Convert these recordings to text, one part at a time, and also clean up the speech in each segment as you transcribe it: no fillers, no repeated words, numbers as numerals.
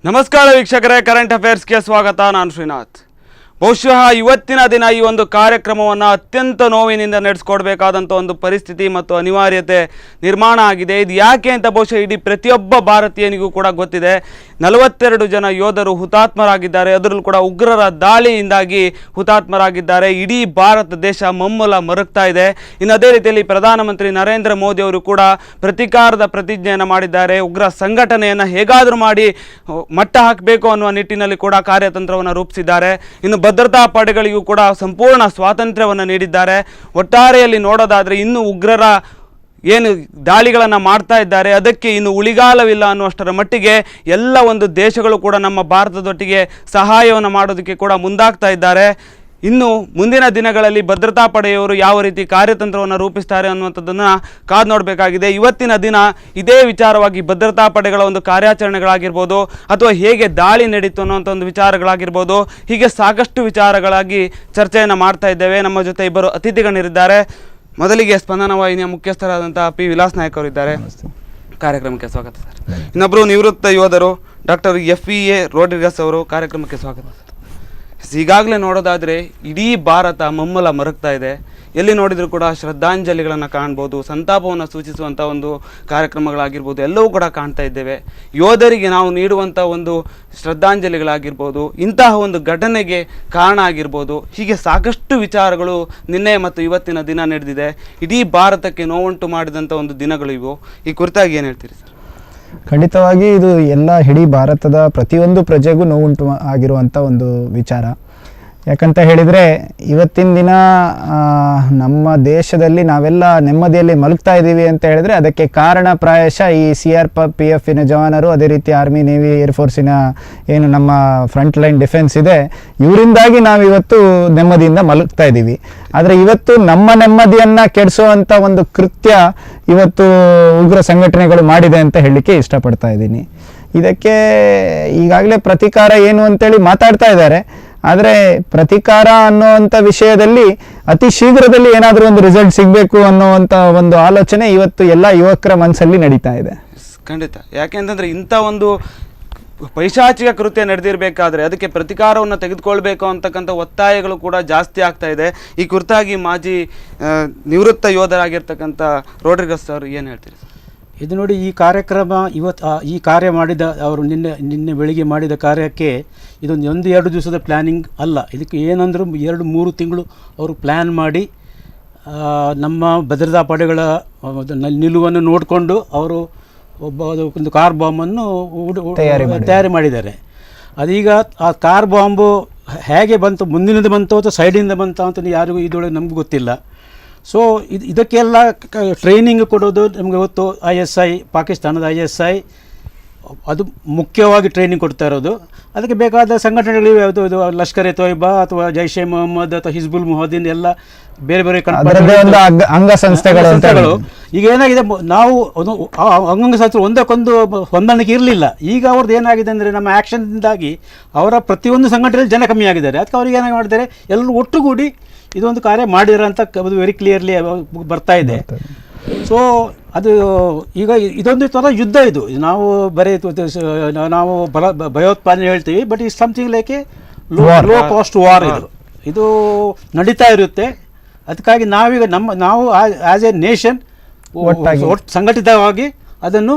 ನಮಸ್ಕಾರ ವೀಕ್ಷಕರೇ, ಕರೆಂಟ್ ಅಫೇರ್ಸ್ಗೆ ಸ್ವಾಗತ. ನಾನು ಶ್ರೀನಾಥ್. ಬಹುಶಃ ಇವತ್ತಿನ ದಿನ ಈ ಒಂದು ಕಾರ್ಯಕ್ರಮವನ್ನು ಅತ್ಯಂತ ನೋವಿನಿಂದ ನಡೆಸ್ಕೊಡ್ಬೇಕಾದಂಥ ಒಂದು ಪರಿಸ್ಥಿತಿ ಮತ್ತು ಅನಿವಾರ್ಯತೆ ನಿರ್ಮಾಣ ಆಗಿದೆ. ಇದು ಯಾಕೆ ಅಂತ ಬಹುಶಃ ಇಡೀ ಪ್ರತಿಯೊಬ್ಬ ಭಾರತೀಯನಿಗೂ ಕೂಡ ಗೊತ್ತಿದೆ. 42 ಜನ ಯೋಧರು ಹುತಾತ್ಮರಾಗಿದ್ದಾರೆ. ಅದರಲ್ಲೂ ಕೂಡ ಉಗ್ರರ ದಾಳಿಯಿಂದಾಗಿ ಹುತಾತ್ಮರಾಗಿದ್ದಾರೆ. ಇಡೀ ಭಾರತ ದೇಶ ಮಮ್ಮಲ ಮರುಗ್ತಾ ಇದೆ. ಇನ್ನು ಅದೇ ರೀತಿಯಲ್ಲಿ ಪ್ರಧಾನಮಂತ್ರಿ ನರೇಂದ್ರ ಮೋದಿ ಅವರು ಕೂಡ ಪ್ರತೀಕಾರದ ಪ್ರತಿಜ್ಞೆಯನ್ನು ಮಾಡಿದ್ದಾರೆ. ಉಗ್ರ ಸಂಘಟನೆಯನ್ನು ಹೇಗಾದರೂ ಮಾಡಿ ಮಟ್ಟ ಹಾಕಬೇಕು ಅನ್ನುವ ನಿಟ್ಟಿನಲ್ಲಿ ಕೂಡ ಕಾರ್ಯತಂತ್ರವನ್ನು ರೂಪಿಸಿದ್ದಾರೆ. ಇನ್ನು ಭದ್ರತಾ ಪಡೆಗಳಿಗೂ ಕೂಡ ಸಂಪೂರ್ಣ ಸ್ವಾತಂತ್ರ್ಯವನ್ನು ನೀಡಿದ್ದಾರೆ. ಒಟ್ಟಾರೆಯಲ್ಲಿ ನೋಡೋದಾದರೆ ಇನ್ನು ಉಗ್ರರ ಏನು ದಾಳಿಗಳನ್ನು ಮಾಡ್ತಾ ಇದ್ದಾರೆ ಅದಕ್ಕೆ ಇನ್ನು ಉಳಿಗಾಲವಿಲ್ಲ ಅನ್ನುವಷ್ಟರ ಮಟ್ಟಿಗೆ ಎಲ್ಲ ಒಂದು ದೇಶಗಳು ಕೂಡ ನಮ್ಮ ಭಾರತದೊಟ್ಟಿಗೆ ಸಹಾಯವನ್ನು ಮಾಡೋದಕ್ಕೆ ಕೂಡ ಮುಂದಾಗ್ತಾ ಇದ್ದಾರೆ. ಇನ್ನು ಮುಂದಿನ ದಿನಗಳಲ್ಲಿ ಭದ್ರತಾ ಪಡೆಯವರು ಯಾವ ರೀತಿ ಕಾರ್ಯತಂತ್ರವನ್ನು ರೂಪಿಸ್ತಾರೆ ಅನ್ನುವಂಥದ್ದನ್ನು ಕಾದು ನೋಡಬೇಕಾಗಿದೆ. ಇವತ್ತಿನ ದಿನ ಇದೇ ವಿಚಾರವಾಗಿ ಭದ್ರತಾ ಪಡೆಗಳ ಒಂದು ಕಾರ್ಯಾಚರಣೆಗಳಾಗಿರ್ಬೋದು ಅಥವಾ ಹೇಗೆ ದಾಳಿ ನಡೀತು ಅನ್ನುವಂಥ ಒಂದು ವಿಚಾರಗಳಾಗಿರ್ಬೋದು, ಹೀಗೆ ಸಾಕಷ್ಟು ವಿಚಾರಗಳಾಗಿ ಚರ್ಚೆಯನ್ನು ಮಾಡ್ತಾ ಇದ್ದೇವೆ. ನಮ್ಮ ಜೊತೆ ಇಬ್ಬರು ಅತಿಥಿಗಳಿದ್ದಾರೆ. ಮೊದಲಿಗೆ ಸ್ಪಂದನ ವಾಹಿನಿಯ ಮುಖ್ಯಸ್ಥರಾದಂಥ ಪಿ ವಿಲಾಸ್ ನಾಯಕ್ ಅವರಿದ್ದಾರೆ. ಕಾರ್ಯಕ್ರಮಕ್ಕೆ ಸ್ವಾಗತ ಸರ್. ಇನ್ನೊಬ್ಬರು ನಿವೃತ್ತ ಯೋಧರು ಡಾಕ್ಟರ್ FEA ರೋಡ್ರಿಗಸ್ ಅವರು, ಕಾರ್ಯಕ್ರಮಕ್ಕೆ ಸ್ವಾಗತ ಸರ್. ಈಗಾಗಲೇ ನೋಡೋದಾದರೆ ಇಡೀ ಭಾರತ ಮಮ್ಮಲ ಮರುಗ್ತಾ ಇದೆ. ಎಲ್ಲಿ ನೋಡಿದರೂ ಕೂಡ ಶ್ರದ್ಧಾಂಜಲಿಗಳನ್ನು ಕಾಣ್ಬೋದು, ಸಂತಾಪವನ್ನು ಸೂಚಿಸುವಂಥ ಒಂದು ಕಾರ್ಯಕ್ರಮಗಳಾಗಿರ್ಬೋದು, ಎಲ್ಲವೂ ಕೂಡ ಕಾಣ್ತಾ ಇದ್ದೇವೆ. ಯೋಧರಿಗೆ ನಾವು ನೀಡುವಂಥ ಒಂದು ಶ್ರದ್ಧಾಂಜಲಿಗಳಾಗಿರ್ಬೋದು, ಇಂತಹ ಒಂದು ಘಟನೆಗೆ ಕಾರಣ ಆಗಿರ್ಬೋದು, ಹೀಗೆ ಸಾಕಷ್ಟು ವಿಚಾರಗಳು ನಿನ್ನೆ ಮತ್ತು ಇವತ್ತಿನ ದಿನ ನಡೆದಿದೆ. ಇಡೀ ಭಾರತಕ್ಕೆ ನೋವುಂಟು ಮಾಡಿದಂಥ ಒಂದು ದಿನಗಳು ಇವು. ಈ ಕುರಿತಾಗಿ ಏನು ಹೇಳ್ತೀರಿ ಸರ್? ಖಂಡಿತವಾಗಿ ಇದು ಎಲ್ಲ ಇಡೀ ಭಾರತದ ಪ್ರತಿಯೊಂದು ಪ್ರಜೆಗೂ ನೋವುಂಟು ಆಗಿರುವಂಥ ಒಂದು ವಿಚಾರ. ಯಾಕಂತ ಹೇಳಿದರೆ ಇವತ್ತಿನ ದಿನ ನಮ್ಮ ದೇಶದಲ್ಲಿ ನಾವೆಲ್ಲ ನೆಮ್ಮದಿಯಲ್ಲಿ ಮಲಗ್ತಾ ಇದ್ದೀವಿ ಅಂತ ಹೇಳಿದರೆ ಅದಕ್ಕೆ ಕಾರಣ ಪ್ರಾಯಶಃ ಈ CRPF ಜವಾನರು, ಅದೇ ರೀತಿ ಆರ್ಮಿ, ನೇವಿ, ಏರ್ಫೋರ್ಸಿನ ಏನು ನಮ್ಮ ಫ್ರಂಟ್ ಲೈನ್ ಡಿಫೆನ್ಸ್ ಇದೆ, ಇವರಿಂದಾಗಿ ನಾವಿವತ್ತು ನೆಮ್ಮದಿಯಿಂದ ಮಲಗ್ತಾ ಇದ್ದೀವಿ. ಆದರೆ ಇವತ್ತು ನಮ್ಮ ನೆಮ್ಮದಿಯನ್ನು ಕೆಡಿಸುವಂಥ ಒಂದು ಕೃತ್ಯ ಇವತ್ತು ಉಗ್ರ ಸಂಘಟನೆಗಳು ಮಾಡಿದೆ ಅಂತ ಹೇಳಲಿಕ್ಕೆ ಇಷ್ಟಪಡ್ತಾ ಇದ್ದೀನಿ. ಇದಕ್ಕೆ ಈಗಾಗಲೇ ಪ್ರತೀಕಾರ ಏನು ಅಂತೇಳಿ ಮಾತಾಡ್ತಾ ಇದ್ದಾರೆ. ಆದರೆ ಪ್ರತೀಕಾರ ಅನ್ನೋವಂಥ ವಿಷಯದಲ್ಲಿ ಅತಿ ಶೀಘ್ರದಲ್ಲಿ ಏನಾದರೂ ಒಂದು ರಿಸಲ್ಟ್ ಸಿಗಬೇಕು ಅನ್ನೋವಂಥ ಒಂದು ಆಲೋಚನೆ ಇವತ್ತು ಎಲ್ಲ ಯುವಕರ ಮನಸ್ಸಲ್ಲಿ ನಡೀತಾ ಇದೆ. ಖಂಡಿತ. ಯಾಕೆಂತಂದರೆ ಇಂಥ ಒಂದು ಪೈಶಾಚಿಕ ಕೃತ್ಯ ನಡೆದಿರಬೇಕಾದ್ರೆ ಅದಕ್ಕೆ ಪ್ರತೀಕಾರವನ್ನು ತೆಗೆದುಕೊಳ್ಬೇಕು ಅಂತಕ್ಕಂಥ ಒತ್ತಾಯಗಳು ಕೂಡ ಜಾಸ್ತಿ ಆಗ್ತಾ ಇದೆ. ಈ ಕುರಿತಾಗಿ ಮಾಜಿ ನಿವೃತ್ತ ಯೋಧರಾಗಿರ್ತಕ್ಕಂಥ ರೋಡ್ರಿಗಸ್ ಅವರು ಏನು ಹೇಳ್ತೀರಿ? ಇದು ನೋಡಿ, ಈ ಕಾರ್ಯಕ್ರಮ ಈ ಕಾರ್ಯ ಮಾಡಿದ ಅವರು ನಿನ್ನೆ ಬೆಳಿಗ್ಗೆ ಮಾಡಿದ ಕಾರ್ಯಕ್ಕೆ ಇದೊಂದು 1-2 ದಿವಸದ ಪ್ಲ್ಯಾನಿಂಗ್ ಅಲ್ಲ. ಇದಕ್ಕೆ ಏನಂದರೂ 2-3 ತಿಂಗಳು ಅವರು ಪ್ಲ್ಯಾನ್ ಮಾಡಿ ನಮ್ಮ ಭದ್ರತಾ ಪಡೆಗಳ ನಿಲುವನ್ನು ನೋಡಿಕೊಂಡು ಅವರು ಒಂದು ಕಾರ್ ಬಾಂಬನ್ನು ತಯಾರಿ ಮಾಡಿದ್ದಾರೆ. ಅದೀಗ ಆ ಕಾರ್ ಬಾಂಬು ಹೇಗೆ ಬಂತು, ಮುಂದಿನದು ಬಂತು ಅಥವಾ ಸೈಡಿಂದ ಬಂತು ಅಂತ ಯಾರಿಗೂ ಇದೊಳಗೆ ನಮಗೂ ಗೊತ್ತಿಲ್ಲ. ಸೊ ಇದಕ್ಕೆಲ್ಲ ಟ್ರೈನಿಂಗ್ ಕೊಡೋದು ನಮಗೆ ಗೊತ್ತು. ISI, ಪಾಕಿಸ್ತಾನದ ISI ಅದು ಮುಖ್ಯವಾಗಿ ಟ್ರೈನಿಂಗ್ ಕೊಡ್ತಾ ಇರೋದು. ಅದಕ್ಕೆ ಬೇಕಾದ ಸಂಘಟನೆಗಳು ಯಾವುದು, ಇದು ಲಷ್ಕರ್-ಎ ತೊಯ್ಬಾ ಅಥವಾ ಜೈಷೆ ಮೊಹಮ್ಮದ್ ಅಥವಾ ಹಿಜ್ಬುಲ್ ಮುಜಾಹಿದೀನ್ ಎಲ್ಲ ಬೇರೆ ಬೇರೆ ಅಂಗಸಂಸ್ಥೆಗಳು. ಈಗ ಏನಾಗಿದೆ, ನಾವು ಅಂಗಸಂಸ್ಥೆ ಒಂದಕ್ಕೊಂದು ಹೊಂದಾಣಿಕೆ ಇರಲಿಲ್ಲ. ಈಗ ಅವ್ರದ್ದು ಏನಾಗಿದೆ ಅಂದರೆ ನಮ್ಮ ಆ್ಯಕ್ಷನ್ನಿಂದಾಗಿ ಅವರ ಪ್ರತಿಯೊಂದು ಸಂಘಟನೆಯಲ್ಲಿ ಜನ ಕಮ್ಮಿ ಆಗಿದ್ದಾರೆ. ಅದಕ್ಕೆ ಅವ್ರಿಗೆ ಏನಾಗಿ ಮಾಡಿದ್ದಾರೆ, ಎಲ್ಲರೂ ಒಟ್ಟುಗೂಡಿ ಇದೊಂದು ಕಾರ್ಯ ಮಾಡಿರೋ ಅಂತ ಅದು ವೆರಿ ಕ್ಲಿಯರ್ಲಿ ಬರ್ತಾ ಇದೆ. ಸೊ ಅದು ಈಗ ಇದೊಂದು ಥರ ಯುದ್ಧ. ಇದು ನಾವು ಬರೀ ನಾವು ಭಯೋತ್ಪಾದನೆ ಹೇಳ್ತೀವಿ, but is something like A low cost war. ಇದು ನಡೀತಾ ಇರುತ್ತೆ. ಅದಕ್ಕಾಗಿ ನಾವೀಗ ನಾವು ಆ್ಯಸ್ ಎ ನೇಷನ್ ಸಂಘಟಿತವಾಗಿ ಅದನ್ನು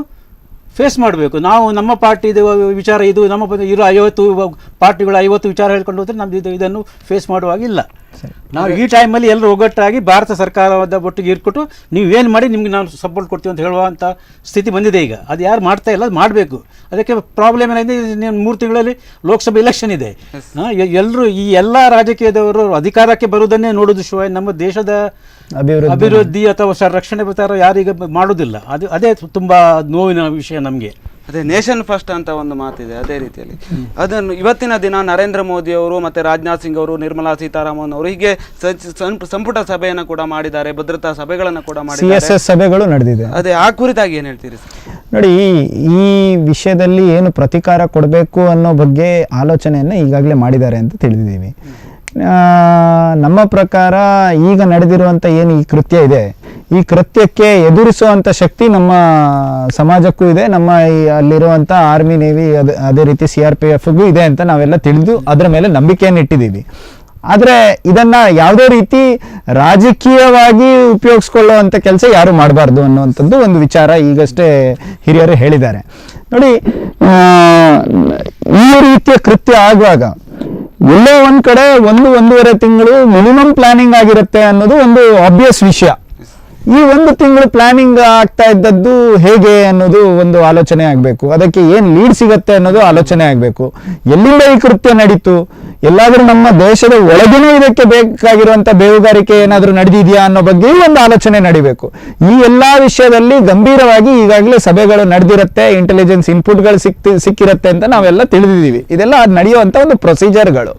ಫೇಸ್ ಮಾಡಬೇಕು. ನಾವು ನಮ್ಮ ಪಾರ್ಟಿದು ವಿಚಾರ ಇದು, ನಮ್ಮ ಇರೋ 50 ಪಾರ್ಟಿಗಳು 50 ವಿಚಾರ ಹೇಳ್ಕೊಂಡು ಹೋದರೆ ನಮ್ಮದು ಇದನ್ನು ಫೇಸ್ ಮಾಡುವಾಗಿಲ್ಲ. ನಾವು ಈ ಟೈಮಲ್ಲಿ ಎಲ್ಲರೂ ಒಗ್ಗಟ್ಟಾಗಿ ಭಾರತ ಸರ್ಕಾರದ ಒಟ್ಟಿಗೆ ಇಟ್ಕೊಟ್ಟು ನೀವೇನು ಮಾಡಿ ನಿಮ್ಗೆ ನಾವು ಸಪೋರ್ಟ್ ಕೊಡ್ತೀವಿ ಅಂತ ಹೇಳುವಂಥ ಸ್ಥಿತಿ ಬಂದಿದೆ ಈಗ. ಅದು ಯಾರು ಮಾಡ್ತಾ ಇಲ್ಲ, ಅದು ಮಾಡಬೇಕು. ಅದಕ್ಕೆ ಪ್ರಾಬ್ಲಮ್ ಏನಾಗಿದೆ, 3 ತಿಂಗಳಲ್ಲಿ ಲೋಕಸಭೆ ಎಲೆಕ್ಷನ್ ಇದೆ. ಎಲ್ಲರೂ ಈ ಎಲ್ಲ ರಾಜಕೀಯದವರು ಅಧಿಕಾರಕ್ಕೆ ಬರುವುದನ್ನೇ ನೋಡೋದು ಶಿವಾಯ, ನಮ್ಮ ದೇಶದ ಅಭಿವೃದ್ಧಿ ಅಥವಾ ರಕ್ಷಣೆ ಪ್ರಚಾರ ಯಾರೀಗ ಮಾಡೋದಿಲ್ಲ. ಅದೇ ತುಂಬ ನೋವಿನ ವಿಷಯ ನಮಗೆ. ಅದೇ ನೇಷನ್ ಫಸ್ಟ್ ಅಂತ ಒಂದು ಮಾತಿದೆ. ಅದೇ ರೀತಿಯಲ್ಲಿ ಅದನ್ನು ಇವತ್ತಿನ ದಿನ ನರೇಂದ್ರ ಮೋದಿ ಅವರು ಮತ್ತು ರಾಜನಾಥ್ ಸಿಂಗ್ ಅವರು, ನಿರ್ಮಲಾ ಸೀತಾರಾಮನ್ ಅವರು ಹೀಗೆ ಸಂಪುಟ ಸಭೆಯನ್ನು ಕೂಡ ಮಾಡಿದ್ದಾರೆ, ಭದ್ರತಾ ಸಭೆಗಳನ್ನು ಕೂಡ ಮಾಡಿದ್ದಾರೆ, CSS ಸಭೆಗಳು ನಡೆದಿದೆ. ಅದೇ ಆ ಕುರಿತಾಗಿ ಏನು ಹೇಳ್ತೀರಿ ಸರ್? ನೋಡಿ, ಈ ವಿಷಯದಲ್ಲಿ ಏನು ಪ್ರತೀಕಾರ ಕೊಡಬೇಕು ಅನ್ನೋ ಬಗ್ಗೆ ಆಲೋಚನೆಯನ್ನು ಈಗಾಗಲೇ ಮಾಡಿದ್ದಾರೆ ಅಂತ ತಿಳಿದಿದ್ದೀವಿ. ನಮ್ಮ ಪ್ರಕಾರ ಈಗ ನಡೆದಿರುವಂಥ ಏನು ಈ ಕೃತ್ಯ ಇದೆ, ಈ ಕೃತ್ಯಕ್ಕೆ ಎದುರಿಸುವಂಥ ಶಕ್ತಿ ನಮ್ಮ ಸಮಾಜಕ್ಕೂ ಇದೆ, ನಮ್ಮ ಈ ಅಲ್ಲಿರುವಂಥ ಆರ್ಮಿ ನೇವಿ ಅದೇ ರೀತಿ CRPFಗೂ ಇದೆ ಅಂತ ನಾವೆಲ್ಲ ತಿಳಿದು ಅದರ ಮೇಲೆ ನಂಬಿಕೆಯನ್ನು ಇಟ್ಟಿದ್ದೀವಿ. ಆದರೆ ಇದನ್ನು ಯಾವುದೇ ರೀತಿ ರಾಜಕೀಯವಾಗಿ ಉಪಯೋಗಿಸ್ಕೊಳ್ಳುವಂಥ ಕೆಲಸ ಯಾರು ಮಾಡಬಾರ್ದು ಅನ್ನುವಂಥದ್ದು ಒಂದು ವಿಚಾರ ಈಗಷ್ಟೇ ಹಿರಿಯರು ಹೇಳಿದ್ದಾರೆ. ನೋಡಿ, ಈ ರೀತಿಯ ಕೃತ್ಯ ಆಗುವಾಗ ಎಲ್ಲೋ ಒಂದು ಕಡೆ 1-1.5 ತಿಂಗಳು ಮಿನಿಮಮ್ ಪ್ಲಾನಿಂಗ್ ಆಗಿರುತ್ತೆ ಅನ್ನೋದು ಒಂದು ಆಬ್ವಿಯಸ್ ವಿಷಯ. ಈ 1 ತಿಂಗಳು ಪ್ಲಾನಿಂಗ್ ಆಗ್ತಾ ಇದ್ದದ್ದು ಹೇಗೆ ಅನ್ನೋದು ಒಂದು ಆಲೋಚನೆ ಆಗಬೇಕು. ಅದಕ್ಕೆ ಏನು ಲೀಡ್ ಸಿಗತ್ತೆ ಅನ್ನೋದು ಆಲೋಚನೆ ಆಗಬೇಕು. ಎಲ್ಲಿಂದ ಈ ಕೃತ್ಯ ನಡೀತು, ಎಲ್ಲಾದರೂ ನಮ್ಮ ದೇಶದ ಒಳಗೇನೆ ಇದಕ್ಕೆ ಬೇಕಾಗಿರುವಂಥ ಬೇಹುಗಾರಿಕೆ ಏನಾದರೂ ನಡೆದಿದೆಯಾ ಅನ್ನೋ ಬಗ್ಗೆಯೂ ಒಂದು ಆಲೋಚನೆ ನಡಿಬೇಕು. ಈ ಎಲ್ಲ ವಿಷಯದಲ್ಲಿ ಗಂಭೀರವಾಗಿ ಈಗಾಗಲೇ ಸಭೆಗಳು ನಡೆದಿರುತ್ತೆ, ಇಂಟೆಲಿಜೆನ್ಸ್ ಇನ್ಪುಟ್ಗಳು ಸಿಕ್ಕಿರುತ್ತೆ ಅಂತ ನಾವೆಲ್ಲ ತಿಳಿದಿದ್ದೀವಿ. ಇದೆಲ್ಲ ನಡೆಯುವಂಥ ಒಂದು ಪ್ರೊಸೀಜರ್ಗಳು.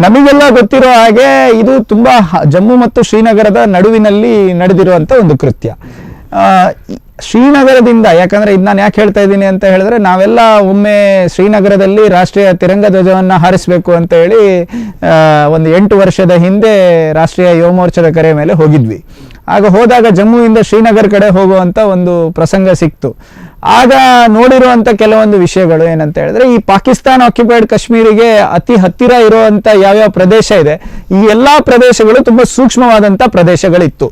ನಮಗೆಲ್ಲ ಗೊತ್ತಿರೋ ಹಾಗೆ ಇದು ತುಂಬ ಜಮ್ಮು ಮತ್ತು ಶ್ರೀನಗರದ ನಡುವಿನಲ್ಲಿ ನಡೆದಿರುವಂಥ ಒಂದು ಕೃತ್ಯ. ಶ್ರೀನಗರದಿಂದ, ಯಾಕಂದರೆ ಇದು ನಾನು ಯಾಕೆ ಹೇಳ್ತಾ ಇದ್ದೀನಿ ಅಂತ ಹೇಳಿದ್ರೆ, ನಾವೆಲ್ಲ ಒಮ್ಮೆ ಶ್ರೀನಗರದಲ್ಲಿ ರಾಷ್ಟ್ರೀಯ ತಿರಂಗ ಧ್ವಜವನ್ನು ಹಾರಿಸಬೇಕು ಅಂತ ಹೇಳಿ ಒಂದು 8 ವರ್ಷದ ಹಿಂದೆ ರಾಷ್ಟ್ರೀಯ ಯುವ ಮೋರ್ಚಾದ ಕರೆ ಮೇಲೆ ಹೋಗಿದ್ವಿ. ಆಗ ಹೋದಾಗ ಜಮ್ಮುವಿಂದ ಶ್ರೀನಗರ್ ಕಡೆ ಹೋಗುವಂಥ ಒಂದು ಪ್ರಸಂಗ ಸಿಕ್ತು. ಆಗ ನೋಡಿರುವಂಥ ಕೆಲವೊಂದು ವಿಷಯಗಳು ಏನಂತ ಹೇಳಿದ್ರೆ, ಈ ಪಾಕಿಸ್ತಾನ ಆಕ್ಯುಪೈಡ್ ಕಾಶ್ಮೀರಿಗೆ ಅತಿ ಹತ್ತಿರ ಇರುವಂಥ ಯಾವ್ಯಾವ ಪ್ರದೇಶ ಇದೆ, ಈ ಎಲ್ಲ ಪ್ರದೇಶಗಳು ತುಂಬ ಸೂಕ್ಷ್ಮವಾದಂಥ ಪ್ರದೇಶಗಳಿತ್ತು.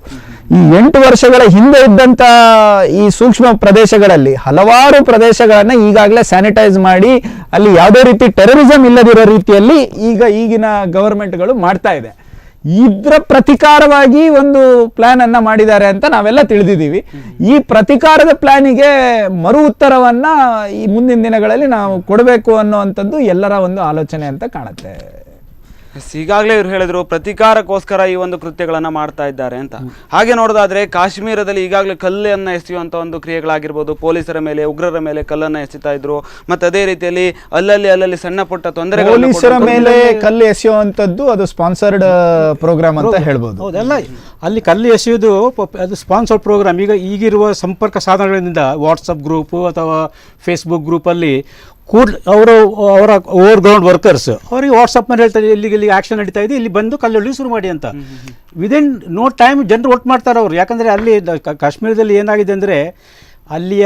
ಈ 8 ವರ್ಷಗಳ ಹಿಂದೆ ಇದ್ದಂಥ ಈ ಸೂಕ್ಷ್ಮ ಪ್ರದೇಶಗಳಲ್ಲಿ ಹಲವಾರು ಪ್ರದೇಶಗಳನ್ನು ಈಗಾಗಲೇ ಸ್ಯಾನಿಟೈಸ್ ಮಾಡಿ ಅಲ್ಲಿ ಯಾವುದೇ ರೀತಿ ಟೆರರಿಸಂ ಇಲ್ಲದಿರೋ ರೀತಿಯಲ್ಲಿ ಈಗಿನ ಗವರ್ಮೆಂಟ್ಗಳು ಮಾಡ್ತಾ ಇದೆ. ಇದರ ಪ್ರತಿಕಾರವಾಗಿ ಒಂದು ಪ್ಲಾನ್ ಅನ್ನ ಮಾಡಿದ್ದಾರೆ ಅಂತ ನಾವೆಲ್ಲ ತಿಳಿದಿದ್ದೀವಿ. ಈ ಪ್ರತಿಕಾರದ ಪ್ಲಾನಿಗೆ ಮರು ಉತ್ತರವನ್ನ ಈ ಮುಂದಿನ ದಿನಗಳಲ್ಲಿ ನಾವು ಕೊಡಬೇಕು ಅನ್ನುವಂಥದ್ದು ಎಲ್ಲರ ಒಂದು ಆಲೋಚನೆ ಅಂತ ಕಾಣುತ್ತೆ. ಈಗಾಗಲೇ ಇವ್ರು ಹೇಳಿದ್ರು ಪ್ರತಿಕಾರಕ್ಕೋಸ್ಕರ ಈ ಒಂದು ಕೃತ್ಯಗಳನ್ನ ಮಾಡ್ತಾ ಇದ್ದಾರೆ ಅಂತ. ಹಾಗೆ ನೋಡೋದಾದ್ರೆ ಕಾಶ್ಮೀರದಲ್ಲಿ ಈಗಾಗಲೇ ಕಲ್ಲನ್ನು ಎಸೆಯುವಂತ ಒಂದು ಕ್ರಿಯೆಗಳಾಗಿರ್ಬೋದು, ಪೊಲೀಸರ ಮೇಲೆ, ಉಗ್ರರ ಮೇಲೆ ಕಲ್ಲನ್ನು ಎಸೆತಾ ಇದ್ರು. ಮತ್ತೆ ಅದೇ ರೀತಿಯಲ್ಲಿ ಅಲ್ಲಲ್ಲಿ ಸಣ್ಣ ಪುಟ್ಟ ತೊಂದರೆ, ಪೊಲೀಸರ ಮೇಲೆ ಕಲ್ಲು ಎಸೆಯುವಂತದ್ದು ಅದು ಸ್ಪಾನ್ಸರ್ಡ್ ಪ್ರೋಗ್ರಾಮ್ ಅಂತ ಹೇಳ್ಬೋದು. ಹೌದಲ್ಲ, ಅಲ್ಲಿ ಕಲ್ಲು ಎಸೆಯುವುದು ಅದು ಸ್ಪಾನ್ಸರ್ಡ್ ಪ್ರೋಗ್ರಾಮ್. ಈಗಿರುವ ಸಂಪರ್ಕ ಸಾಧನಗಳಿಂದ ವಾಟ್ಸಪ್ ಗ್ರೂಪು ಅಥವಾ ಫೇಸ್ಬುಕ್ ಗ್ರೂಪಲ್ಲಿ ಅವರ ಓವರ್ ಗ್ರೌಂಡ್ ವರ್ಕರ್ಸ್ ಅವರಿಗೆ ವಾಟ್ಸಪ್ ಮೇಲೆ ಹೇಳ್ತಾರೆ, ಇಲ್ಲಿಗೆ ಆಕ್ಷನ್ ನಡೀತಾ ಇದೆ, ಇಲ್ಲಿ ಬಂದು ಕಲ್ಲೊಳ್ಳಿ ಶುರು ಮಾಡಿ ಅಂತ. ವಿದಿನ್ ನೋ ಟೈಮ್ ಜನರು ಒಟ್ಟು ಮಾಡ್ತಾರೆ ಅವರು. ಯಾಕಂದರೆ ಅಲ್ಲಿ ಕಾಶ್ಮೀರದಲ್ಲಿ ಏನಾಗಿದೆ ಅಂದರೆ, ಅಲ್ಲಿಯ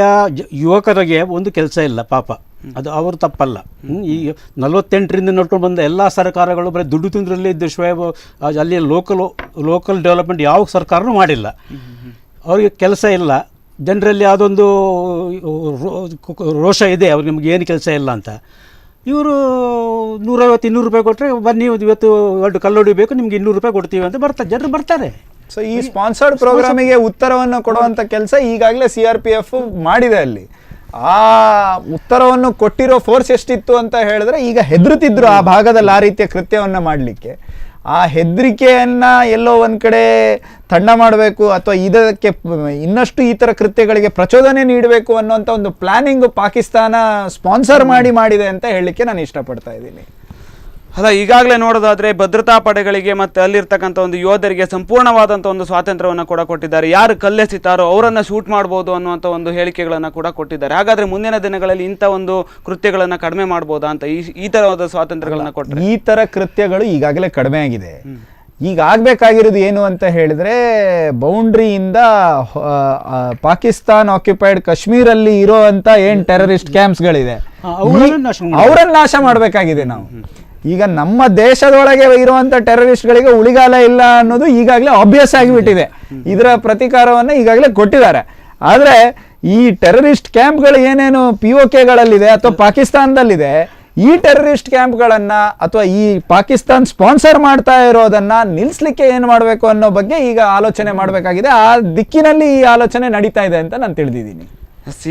ಯುವಕರಿಗೆ ಒಂದು ಕೆಲಸ ಇಲ್ಲ ಪಾಪ, ಅದು ಅವರು ತಪ್ಪಲ್ಲ. ಈ 48ರಿಂದ ನೋಡ್ಕೊಂಡು ಬಂದ ಎಲ್ಲ ಸರ್ಕಾರಗಳು ಬರೀ ದುಡ್ಡು ತಿಂದ್ರಲ್ಲೇ ಇದ್ದು ಅಲ್ಲಿ ಲೋಕಲ್ ಡೆವಲಪ್ಮೆಂಟ್ ಯಾವ ಸರ್ಕಾರನೂ ಮಾಡಿಲ್ಲ. ಅವ್ರಿಗೆ ಕೆಲಸ ಇಲ್ಲ, ಜನರಲ್ಲಿ ಅದೊಂದು ರೋಷ ಇದೆ, ಅವ್ರಿಗೆ ನಿಮ್ಗೆ ಏನು ಕೆಲಸ ಇಲ್ಲ ಅಂತ. ಇವರು 150-200 ರೂಪಾಯಿ ಕೊಟ್ಟರೆ ಬನ್ನಿ ಇವತ್ತು 2 ಕಲ್ಲು ಹೊಡಿಬೇಕು, ನಿಮ್ಗೆ 200 ರೂಪಾಯಿ ಕೊಡ್ತೀವಿ ಅಂತ ಜನರು ಬರ್ತಾರೆ. ಸೊ ಈ ಸ್ಪಾನ್ಸರ್ಡ್ ಪ್ರೋಗ್ರಾಮಿಗೆ ಉತ್ತರವನ್ನು ಕೊಡುವಂಥ ಕೆಲಸ ಈಗಾಗಲೇ CRPF ಮಾಡಿದೆ. ಅಲ್ಲಿ ಆ ಉತ್ತರವನ್ನು ಕೊಟ್ಟಿರೋ ಫೋರ್ಸ್ ಎಷ್ಟಿತ್ತು ಅಂತ ಹೇಳಿದ್ರೆ, ಈಗ ಹೆದರುತ್ತಿದ್ರು ಆ ಭಾಗದಲ್ಲಿ ಆ ರೀತಿಯ ಕೃತ್ಯವನ್ನು ಮಾಡಲಿಕ್ಕೆ. ಆ ಹೆದರಿಕೆಯನ್ನ ಎಲ್ಲೋ ಒಂದು ಕಡೆ ತಣ್ಣ ಮಾಡಬೇಕು ಅಥವಾ ಇದಕ್ಕೆ ಇನ್ನಷ್ಟು ಈ ಥರ ಕೃತ್ಯಗಳಿಗೆ ಪ್ರಚೋದನೆ ನೀಡಬೇಕು ಅನ್ನೋಂಥ ಒಂದು ಪ್ಲಾನಿಂಗ್ ಪಾಕಿಸ್ತಾನ ಸ್ಪಾನ್ಸರ್ ಮಾಡಿದೆ ಅಂತ ಹೇಳಲಿಕ್ಕೆ ನಾನು ಇಷ್ಟಪಡ್ತಾ ಇದ್ದೀನಿ. ಅಲ್ಲ, ಈಗಾಗಲೇ ನೋಡೋದಾದ್ರೆ ಭದ್ರತಾ ಪಡೆಗಳಿಗೆ ಮತ್ತೆ ಅಲ್ಲಿರ್ತಕ್ಕಂಥ ಒಂದು ಯೋಧರಿಗೆ ಸಂಪೂರ್ಣವಾದಂಥ ಒಂದು ಸ್ವಾತಂತ್ರ್ಯವನ್ನು ಕೂಡ ಕೊಟ್ಟಿದ್ದಾರೆ. ಯಾರು ಕಲ್ಲೆಸಿತಾರೋ ಅವರನ್ನು ಶೂಟ್ ಮಾಡ್ಬೋದು ಅನ್ನುವಂಥ ಒಂದು ಹೇಳಿಕೆಗಳನ್ನು ಕೂಡ ಕೊಟ್ಟಿದ್ದಾರೆ. ಹಾಗಾದ್ರೆ ಮುಂದಿನ ದಿನಗಳಲ್ಲಿ ಇಂಥ ಒಂದು ಕೃತ್ಯಗಳನ್ನು ಕಡಿಮೆ ಮಾಡ್ಬೋದಾ ಅಂತ ಈ ಥರದ ಸ್ವಾತಂತ್ರ್ಯಗಳನ್ನು ಕೊಟ್ಟರೆ? ಈ ಥರ ಕೃತ್ಯಗಳು ಈಗಾಗಲೇ ಕಡಿಮೆ ಆಗಿದೆ. ಈಗ ಆಗಬೇಕಾಗಿರೋದು ಏನು ಅಂತ ಹೇಳಿದ್ರೆ, ಬೌಂಡ್ರಿಯಿಂದ ಪಾಕಿಸ್ತಾನ್ ಆಕ್ಯುಪೈಡ್ ಕಾಶ್ಮೀರಲ್ಲಿ ಇರೋವಂಥ ಏನು ಟೆರರಿಸ್ಟ್ ಕ್ಯಾಂಪ್ಸ್ಗಳಿದೆ ಅವರನ್ನು ನಾಶ ಮಾಡಬೇಕಾಗಿದೆ ನಾವು. ಈಗ ನಮ್ಮ ದೇಶದೊಳಗೆ ಇರುವಂಥ ಟೆರರಿಸ್ಟ್ಗಳಿಗೆ ಉಳಿಗಾಲ ಇಲ್ಲ ಅನ್ನೋದು ಈಗಾಗಲೇ ಆಬ್ವಿಯಸ್ ಆಗಿಬಿಟ್ಟಿದೆ. ಇದರ ಪ್ರತಿಕಾರವನ್ನು ಈಗಾಗಲೇ ಕೊಟ್ಟಿದ್ದಾರೆ. ಆದರೆ ಈ ಟೆರರಿಸ್ಟ್ ಕ್ಯಾಂಪ್ಗಳು ಏನೇನು POKಗಳಲ್ಲಿದೆ ಅಥವಾ ಪಾಕಿಸ್ತಾನದಲ್ಲಿದೆ, ಈ ಟೆರರಿಸ್ಟ್ ಕ್ಯಾಂಪ್ಗಳನ್ನು ಅಥವಾ ಈ ಪಾಕಿಸ್ತಾನ್ ಸ್ಪಾನ್ಸರ್ ಮಾಡ್ತಾ ಇರೋದನ್ನ ನಿಲ್ಲಿಸಲಿಕ್ಕೆ ಏನು ಮಾಡಬೇಕು ಅನ್ನೋ ಬಗ್ಗೆ ಈಗ ಆಲೋಚನೆ ಮಾಡಬೇಕಾಗಿದೆ. ಆ ದಿಕ್ಕಿನಲ್ಲಿ ಈ ಆಲೋಚನೆ ನಡೀತಾ ಇದೆ ಅಂತ ನಾನು ತಿಳಿದಿದ್ದೀನಿ.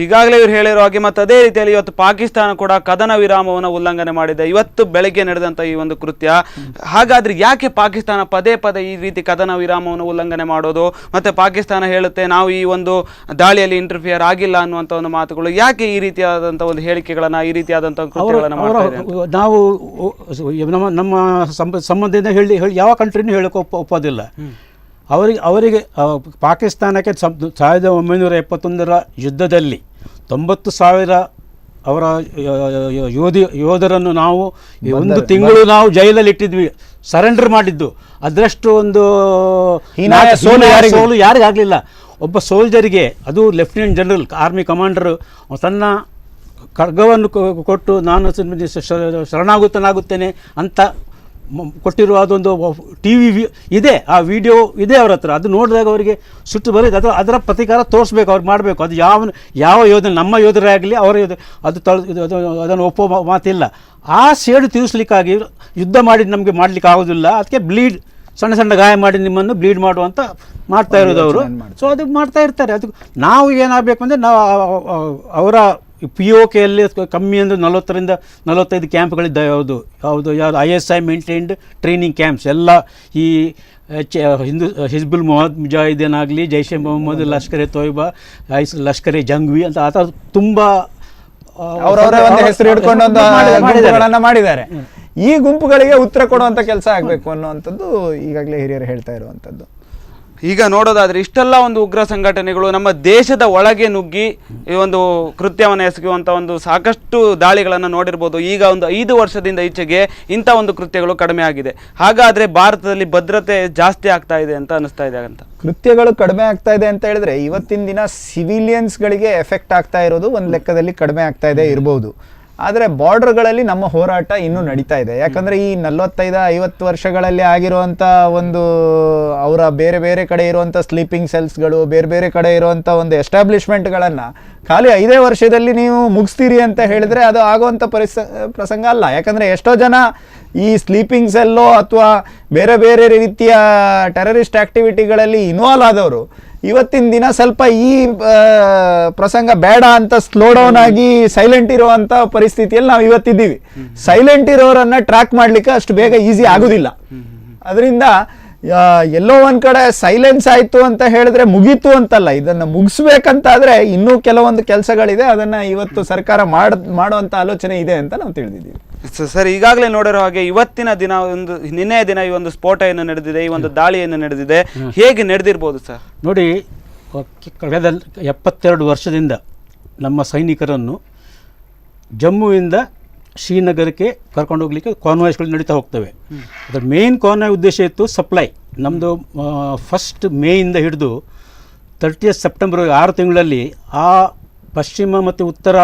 ಈಗಾಗಲೇ ಇವ್ರು ಹೇಳಿರೋ ಹಾಗೆ ಮತ್ತೆ ಅದೇ ರೀತಿಯಲ್ಲಿ ಇವತ್ತು ಪಾಕಿಸ್ತಾನ ಕೂಡ ಕದನ ವಿರಾಮವನ್ನು ಉಲ್ಲಂಘನೆ ಮಾಡಿದೆ. ಇವತ್ತು ಬೆಳಗ್ಗೆ ನಡೆದಂಥ ಈ ಒಂದು ಕೃತ್ಯ. ಹಾಗಾದ್ರೆ ಯಾಕೆ ಪಾಕಿಸ್ತಾನ ಪದೇ ಈ ರೀತಿ ಕದನ ವಿರಾಮವನ್ನು ಉಲ್ಲಂಘನೆ ಮಾಡೋದು? ಮತ್ತೆ ಪಾಕಿಸ್ತಾನ ಹೇಳುತ್ತೆ ನಾವು ಈ ಒಂದು ದಾಳಿಯಲ್ಲಿ ಇಂಟರ್ಫಿಯರ್ ಆಗಿಲ್ಲ ಅನ್ನುವಂಥ ಒಂದು ಮಾತುಗಳು. ಯಾಕೆ ಈ ರೀತಿಯಾದಂಥ ಒಂದು ಹೇಳಿಕೆಗಳನ್ನ, ಈ ರೀತಿಯಾದಂಥ ಕೃತ್ಯಗಳನ್ನು ಮಾಡ್ತಾ ಇದೆ? ನಾವು ನಮ್ಮ ಸಂಬಂಧದಿಂದ ಹೇಳಿ ಯಾವ ಕಂಟ್ರಿನೂ ಹೇಳಕ್ಕೆ ಒಪ್ಪೋದಿಲ್ಲ. ಅವರಿಗೆ ಪಾಕಿಸ್ತಾನಕ್ಕೆ 1971ರ ಯುದ್ಧದಲ್ಲಿ 90,000 ಅವರ ಯೋಧರನ್ನು ನಾವು 1 ತಿಂಗಳು ನಾವು ಜೈಲಲ್ಲಿ ಇಟ್ಟಿದ್ವಿ. ಸರೆಂಡರ್ ಮಾಡಿದ್ದು. ಅದರಷ್ಟು ಒಂದು ಹೀನಾಯ ಸೋಲು ಯಾರಿಗಾಗಲಿಲ್ಲ. ಒಬ್ಬ ಸೋಲ್ಜರಿಗೆ, ಅದು ಲೆಫ್ಟಿನೆಂಟ್ ಜನರಲ್ ಆರ್ಮಿ ಕಮಾಂಡರ್ ತನ್ನ ಖಡ್ಗವನ್ನು ಕೊಟ್ಟು ನಾನು ಶರಣಾಗುತ್ತೇನೆ ಅಂತ ಕೊಟ್ಟಿರುವ ಅದೊಂದು ಟಿ ವಿ ಇದೆ, ಆ ವಿಡಿಯೋ ಇದೆ ಅವ್ರ ಹತ್ರ. ಅದು ನೋಡಿದಾಗ ಅವರಿಗೆ ಸುಟ್ಟು ಬರೋದು, ಅದರ ಪ್ರತಿಕಾರ ತೋರಿಸ್ಬೇಕು, ಅವ್ರು ಮಾಡಬೇಕು. ಅದು ಯಾವ ಯೋಧನೆ, ನಮ್ಮ ಯೋಧರೇ ಆಗಲಿ ಅವರ ಯೋಧ, ಅದನ್ನು ಒಪ್ಪೋ ಮಾತಿಲ್ಲ. ಆ ಸೇಡು ತೀರಿಸ್ಲಿಕ್ಕಾಗಿ ಯುದ್ಧ ಮಾಡಿ ನಮಗೆ ಮಾಡಲಿಕ್ಕೆ ಆಗೋದಿಲ್ಲ. ಅದಕ್ಕೆ ಸಣ್ಣ ಸಣ್ಣ ಗಾಯ ಮಾಡಿ ನಿಮ್ಮನ್ನು ಬ್ಲೀಡ್ ಮಾಡುವಂತ ಮಾಡ್ತಾ ಇರೋದು ಅವರು. ಸೊ ಅದು ಮಾಡ್ತಾ ಇರ್ತಾರೆ. ಅದು ನಾವು ಏನಾಗಬೇಕು ಅಂದರೆ ನಾವು ಅವರ POKಯಲ್ಲಿ ಕಮ್ಮಿ ಅಂದರೆ 40ರಿಂದ 45 ಕ್ಯಾಂಪ್ಗಳಿದ್ದಾವೆ. ಯಾವುದು ISI ಮೇಂಟೈನ್ಡ್ ಟ್ರೈನಿಂಗ್ ಕ್ಯಾಂಪ್ಸ್ ಎಲ್ಲ. ಈ ಹಿಜ್ಬುಲ್ ಮುಜಾಹಿದೀನ್ ಆಗಲಿ, ಜೈಷೆ ಮೊಹಮ್ಮದ್, ಲಷ್ಕರ್ ಎ ತೊಯ್ಬಾ, ಲಷ್ಕರ್ ಎ ಜಂಗ್ವಿ ಅಂತ ಆ ಥರ ತುಂಬ ಅವರವರೇ ಒಂದು ಹೆಸರು ಹಿಡ್ಕೊಂಡು ಒಂದು ಗುಂಪುಗಳನ್ನು ಮಾಡಿದ್ದಾರೆ. ಈ ಗುಂಪುಗಳಿಗೆ ಉತ್ತರ ಕೊಡುವಂಥ ಕೆಲಸ ಆಗಬೇಕು ಅನ್ನುವಂಥದ್ದು ಈಗಾಗಲೇ ಹಿರಿಯರು ಹೇಳ್ತಾ ಇರುವಂಥದ್ದು. ಈಗ ನೋಡೋದಾದ್ರೆ ಇಷ್ಟೆಲ್ಲ ಒಂದು ಉಗ್ರ ಸಂಘಟನೆಗಳು ನಮ್ಮ ದೇಶದ ಒಳಗೆ ನುಗ್ಗಿ ಈ ಒಂದು ಕೃತ್ಯವನ್ನು ಎಸಗುವಂಥ ಒಂದು ಸಾಕಷ್ಟು ದಾಳಿಗಳನ್ನು ನೋಡಿರ್ಬೋದು. ಈಗ ಒಂದು 5 ವರ್ಷದಿಂದ ಈಚೆಗೆ ಇಂಥ ಒಂದು ಕೃತ್ಯಗಳು ಕಡಿಮೆ ಆಗಿದೆ. ಹಾಗಾದರೆ ಭಾರತದಲ್ಲಿ ಭದ್ರತೆ ಜಾಸ್ತಿ ಆಗ್ತಾ ಇದೆ ಅಂತ ಅನಿಸ್ತಾ ಇದೆ ಅಂತ. ಕೃತ್ಯಗಳು ಕಡಿಮೆ ಆಗ್ತಾ ಇದೆ ಅಂತ ಹೇಳಿದ್ರೆ ಇವತ್ತಿನ ದಿನ ಸಿವಿಲಿಯನ್ಸ್ಗಳಿಗೆ ಎಫೆಕ್ಟ್ ಆಗ್ತಾ ಇರೋದು ಒಂದು ಲೆಕ್ಕದಲ್ಲಿ ಕಡಿಮೆ ಆಗ್ತಾ ಇದೆ ಇರ್ಬೋದು. ಆದರೆ ಬಾರ್ಡರ್ಗಳಲ್ಲಿ ನಮ್ಮ ಹೋರಾಟ ಇನ್ನೂ ನಡೀತಾ ಇದೆ. ಯಾಕಂದರೆ ಈ 45-50 ವರ್ಷಗಳಲ್ಲಿ ಆಗಿರುವಂಥ ಒಂದು ಅವರ ಬೇರೆ ಬೇರೆ ಕಡೆ ಇರುವಂಥ ಸ್ಲೀಪಿಂಗ್ ಸೆಲ್ಸ್ಗಳು, ಬೇರೆ ಬೇರೆ ಕಡೆ ಇರುವಂಥ ಒಂದು ಎಸ್ಟಾಬ್ಲಿಷ್ಮೆಂಟ್ಗಳನ್ನು ಖಾಲಿ 5 ವರ್ಷದಲ್ಲಿ ನೀವು ಮುಗಿಸ್ತೀರಿ ಅಂತ ಹೇಳಿದ್ರೆ ಅದು ಆಗುವಂಥ ಪ್ರಸಂಗ ಅಲ್ಲ. ಯಾಕಂದರೆ ಎಷ್ಟೋ ಜನ ಈ ಸ್ಲೀಪಿಂಗ್ ಸೆಲ್ಲೋ ಅಥವಾ ಬೇರೆ ಬೇರೆ ರೀತಿಯ ಟೆರರಿಸ್ಟ್ ಆ್ಯಕ್ಟಿವಿಟಿಗಳಲ್ಲಿ ಇನ್ವಾಲ್ವ್ ಆದವರು ಇವತ್ತಿನ ದಿನ ಸ್ವಲ್ಪ ಈ ಪ್ರಸಂಗ ಬೇಡ ಅಂತ ಸ್ಲೋ ಡೌನ್ ಆಗಿ ಸೈಲೆಂಟ್ ಇರುವಂಥ ಪರಿಸ್ಥಿತಿಯಲ್ಲಿ ನಾವು ಇವತ್ತಿದ್ದೀವಿ. ಸೈಲೆಂಟ್ ಇರೋರನ್ನ ಟ್ರ್ಯಾಕ್ ಮಾಡಲಿಕ್ಕೆ ಅಷ್ಟು ಬೇಗ ಈಸಿ ಆಗೋದಿಲ್ಲ. ಅದರಿಂದ ಎಲ್ಲೋ ಒಂದು ಕಡೆ ಸೈಲೆನ್ಸ್ ಆಯಿತು ಅಂತ ಹೇಳಿದ್ರೆ ಮುಗೀತು ಅಂತಲ್ಲ, ಇದನ್ನು ಮುಗಿಸ್ಬೇಕಂತಾದರೆ ಇನ್ನೂ ಕೆಲವೊಂದು ಕೆಲಸಗಳಿದೆ. ಅದನ್ನು ಇವತ್ತು ಸರ್ಕಾರ ಮಾಡುವಂಥ ಆಲೋಚನೆ ಇದೆ ಅಂತ ನಾವು ತಿಳಿದಿದ್ದೀವಿ. ಸರ್, ಈಗಾಗಲೇ ನೋಡಿರೋ ಹಾಗೆ ಇವತ್ತಿನ ದಿನ ನಿನ್ನೆಯ ದಿನ ಈ ಒಂದು ಸ್ಫೋಟ ಏನು ನಡೆದಿದೆ, ಈ ಒಂದು ದಾಳಿ ಏನು ನಡೆದಿದೆ, ಹೇಗೆ ನಡೆದಿರ್ಬೋದು ಸರ್? ನೋಡಿ, ಕಳೆದ 72 ವರ್ಷದಿಂದ ನಮ್ಮ ಸೈನಿಕರನ್ನು ಜಮ್ಮುವಿಂದ ಶ್ರೀನಗರಕ್ಕೆ ಕರ್ಕೊಂಡು ಹೋಗ್ಲಿಕ್ಕೆ ಕಾನ್ವಾಯ್ಸ್ಗಳು ನಡೀತಾ ಹೋಗ್ತವೆ. ಅದರ ಮೇನ್ ಕಾನ್ವಾಯ್ ಉದ್ದೇಶ ಇತ್ತು ಸಪ್ಲೈ. ನಮ್ಮದು 1 ಮೇಯಿಂದ ಹಿಡಿದು 30 ಸೆಪ್ಟೆಂಬರ್ 6 ತಿಂಗಳಲ್ಲಿ ಆ ಪಶ್ಚಿಮ ಮತ್ತು ಉತ್ತರ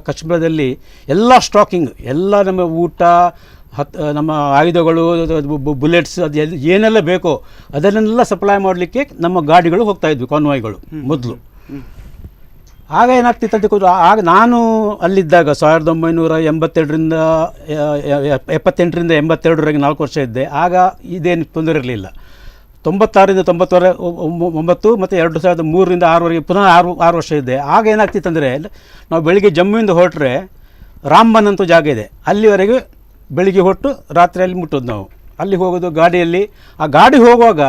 ಕಾಶ್ಮೀರದಲ್ಲಿ ಎಲ್ಲ ಸ್ಟಾಕಿಂಗ್, ಎಲ್ಲ ನಮ್ಮ ಊಟ, ನಮ್ಮ ಆಯುಧಗಳು, ಬುಲೆಟ್ಸ್, ಅದು ಏನೆಲ್ಲ ಬೇಕೋ ಅದನ್ನೆಲ್ಲ ಸಪ್ಲೈ ಮಾಡಲಿಕ್ಕೆ ನಮ್ಮ ಗಾಡಿಗಳು ಹೋಗ್ತಾ ಇದ್ವಿ, ಕಾನ್ವಾಯ್ಗಳು ಮೊದಲು. ಆಗ ಏನಾಗ್ತಿತ್ತು ಅಂತ ಆಗ ನಾನು ಅಲ್ಲಿದ್ದಾಗ 1982ರಿಂದ 82 4 ವರ್ಷ ಇದ್ದೆ. ಆಗ ಇದೇನು ತೊಂದರೆ ಇರಲಿಲ್ಲ. 96ರಿಂದ 99 ಮತ್ತು 2003ರಿಂದ 6ವರೆಗೆ ಪುನಃ 6 ವರ್ಷ ಇದ್ದೆ. ಆಗ ಏನಾಗ್ತಿತ್ತು ಅಂದರೆ, ನಾವು ಬೆಳಿಗ್ಗೆ ಜಮ್ಮುವಿಂದ ಹೊರಟ್ರೆ ರಾಮ್ಬನ್ ಅಂತ ಜಾಗ ಇದೆ, ಅಲ್ಲಿವರೆಗೆ ಬೆಳಿಗ್ಗೆ ಹೊರಟು ರಾತ್ರಿಯಲ್ಲಿ ಮುಟ್ಟೋದು ನಾವು. ಅಲ್ಲಿ ಹೋಗೋದು ಗಾಡಿಯಲ್ಲಿ. ಆ ಗಾಡಿ ಹೋಗುವಾಗ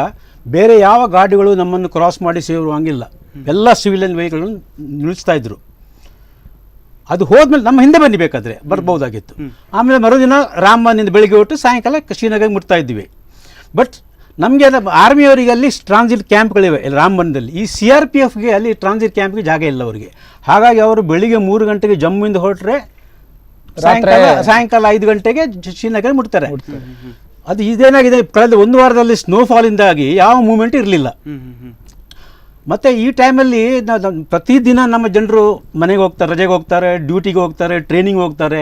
ಬೇರೆ ಯಾವ ಗಾಡಿಗಳು ನಮ್ಮನ್ನು ಕ್ರಾಸ್ ಮಾಡಿ ಸೇರುವಂಗಿಲ್ಲ, ಎಲ್ಲ ಸಿವಿಲಿಯನ್ ವೆಹಿಕಲ್ಗಳನ್ನು ನಿಲ್ಲಿಸ್ತಾ ಇದ್ರು. ಅದು ಹೋದ್ಮೇಲೆ ನಮ್ಮ ಹಿಂದೆ ಬನ್ನಿಬೇಕಾದ್ರೆ ಬರ್ಬೋದಾಗಿತ್ತು. ಆಮೇಲೆ ಮರುದಿನ ರಾಮ್ಬನ್ನಿಂದ ಬೆಳಿಗ್ಗೆ ಹೊರಟು ಸಾಯಂಕಾಲ ಶ್ರೀನಗರ್ಗೆ ಮುಟ್ತಾ ಇದ್ವಿ. ಬಟ್ ನಮಗೆ ಆರ್ಮಿಯವರಿಗೆ ಅಲ್ಲಿ ಟ್ರಾನ್ಸಿಟ್ ಕ್ಯಾಂಪ್ಗಳಿವೆ ರಾಮ್ಬನ್ದಲ್ಲಿ. ಈ CRPFಗೆ ಅಲ್ಲಿ ಟ್ರಾನ್ಸಿಟ್ ಕ್ಯಾಂಪ್ಗೆ ಜಾಗ ಇಲ್ಲ ಅವರಿಗೆ. ಹಾಗಾಗಿ ಅವರು ಬೆಳಿಗ್ಗೆ 3 ಗಂಟೆಗೆ ಜಮ್ಮುವಿಂದ ಹೊರಟ್ರೆ ಸಾಯಂಕಾಲ 5 ಗಂಟೆಗೆ ಶ್ರೀನಗರ ಮುಟ್ತಾರೆ. ಅದು ಇದೇನಾಗಿದೆ, ಕಳೆದ 1 ವಾರದಲ್ಲಿ ಸ್ನೋಫಾಲಿಂದಾಗಿ ಯಾವ ಮೂವ್ಮೆಂಟ್ ಇರಲಿಲ್ಲ. ಮತ್ತು ಈ ಟೈಮಲ್ಲಿ ಪ್ರತಿದಿನ ನಮ್ಮ ಜನರು ಮನೆಗೆ ಹೋಗ್ತಾರೆ, ರಜೆಗೆ ಹೋಗ್ತಾರೆ, ಡ್ಯೂಟಿಗೆ ಹೋಗ್ತಾರೆ, ಟ್ರೈನಿಂಗ್ ಹೋಗ್ತಾರೆ,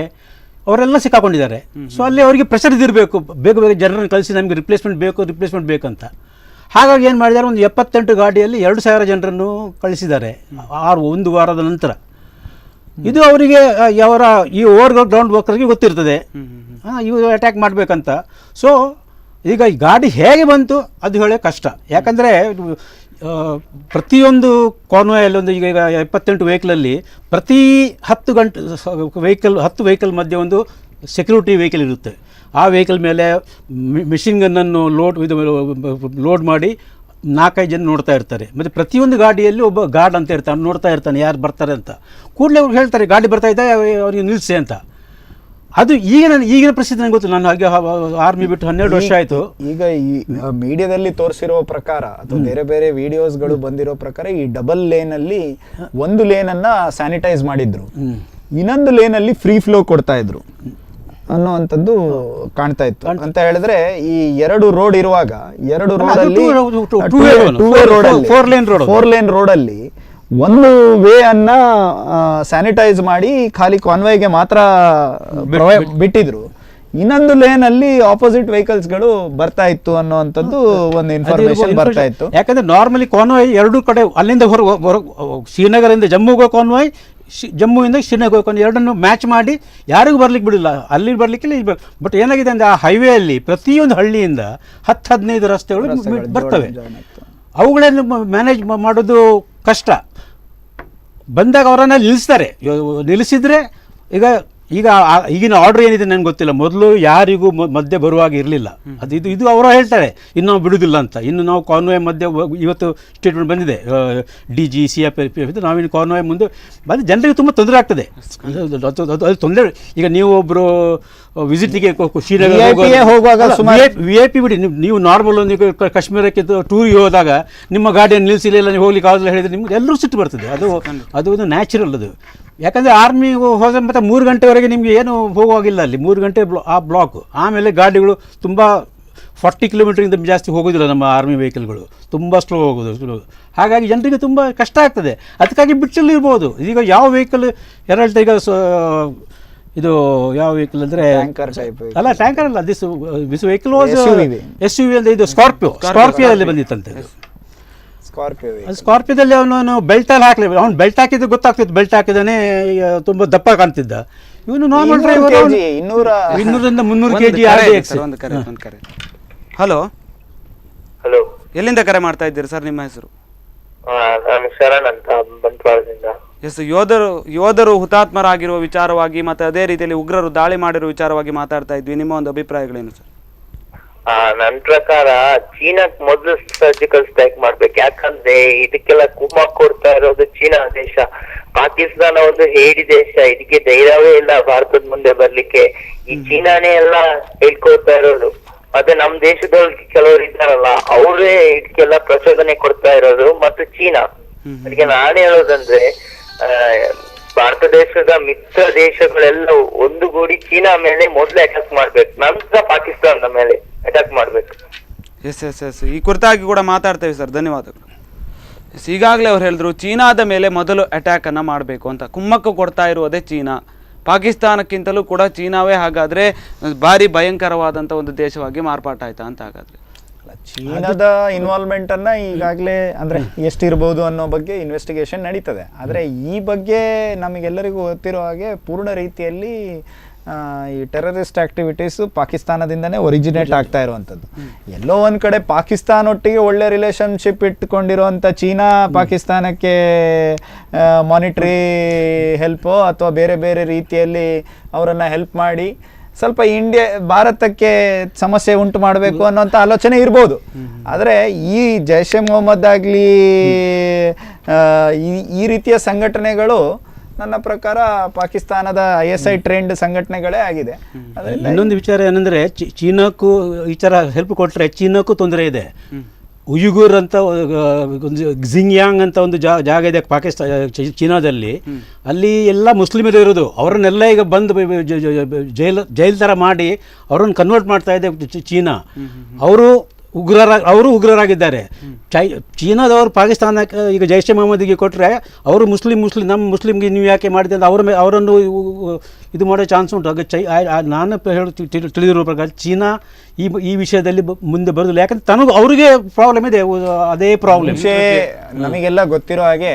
ಅವರೆಲ್ಲ ಸಿಕ್ಕಾಕೊಂಡಿದ್ದಾರೆ. ಸೊ ಅಲ್ಲಿ ಅವರಿಗೆ ಪ್ರೆಷರ್ ಇದಿರಬೇಕು, ಬೇಗ ಬೇಗ ಜನರನ್ನು ಕಳಿಸಿ ನಮಗೆ ರಿಪ್ಲೇಸ್ಮೆಂಟ್ ಬೇಕಂತ. ಹಾಗಾಗಿ ಏನು ಮಾಡಿದ್ದಾರೆ, ಒಂದು 78 ಗಾಡಿಯಲ್ಲಿ 2000 ಜನರನ್ನು ಕಳಿಸಿದ್ದಾರೆ 1 ವಾರದ ನಂತರ. ಇದು ಅವರಿಗೆ ಅವರ ಈ ಓವರ್ ಗ್ರೌಂಡ್ ವರ್ಕರ್ಗೆ ಗೊತ್ತಿರ್ತದೆ ಇವು ಅಟ್ಯಾಕ್ ಮಾಡಬೇಕಂತ. ಸೊ ಈಗ ಈ ಗಾಡಿ ಹೇಗೆ ಬಂತು ಅದು ಹೇಳೋ ಕಷ್ಟ. ಯಾಕಂದರೆ ಪ್ರತಿಯೊಂದು ಕಾನ್ವಾಯಲ್ಲಿ ಒಂದು ಈಗ 78 ವೆಹಿಕಲಲ್ಲಿ ಪ್ರತಿ 10 ಗಂಟೆ 10 ವೆಹಿಕಲ್ ಮಧ್ಯೆ ಒಂದು ಸೆಕ್ಯೂರಿಟಿ ವೆಹಿಕಲ್ ಇರುತ್ತೆ. ಆ ವೆಹಿಕಲ್ ಮೇಲೆ ಮಿಷಿನ್ ಗನ್ನನ್ನು ಲೋಡ್ ಮಾಡಿ 4-5 ಜನ ನೋಡ್ತಾ ಇರ್ತಾರೆ. ಮತ್ತು ಪ್ರತಿಯೊಂದು ಗಾಡಿಯಲ್ಲಿ ಒಬ್ಬ ಗಾರ್ಡ್ ಅಂತ ಇರ್ತಾನೆ, ನೋಡ್ತಾ ಇರ್ತಾನೆ ಯಾರು ಬರ್ತಾರೆ ಅಂತ. ಕೂಡಲೇ ಅವ್ರು ಹೇಳ್ತಾರೆ ಗಾಡಿ ಬರ್ತಾ ಇದೆ ಅವ್ರಿಗೆ ನಿಲ್ಲಿಸಿ ಅಂತ. ಅದು ಈಗಿನ ಪರಿಸ್ಥಿತಿ ನನಗೆ ಗೊತ್ತು. ನಾನು ಹಾಗೆ ಆರ್ಮಿ ಬಿಟ್ಟು 12 ವರ್ಷ ಆಯಿತು. ಈಗ ಈ ಮೀಡಿಯಾದಲ್ಲಿ ತೋರಿಸಿರೋ ಪ್ರಕಾರ ಅಥವಾ ಬೇರೆ ಬೇರೆ ವಿಡಿಯೋಸ್ಗಳು ಬಂದಿರೋ ಪ್ರಕಾರ ಈ ಡಬಲ್ ಲೇನಲ್ಲಿ ಒಂದು ಲೇನನ್ನು ಸ್ಯಾನಿಟೈಸ್ ಮಾಡಿದ್ರು, ಇನ್ನೊಂದು ಲೇನಲ್ಲಿ ಫ್ರೀ ಫ್ಲೋ ಕೊಡ್ತಾ ಇದ್ರು. ಅನ್ನುವಂಥದ್ದು ಕಾಣ್ತಾ ಇತ್ತು. ಅಂತ ಹೇಳಿದ್ರೆ ಈ 2 ರೋಡ್ ಇರುವಾಗ 2 ರೋಡಲ್ಲಿ ಫೋರ್ ಲೇನ್ ರೋಡಲ್ಲಿ ಒಂದು ವೇ ಅನ್ನ ಸ್ಯಾನಿಟೈಸ್ ಮಾಡಿ ಖಾಲಿ ಕಾನ್ವಾಯ್ಗೆ ಮಾತ್ರ ಬಿಟ್ಟಿದ್ರು, ಇನ್ನೊಂದು ಲೇನ್ ಅಲ್ಲಿ ಆಪೋಸಿಟ್ ವೆಹಿಕಲ್ಸ್ ಗಳು ಬರ್ತಾ ಇತ್ತು ಅನ್ನುವಂಥದ್ದು ಒಂದು ಇನ್ಫಾರ್ಮೇಶನ್ ಬರ್ತಾ ಇತ್ತು. ಯಾಕಂದ್ರೆ ನಾರ್ಮಲಿ ಕಾನ್ವಾಯ್ 2 ಕಡೆ ಅಲ್ಲಿಂದ ಶ್ರೀನಗರದಿಂದ ಜಮ್ಮುಗೆ ಕಾನ್ವಾಯ್, ಜಮ್ಮುವಿಂದ ಶ್ರೀನಗರ ಕಾನ್ವಾಯ್ ಎರಡನ್ನು ಮ್ಯಾಚ್ ಮಾಡಿ ಯಾರಿಗೂ ಬರ್ಲಿಕ್ಕೆ ಬಿಡಿಲ್ಲ, ಅಲ್ಲಿ ಬರ್ಲಿಕ್ಕಿಲ್ಲ. ಬಟ್ ಏನಾಗಿದೆ ಅಂದ್ರೆ ಆ ಹೈವೇ ಅಲ್ಲಿ ಪ್ರತಿಯೊಂದು ಹಳ್ಳಿಯಿಂದ 10-15 ರಸ್ತೆಗಳು ಬರ್ತವೆ. ಅವುಗಳನ್ನು ಮ್ಯಾನೇಜ್ ಮಾಡೋದು ಕಷ್ಟ. ಬಂದಾಗ ಅವರನ್ನು ನಿಲ್ಲಿಸಿದ್ರೆ ಈಗಿನ ಆರ್ಡರ್ ಏನಿದೆ ನನಗೆ ಗೊತ್ತಿಲ್ಲ. ಮೊದಲು ಯಾರಿಗೂ ಮಧ್ಯೆ ಬರುವಾಗ ಇರಲಿಲ್ಲ. ಇದು ಅವರು ಹೇಳ್ತಾರೆ ಇನ್ನು ನಾವು ಬಿಡುವುದಿಲ್ಲ ಅಂತ. ಇನ್ನು ನಾವು ಕಾನ್ವಾಯ್ ಮಧ್ಯೆ ಇವತ್ತು ಸ್ಟೇಟ್ಮೆಂಟ್ ಬಂದಿದೆ DG CRPF ನಾವಿನ್ನು ಕಾನ್ವಾಯ್ ಮುಂದೆ ಬಂದು ಜನರಿಗೆ ತುಂಬ ತೊಂದರೆ ಆಗ್ತದೆ. ಅದು ತೊಂದರೆ. ಈಗ ನೀವು ಒಬ್ಬರು ವಿಸಿಟಿಗೆ ಶ್ರೀನಗರ ಹೋಗುವಾಗ VIP ಬಿಡಿ, ನೀವು ನಾರ್ಮಲ್ ನೀವು ಕಾಶ್ಮೀರಕ್ಕೆ ಟೂರಿಗೆ ಹೋದಾಗ ನಿಮ್ಮ ಗಾಡಿಯನ್ನು ನಿಲ್ಲಿಸಿಲ್ಲ, ನೀವು ಹೋಗ್ಲಿಕ್ಕೆ ಆಗಲ್ಲ ಹೇಳಿದ್ರೆ ನಿಮ್ಗೆ ಎಲ್ಲರೂ ಸಿಟ್ಟು ಬರ್ತದೆ. ಅದು ಒಂದು ನ್ಯಾಚುರಲ್ ಅದು. ಯಾಕಂದರೆ ಆರ್ಮಿ ಹೋದ ಮತ್ತು 3 ಗಂಟೆವರೆಗೆ ನಿಮಗೆ ಏನು ಹೋಗುವಾಗಿಲ್ಲ ಅಲ್ಲಿ. 3 ಗಂಟೆ ಆ ಬ್ಲಾಕ್. ಆಮೇಲೆ ಗಾಡಿಗಳು ತುಂಬ 40 ಕಿಲೋಮೀಟ್ರಿಂದ ಜಾಸ್ತಿ ಹೋಗೋದಿಲ್ಲ ನಮ್ಮ ಆರ್ಮಿ ವೆಹಿಕಲ್ಗಳು, ತುಂಬ ಸ್ಲೋ ಹೋಗೋದು. ಹಾಗಾಗಿ ಜನರಿಗೆ ತುಂಬ ಕಷ್ಟ ಆಗ್ತದೆ. ಅದಕ್ಕಾಗಿ ಬಿಡ್ಸಲ್ಲಿರ್ಬೋದು. ಈಗ ಯಾವ ವೆಹಿಕಲ್ ಎರಡು ಈಗ ಇದು ಯಾವ ವೆಹಿಕಲ್ ಅಂದರೆ ಅಲ್ಲ, ಟ್ಯಾಂಕರ್ ಅಲ್ಲ, ದಿಸ್ ವೆಹಿಕಲ್ ವಾಸ್ SUV ಅಂದರೆ ಇದು ಸ್ಕಾರ್ಪಿಯೋದಲ್ಲಿ ಬಂದಿತ್ತಂತೆ. ಸ್ಕಾರ್ಪಿಯೋದಲ್ಲಿ ಅವನು ಬೆಲ್ಟಲ್ಲಿ ಹಾಕ್ಲಿಲ್ಲ. ಅವ್ನು ಬೆಲ್ಟ್ ಹಾಕಿದ್ದು ಗೊತ್ತಾಗ್ತಿತ್ತು, ಬೆಲ್ಟ್ ಹಾಕಿದಾನೆ, ತುಂಬ ದಪ್ಪ ಕಾಣ್ತಿದ್ದ. ಇವನು normal driver 200-300 kg. Hello hello, ಎಲ್ಲಿಂದ ಕರೆ ಮಾಡ್ತಾ ಇದ್ದೀರಿ ಸರ್? ನಿಮ್ಮ ಹೆಸರು? ನಾನು ಶರಣ್ ಅಂತ ಬಂಟ್ವಾಳದಿಂದ. ಎಸ್, ಯೋಧರು ಹುತಾತ್ಮರಾಗಿರುವ ವಿಚಾರವಾಗಿ ಮತ್ತೆ ಅದೇ ರೀತಿಯಲ್ಲಿ ಉಗ್ರರು ದಾಳಿ ಮಾಡಿರುವ ವಿಚಾರವಾಗಿ ಮಾತಾಡ್ತಾ ಇದ್ವಿ. ನಿಮ್ಮ ಒಂದು ಅಭಿಪ್ರಾಯಗಳೇನು ಸರ್? ನನ್ ಪ್ರಕಾರ ಚೀನಾಕ್ ಮೊದಲು ಸರ್ಜಿಕಲ್ ಸ್ಟ್ರೈಕ್ ಮಾಡ್ಬೇಕು. ಯಾಕಂದ್ರೆ ಇದಕ್ಕೆಲ್ಲ ಕುಮ್ಮಕ್ ಕೊಡ್ತಾ ಇರೋದು ಚೀನಾ ದೇಶ. ಪಾಕಿಸ್ತಾನ ಒಂದು ಹೇಡಿ ದೇಶ, ಇದಕ್ಕೆ ಧೈರ್ಯವೇ ಇಲ್ಲ ಭಾರತದ ಮುಂದೆ ಬರ್ಲಿಕ್ಕೆ. ಈ ಚೀನಾನೇ ಎಲ್ಲ ಹೇಳ್ಕೊಳ್ತಾ ಇರೋದು. ಮತ್ತೆ ನಮ್ ದೇಶದೊಳಗೆ ಕೆಲವರು ಇದ್ದಾರಲ್ಲ, ಅವರೇ ಇದಕ್ಕೆಲ್ಲ ಪ್ರಚೋದನೆ ಕೊಡ್ತಾ ಇರೋದು. ಮತ್ತು ಚೀನಾ, ಅದಕ್ಕೆ ನಾನು ಹೇಳೋದಂದ್ರೆ ಭಾರತ ದೇಶದ ಮಿತ್ರ ದೇಶಗಳೆಲ್ಲ ಒಂದುಗೂಡಿ ಚೀನಾ ಮೇಲೆ ಮೊದಲು ಅಟ್ಯಾಕ್ ಮಾಡ್ಬೇಕು, ನಂತರ ಪಾಕಿಸ್ತಾನದ ಮೇಲೆ ಅಟ್ಯಾಕ್ ಮಾಡ್ಬೇಕು. ಎಸ್, ಈ ಕುರಿತಾಗಿ ಕೂಡ ಮಾತಾಡ್ತೇವೆ ಸರ್, ಧನ್ಯವಾದಗಳು. ಈಗಾಗಲೇ ಅವ್ರು ಹೇಳಿದ್ರು ಚೀನಾದ ಮೇಲೆ ಮೊದಲು ಅಟ್ಯಾಕ್ ಅನ್ನ ಮಾಡಬೇಕು ಅಂತ. ಕುಮ್ಮಕ್ಕು ಕೊಡ್ತಾ ಇರುವುದೇ ಚೀನಾ. ಪಾಕಿಸ್ತಾನಕ್ಕಿಂತಲೂ ಕೂಡ ಚೀನಾವೇ ಹಾಗಾದ್ರೆ ಭಾರಿ ಭಯಂಕರವಾದಂಥ ಒಂದು ದೇಶವಾಗಿ ಮಾರ್ಪಾಟಾಯ್ತಾ ಅಂತ? ಹಾಗಾದ್ರೆ ಚೀನಾದ ಇನ್ವಾಲ್ವ್ಮೆಂಟ್ ಅನ್ನ ಈಗಾಗಲೇ ಅಂದ್ರೆ ಎಷ್ಟಿರ್ಬೋದು ಅನ್ನೋ ಬಗ್ಗೆ ಇನ್ವೆಸ್ಟಿಗೇಷನ್ ನಡೀತದೆ. ಆದರೆ ಈ ಬಗ್ಗೆ ನಮಗೆಲ್ಲರಿಗೂ ಗೊತ್ತಿರೋ ಹಾಗೆ ಪೂರ್ಣ ರೀತಿಯಲ್ಲಿ ಈ ಟೆರರಿಸ್ಟ್ ಆಕ್ಟಿವಿಟೀಸು ಪಾಕಿಸ್ತಾನದಿಂದನೇ ಒರಿಜಿನೇಟ್ ಆಗ್ತಾ ಇರುವಂಥದ್ದು. ಎಲ್ಲೋ ಒಂದು ಕಡೆ ಪಾಕಿಸ್ತಾನೊಟ್ಟಿಗೆ ಒಳ್ಳೆ ರಿಲೇಷನ್ಶಿಪ್ ಇಟ್ಕೊಂಡಿರುವಂಥ ಚೀನಾ ಪಾಕಿಸ್ತಾನಕ್ಕೆ ಮಾನಿಟ್ರಿ ಹೆಲ್ಪೋ ಅಥವಾ ಬೇರೆ ಬೇರೆ ರೀತಿಯಲ್ಲಿ ಅವರನ್ನು ಹೆಲ್ಪ್ ಮಾಡಿ ಸ್ವಲ್ಪ ಭಾರತಕ್ಕೆ ಸಮಸ್ಯೆ ಉಂಟು ಮಾಡಬೇಕು ಅನ್ನೋಂಥ ಆಲೋಚನೆ ಇರ್ಬೋದು. ಆದರೆ ಈ ಜೈಷ್ ಎ ಮೊಹಮ್ಮದ್ ಆಗಲಿ ಈ ರೀತಿಯ ಸಂಘಟನೆಗಳು ನನ್ನ ಪ್ರಕಾರ ಪಾಕಿಸ್ತಾನದ ISI ಟ್ರೆಂಡ್ ಸಂಘಟನೆಗಳೇ ಆಗಿದೆ. ಇನ್ನೊಂದು ವಿಚಾರ ಏನಂದರೆ, ಚೀನಾಕ್ಕೂ ಈ ಥರ ಹೆಲ್ಪ್ ಕೊಟ್ಟರೆ ಚೀನಾಕ್ಕೂ ತೊಂದರೆ ಇದೆ. ಉಯುಗುರ್ ಅಂತ ಜಿಂಗ್ಯಾಂಗ್ ಅಂತ ಒಂದು ಜಾಗ ಇದೆ ಚೀನಾದಲ್ಲಿ. ಅಲ್ಲಿ ಎಲ್ಲ ಮುಸ್ಲಿಮರು ಇರೋದು. ಅವರನ್ನೆಲ್ಲ ಈಗ ಬಂದು ಜೈಲ್ ಥರ ಮಾಡಿ ಅವರನ್ನು ಕನ್ವರ್ಟ್ ಮಾಡ್ತಾ ಇದೆ ಚೀನಾ. ಅವರು ಉಗ್ರರಾಗಿದ್ದಾರೆ. ಚೀನಾದವರು ಪಾಕಿಸ್ತಾನಕ್ಕೆ ಈಗ ಜೈಷ್ ಎ ಮೊಹಮ್ಮದಿಗೆ ಕೊಟ್ಟರೆ ಅವರು ನಮ್ಮ ಮುಸ್ಲಿಮ್ಗೆ ನೀವು ಯಾಕೆ ಮಾಡಿದೆ ಅಂತ ಅವರನ್ನು ಇದು ಮಾಡೋ ಚಾನ್ಸ್ ಉಂಟು. ಆಗ ನಾನು ತಿಳಿದಿರೋ ಪ್ರಕಾರ ಚೀನಾ ಈ ವಿಷಯದಲ್ಲಿ ಮುಂದೆ ಬರೋದಿಲ್ಲ. ಯಾಕಂದ್ರೆ ಅವರಿಗೆ ಪ್ರಾಬ್ಲಮ್ ಇದೆ, ಅದೇ ಪ್ರಾಬ್ಲಮ್. ನಮಗೆಲ್ಲ ಗೊತ್ತಿರೋ ಹಾಗೆ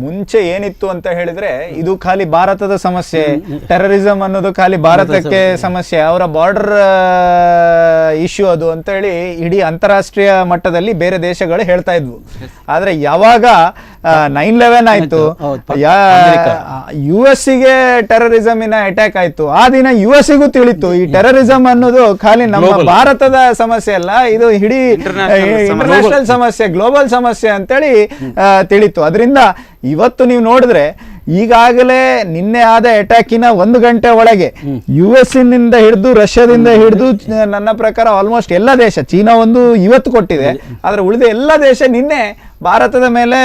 ಮುಂಚೆ ಏನಿತ್ತು ಅಂತ ಹೇಳಿದ್ರೆ, ಇದು ಖಾಲಿ ಭಾರತದ ಸಮಸ್ಯೆ, ಟೆರರಿಸಂ ಅನ್ನೋದು ಖಾಲಿ ಭಾರತಕ್ಕೆ ಸಮಸ್ಯೆ, ಅವರ ಬಾರ್ಡರ್ ಇಶ್ಯೂ ಅದು ಅಂತ ಹೇಳಿ ಇಡೀ ಅಂತಾರಾಷ್ಟ್ರೀಯ ಮಟ್ಟದಲ್ಲಿ ಬೇರೆ ದೇಶಗಳು ಹೇಳ್ತಾ ಇದ್ವು. ಆದ್ರೆ ಯಾವಾಗ 9/11 ಆಯ್ತು, US-ಗೆ ಟೆರರಿಸಮಿನ ಅಟ್ಯಾಕ್ ಆಯ್ತು, ಆ ದಿನ US-ಗೂ ತಿಳಿತು ಈ ಟೆರರಿಸಂ ಅನ್ನೋದು ಖಾಲಿ ನಮ್ಮ ಭಾರತದ ಸಮಸ್ಯೆ ಅಲ್ಲ, ಇದು ಇಡೀ ಇಂಟರ್ನ್ಯಾಷನಲ್ ಸಮಸ್ಯೆ, ಗ್ಲೋಬಲ್ ಸಮಸ್ಯೆ ಅಂತೇಳಿ ತಿಳಿತು. ಅದರಿಂದ ಇವತ್ತು ನೀವು ನೋಡಿದ್ರೆ ಈಗಾಗಲೇ ನಿನ್ನೆ ಆದ ಅಟ್ಯಾಕಿನ 1 ಗಂಟೆ ಒಳಗೆ US-ನಿಂದ ಹಿಡಿದು ರಷ್ಯಾದಿಂದ ಹಿಡಿದು ನನ್ನ ಪ್ರಕಾರ ಆಲ್ಮೋಸ್ಟ್ ಎಲ್ಲ ದೇಶ, ಚೀನಾ ಒಂದು ಇವತ್ತು ಕೊಟ್ಟಿದೆ, ಆದ್ರೆ ಉಳಿದ ಎಲ್ಲ ದೇಶ ನಿನ್ನೆ ಭಾರತದ ಮೇಲೆ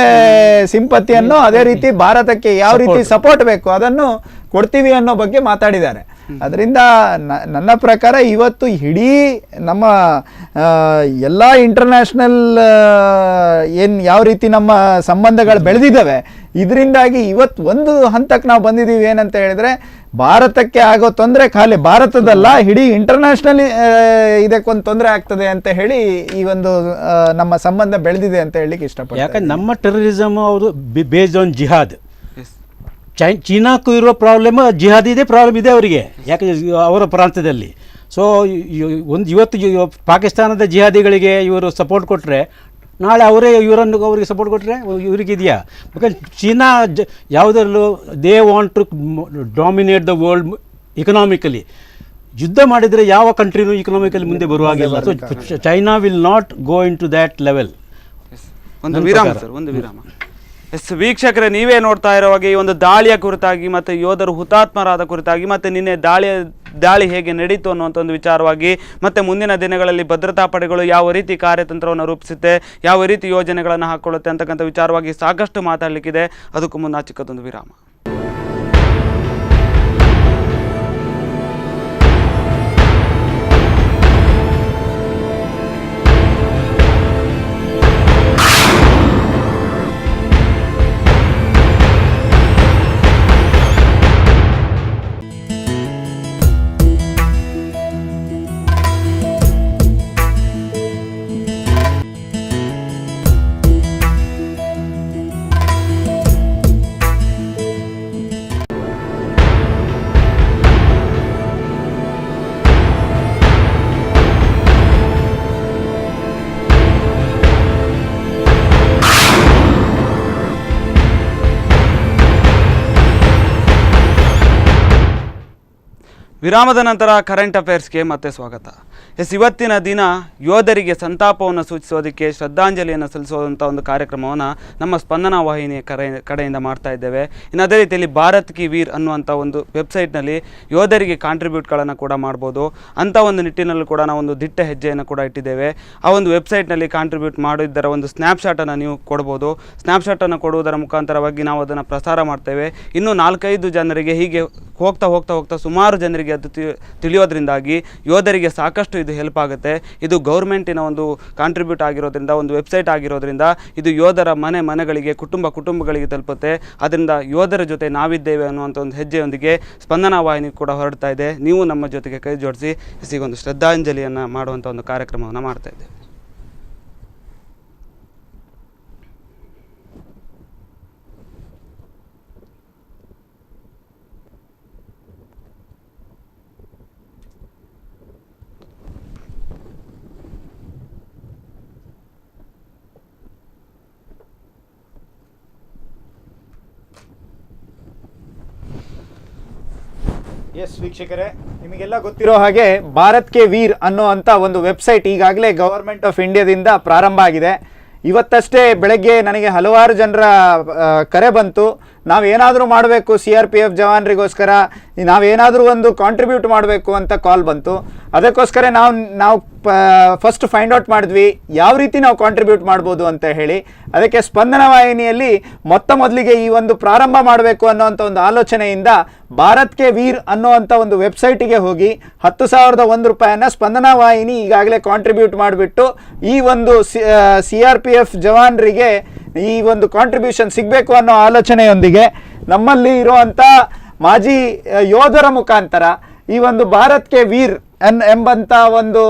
ಸಿಂಪತಿಯನ್ನು, ಅದೇ ರೀತಿ ಭಾರತಕ್ಕೆ ಯಾವ ರೀತಿ ಸಪೋರ್ಟ್ ಬೇಕು ಅದನ್ನು ಕೊಡ್ತೀವಿ ಅನ್ನೋ ಬಗ್ಗೆ ಮಾತಾಡಿದ್ದಾರೆ. ಅದರಿಂದ ನನ್ನ ಪ್ರಕಾರ ಇವತ್ತು ಇಡೀ ನಮ್ಮ ಎಲ್ಲ ಇಂಟರ್ನ್ಯಾಷನಲ್ ಏನು ಯಾವ ರೀತಿ ನಮ್ಮ ಸಂಬಂಧಗಳು ಬೆಳೆದಿದ್ದಾವೆ, ಇದರಿಂದಾಗಿ ಇವತ್ತು ಒಂದು ಹಂತಕ್ಕೆ ನಾವು ಬಂದಿದ್ದೀವಿ. ಏನಂತ ಹೇಳಿದ್ರೆ ಭಾರತಕ್ಕೆ ಆಗೋ ತೊಂದರೆ ಖಾಲಿ ಭಾರತದಲ್ಲ, ಇಡೀ ಇಂಟರ್ನ್ಯಾಷನಲ್ ಇದಕ್ಕೊಂದು ತೊಂದರೆ ಆಗ್ತದೆ ಅಂತ ಹೇಳಿ ಈ ಒಂದು ನಮ್ಮ ಸಂಬಂಧ ಬೆಳೆದಿದೆ ಅಂತ ಹೇಳಿಕ್ಕೆ ಇಷ್ಟಪಡ್ತೀನಿ. ಯಾಕಂದ್ರೆ ನಮ್ಮ ಟೆರರಿಸಮ್ ಅವರು ಬೇಸ್ಡ್ ಆನ್ ಜಿಹಾದ್. ಚೀನಾಕ್ಕೂ ಇರೋ ಪ್ರಾಬ್ಲಮ್ ಜಿಹಾದಿದೆ ಪ್ರಾಬ್ಲಮ್ ಇದೆ ಅವರಿಗೆ, ಯಾಕೆ ಅವರ ಪ್ರಾಂತ್ಯದಲ್ಲಿ. ಸೊ ಇವತ್ತು ಪಾಕಿಸ್ತಾನದ ಜಿಹಾದಿಗಳಿಗೆ ಇವರು ಸಪೋರ್ಟ್ ಕೊಟ್ಟರೆ ನಾಳೆ ಅವರೇ ಅವರಿಗೆ ಸಪೋರ್ಟ್ ಕೊಟ್ಟರೆ ಇವರಿಗಿದೆಯಾ? ಬಿಕಾಸ್ ಚೀನಾ ಯಾವುದರಲ್ಲೂ they want to dominate the world economically. ಯುದ್ಧ ಮಾಡಿದರೆ ಯಾವ ಕಂಟ್ರಿನೂ ಇಕನಾಮಿಕಲಿ ಮುಂದೆ ಬರುವಾಗಿಲ್ಲ. So China will not go into that level. ಒಂದು ವಿರಾಮ ಸರ್, ಒಂದು ವಿರಾಮ. ಎಸ್ ವೀಕ್ಷಕರೇ, ನೀವೇ ನೋಡ್ತಾ ಇರುವಾಗ ಈ ಒಂದು ದಾಳಿಯ ಕುರಿತಾಗಿ ಮತ್ತು ಯೋಧರು ಹುತಾತ್ಮರಾದ ಕುರಿತಾಗಿ ಮತ್ತು ನಿನ್ನೆ ದಾಳಿ ಹೇಗೆ ನಡೀತು ಅನ್ನುವಂಥ ಒಂದು ವಿಚಾರವಾಗಿ ಮತ್ತು ಮುಂದಿನ ದಿನಗಳಲ್ಲಿ ಭದ್ರತಾ ಪಡೆಗಳು ಯಾವ ರೀತಿ ಕಾರ್ಯತಂತ್ರವನ್ನು ರೂಪಿಸುತ್ತೆ, ಯಾವ ರೀತಿ ಯೋಜನೆಗಳನ್ನು ಹಾಕ್ಕೊಳ್ಳುತ್ತೆ ಅಂತಕ್ಕಂಥ ವಿಚಾರವಾಗಿ ಸಾಕಷ್ಟು ಮಾತಾಡಲಿಕ್ಕಿದೆ. ಅದಕ್ಕೂ ಮುನ್ನ ಚಿಕ್ಕದೊಂದು ವಿರಾಮ. ವಿರಾಮದ ನಂತರ ಕರೆಂಟ್ ಅಫೇರ್ಸ್ಗೆ ಮತ್ತೆ ಸ್ವಾಗತ. ಇವತ್ತಿನ ದಿನ ಯೋಧರಿಗೆ ಸಂತಾಪವನ್ನು ಸೂಚಿಸೋದಕ್ಕೆ ಶ್ರದ್ಧಾಂಜಲಿಯನ್ನು ಸಲ್ಲಿಸುವಂಥ ಒಂದು ಕಾರ್ಯಕ್ರಮವನ್ನು ನಮ್ಮ ಸ್ಪಂದನ ವಾಹಿನಿಯ ಕಡೆಯಿಂದ ಮಾಡ್ತಾ ಇದ್ದೇವೆ. ಇನ್ನು ಅದೇ ರೀತಿಯಲ್ಲಿ ಭಾರತ್ ಕಿ ವೀರ್ ಅನ್ನುವಂಥ ಒಂದು ವೆಬ್ಸೈಟ್ನಲ್ಲಿ ಯೋಧರಿಗೆ ಕಾಂಟ್ರಿಬ್ಯೂಟ್ಗಳನ್ನು ಕೂಡ ಮಾಡ್ಬೋದು. ಅಂಥ ಒಂದು ನಿಟ್ಟಿನಲ್ಲೂ ಕೂಡ ನಾವು ಒಂದು ದಿಟ್ಟ ಹೆಜ್ಜೆಯನ್ನು ಕೂಡ ಇಟ್ಟಿದ್ದೇವೆ. ಆ ಒಂದು ವೆಬ್ಸೈಟ್ನಲ್ಲಿ ಕಾಂಟ್ರಿಬ್ಯೂಟ್ ಮಾಡಿದ್ದರ ಒಂದು ಸ್ನ್ಯಾಪ್ಶಾಟನ್ನು ನೀವು ಕೊಡ್ಬೋದು. ಸ್ನ್ಯಾಪ್ಶಾಟನ್ನು ಕೊಡುವುದರ ಮುಖಾಂತರವಾಗಿ ನಾವು ಅದನ್ನು ಪ್ರಸಾರ ಮಾಡ್ತೇವೆ. ಇನ್ನೂ 4-5 ಜನರಿಗೆ ಹೀಗೆ ಹೋಗ್ತಾ ಸುಮಾರು ಜನರಿಗೆ ಅದು ತಿಳಿಯೋದ್ರಿಂದಾಗಿ ಯೋಧರಿಗೆ ಸಾಕಷ್ಟು ಇದು ಹೆಲ್ಪ್ ಆಗುತ್ತೆ. ಇದು ಗೌರ್ಮೆಂಟಿನ ಒಂದು ಕಾಂಟ್ರಿಬ್ಯೂಟ್ ಆಗಿರೋದ್ರಿಂದ, ಒಂದು ವೆಬ್ಸೈಟ್ ಆಗಿರೋದ್ರಿಂದ ಇದು ಯೋಧರ ಮನೆಗಳಿಗೆ ಕುಟುಂಬಗಳಿಗೆ ತಲುಪುತ್ತೆ. ಅದರಿಂದ ಯೋಧರ ಜೊತೆ ನಾವಿದ್ದೇವೆ ಅನ್ನುವಂಥ ಒಂದು ಹೆಜ್ಜೆಯೊಂದಿಗೆ ಸ್ಪಂದನ ವಾಹಿನಿ ಕೂಡ ಹೊರಡ್ತಾ ಇದೆ. ನೀವು ನಮ್ಮ ಜೊತೆಗೆ ಕೈ ಜೋಡಿಸಿ ಒಂದು ಶ್ರದ್ಧಾಂಜಲಿಯನ್ನು ಮಾಡುವಂಥ ಒಂದು ಕಾರ್ಯಕ್ರಮವನ್ನು ಮಾಡ್ತಾ ಇದ್ದೇವೆ. ಎಸ್ ವೀಕ್ಷಕರೇ, ನಿಮಗೆಲ್ಲ ಗೊತ್ತಿರೋ ಹಾಗೆ ಭಾರತ್ ಕೆ ವೀರ್ ಅನ್ನೋ ಅಂತ ಒಂದು ವೆಬ್ಸೈಟ್ ಈಗಾಗಲೇ ಗವರ್ಮೆಂಟ್ ಆಫ್ ಇಂಡಿಯಾದಿಂದ ಪ್ರಾರಂಭ ಆಗಿದೆ. ಇವತ್ತಷ್ಟೇ ಬೆಳಗ್ಗೆ ನನಗೆ ಹಲವಾರು ಜನರ ಕರೆ ಬಂತು. ನಾವೇನಾದರೂ ಮಾಡಬೇಕು CRPF ಜವಾನರಿಗೋಸ್ಕರ, ನಾವೇನಾದರೂ ಒಂದು ಕಾಂಟ್ರಿಬ್ಯೂಟ್ ಮಾಡಬೇಕು ಅಂತ ಕಾಲ್ ಬಂತು. ಅದಕ್ಕೋಸ್ಕರ ನಾವು ಫಸ್ಟ್ ಫೈಂಡ್ ಔಟ್ ಮಾಡಿದ್ವಿ ಯಾವ ರೀತಿ ನಾವು ಕಾಂಟ್ರಿಬ್ಯೂಟ್ ಮಾಡ್ಬೋದು ಅಂತ ಹೇಳಿ. ಅದಕ್ಕೆ ಸ್ಪಂದನ ವಾಹಿನಿಯಲ್ಲಿ ಮೊದಲಿಗೆ ಈ ಒಂದು ಪ್ರಾರಂಭ ಮಾಡಬೇಕು ಅನ್ನೋವಂಥ ಒಂದು ಆಲೋಚನೆಯಿಂದ ಭಾರತ್ ಕೆ ವೀರ್ ಅನ್ನೋವಂಥ ಒಂದು ವೆಬ್ಸೈಟಿಗೆ ಹೋಗಿ 10,001 ರೂಪಾಯಿಯನ್ನು ಸ್ಪಂದನ ವಾಹಿನಿ ಈಗಾಗಲೇ ಕಾಂಟ್ರಿಬ್ಯೂಟ್ ಮಾಡಿಬಿಟ್ಟು ಈ ಒಂದು CRPF ಜವಾನರಿಗೆ ಈ ಒಂದು ಕಾಂಟ್ರಿಬ್ಯೂಷನ್ ಸಿಗಬೇಕು ಅನ್ನೋ ಆಲೋಚನೆಯೊಂದಿಗೆ ನಮ್ಮಲ್ಲಿ ಇರುವಂಥ ಮಾಜಿ ಯೋಧರ ಮುಖಾಂತರ ಈ ಒಂದು ಭಾರತ್ ಕೆ ವೀರ್ ಎಂಬಂಥ ಒಂದು